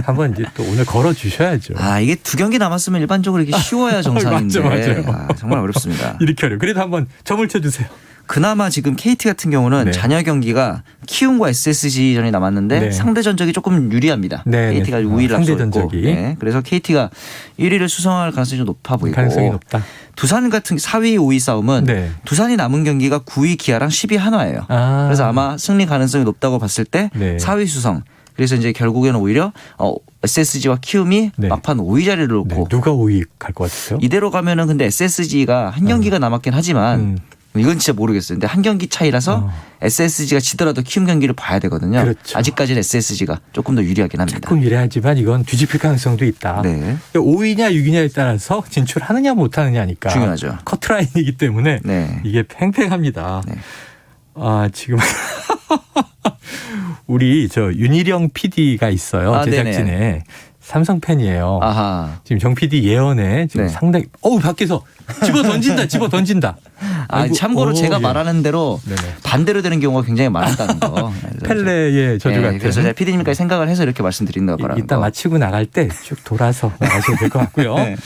한번 이제 또 오늘 걸어 주셔야죠. 아, 이게 2경기 남았으면 일반적으로 이게 쉬워야 정상인데 맞죠. 정말 어렵습니다. 이렇게 어려워. 그래도 한번 점을 쳐주세요. 그나마 지금 KT 같은 경우는 네. 잔여 경기가 키움과 SSG전이 남았는데 네. 상대 전적이 조금 유리합니다. 네, KT가 네. 우위를 상대 앞서 있고 전적이. 네. 그래서 KT가 1위를 수성할 가능성이 좀 높아 보이고 가능성이 높다. 두산 같은 4위, 5위 싸움은 네. 두산이 남은 경기가 9위 기아랑 10위 한화예요. 그래서 아마 승리 가능성이 높다고 봤을 때 네. 4위 수성. 그래서 이제 결국에는 오히려 SSG와 키움이 네. 막판 5위 자리를 놓고 네. 누가 5위 갈 것 같으세요? 이대로 가면은 근데 SSG가 한 경기가 남았긴 하지만 이건 진짜 모르겠어요. 근데 한 경기 차이라서 SSG가 지더라도 키움 경기를 봐야 되거든요. 그렇죠. 아직까지는 SSG가 조금 더 유리하긴 합니다. 조금 유리하지만 이건 뒤집힐 가능성도 있다. 네. 5위냐 6위냐에 따라서 진출하느냐 못하느냐니까. 중요하죠. 커트라인이기 때문에 네. 이게 팽팽합니다. 네. 아, 지금 우리 저 윤희령 PD가 있어요. 아, 제작진에. 네네. 삼성 팬이에요. 아하. 지금 정 PD 예언에 지금 네. 상당히 밖에서 집어 던진다. 아, 참고로 제가 예. 말하는 대로 네네. 반대로 되는 경우가 굉장히 많았다는 거. 펠레의 저주 같은. 그래서 제가 PD님까지 생각을 해서 이렇게 말씀드린다 바라는 이따 거. 마치고 나갈 때 쭉 돌아서 나가셔야 될 것 같고요. 네.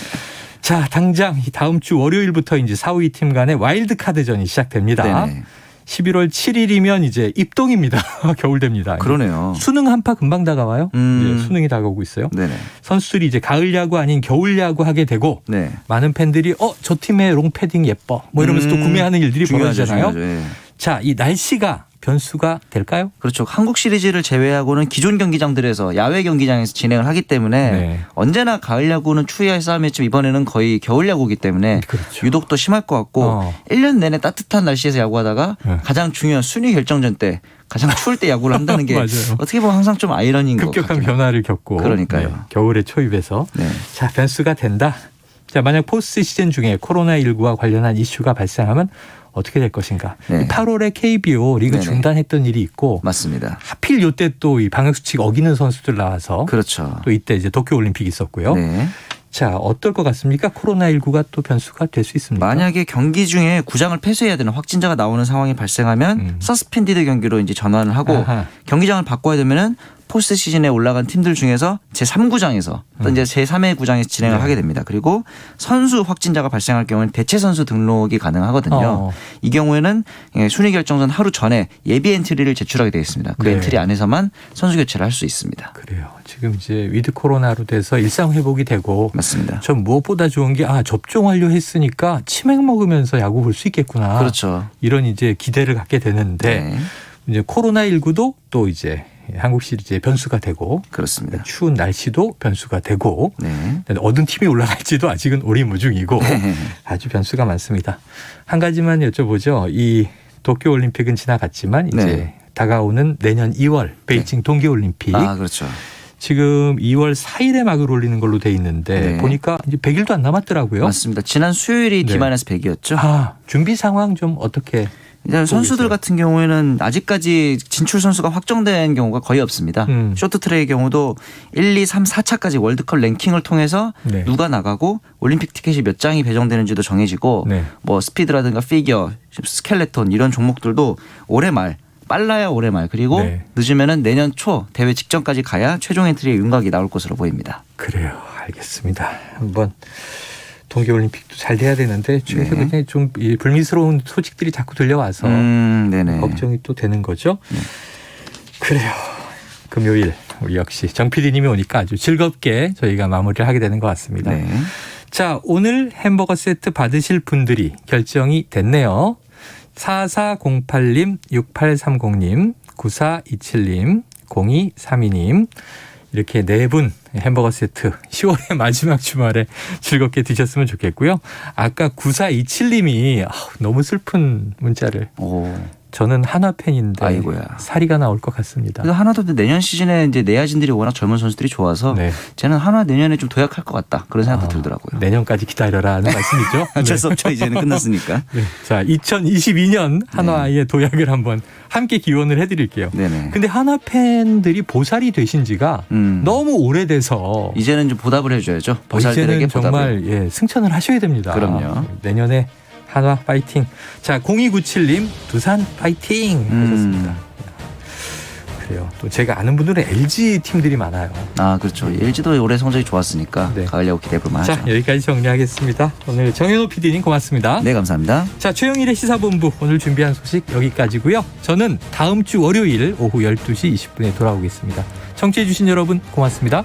자, 당장 다음 주 월요일부터 이제 4, 5위 팀 간의 와일드 카드전이 시작됩니다. 네네. 11월 7일이면 이제 입동입니다. 겨울 됩니다. 그러네요. 수능 한파 금방 다가와요. 이제 수능이 다가오고 있어요. 네네. 선수들이 이제 가을 야구 아닌 겨울 야구 하게 되고 네. 많은 팬들이 저 팀의 롱패딩 예뻐 뭐 이러면서 또 구매하는 일들이 중요하죠, 벌어지잖아요. 중요하죠. 예. 자, 이 날씨가 변수가 될까요? 그렇죠. 한국 시리즈를 제외하고는 기존 경기장들에서 야외 경기장에서 진행을 하기 때문에 네. 언제나 가을 야구는 추위와의 싸움이었지만 이번에는 거의 겨울 야구이기 때문에 그렇죠. 유독 더 심할 것 같고 1년 내내 따뜻한 날씨에서 야구하다가 네. 가장 중요한 순위 결정전 때 가장 추울 때 야구를 한다는 게 맞아요. 어떻게 보면 항상 좀 아이러니인 것 급격한 같아요. 변화를 겪고 그러니까요. 네, 겨울에 초입해서 네. 자, 변수가 된다. 자, 만약 포스트 시즌 중에 코로나19와 관련한 이슈가 발생하면 어떻게 될 것인가. 네. 8월에 KBO 리그 네네. 중단했던 일이 있고 맞습니다. 하필 요때 또 이 방역 수칙 어기는 선수들 나와서 그렇죠. 또 이때 이제 도쿄 올림픽이 있었고요. 네. 자, 어떨 것 같습니까? 코로나19가 또 변수가 될 수 있습니까? 만약에 경기 중에 구장을 폐쇄해야 되는 확진자가 나오는 상황이 발생하면 서스펜디드 경기로 이제 전환을 하고 아하. 경기장을 바꿔야 되면은 포스트 시즌에 올라간 팀들 중에서 제3구장에서 또 이제 제3회 구장에서 진행을 네. 하게 됩니다. 그리고 선수 확진자가 발생할 경우는 대체 선수 등록이 가능하거든요. 이 경우에는 순위 결정전 하루 전에 예비 엔트리를 제출하게 되어 있습니다. 그 네. 엔트리 안에서만 선수 교체를 할 수 있습니다. 그래요. 지금 이제 위드 코로나로 돼서 일상 회복이 되고 맞습니다. 전 무엇보다 좋은 게 접종 완료했으니까 치맥 먹으면서 야구 볼 수 있겠구나. 그렇죠. 이런 이제 기대를 갖게 되는데 네. 이제 코로나19도 또 이제 한국 시리즈의 변수가 되고 그렇습니다. 추운 날씨도 변수가 되고 네. 어떤 팀이 올라갈지도 아직은 오리무중이고 아주 변수가 많습니다. 한 가지만 여쭤보죠. 이 도쿄올림픽은 지나갔지만 이제 네. 다가오는 내년 2월 베이징 동계올림픽. 아, 그렇죠. 지금 2월 4일에 막을 올리는 걸로 돼 있는데 네. 보니까 이제 100일도 안 남았더라고요. 맞습니다. 지난 수요일이 네. D-100이었죠. 준비 상황 좀 어떻게 선수들 같은 경우에는 아직까지 진출 선수가 확정된 경우가 거의 없습니다. 쇼트트랙의 경우도 1, 2, 3, 4차까지 월드컵 랭킹을 통해서 네. 누가 나가고 올림픽 티켓이 몇 장이 배정되는지도 정해지고 네. 뭐 스피드라든가 피겨, 스켈레톤 이런 종목들도 올해 말 빨라야 올해 말 그리고 네. 늦으면은 내년 초 대회 직전까지 가야 최종 엔트리의 윤곽이 나올 것으로 보입니다. 그래요. 알겠습니다. 한번 동계올림픽도 잘 돼야 되는데 최근에 네. 좀 불미스러운 소식들이 자꾸 들려와서 네네. 걱정이 또 되는 거죠. 네. 그래요. 금요일 우리 역시 정 PD님이 오니까 아주 즐겁게 저희가 마무리를 하게 되는 것 같습니다. 네. 자, 오늘 햄버거 세트 받으실 분들이 결정이 됐네요. 4408님, 6830님, 9427님, 0232님 이렇게 네 분 햄버거 세트 10월의 마지막 주말에 즐겁게 드셨으면 좋겠고요. 아까 9427님이 너무 슬픈 문자를. 저는 한화 팬인데 아이고야. 사리가 나올 것 같습니다. 그래서 한화도 내년 시즌에 이제 내야진들이 워낙 젊은 선수들이 좋아서 네. 쟤는 한화 내년에 좀 도약할 것 같다 그런 생각도 들더라고요. 내년까지 기다려라 하는 말씀이죠. 어쩔 수 없죠. 이제는 끝났으니까. 네. 자, 2022년 한화의 도약을 한번 함께 기원을 해드릴게요. 네네. 근데 한화 팬들이 보살이 되신 지가 너무 오래돼서 이제는 좀 보답을 해줘야죠. 보살들에게 이제는 보답을. 정말 승천을 하셔야 됩니다. 그럼요. 내년에 한화 파이팅. 자, 0297님 두산 파이팅 하셨습니다. 그래요. 또 제가 아는 분들은 LG 팀들이 많아요. 아, 그렇죠. LG도 올해 성적이 좋았으니까 가을 야구 기대해볼 만하죠. 자, 여기까지 정리하겠습니다. 오늘 정현호 PD님 고맙습니다. 네, 감사합니다. 자, 최영일의 시사본부 오늘 준비한 소식 여기까지고요. 저는 다음 주 월요일 오후 12시 20분에 돌아오겠습니다. 청취해 주신 여러분 고맙습니다.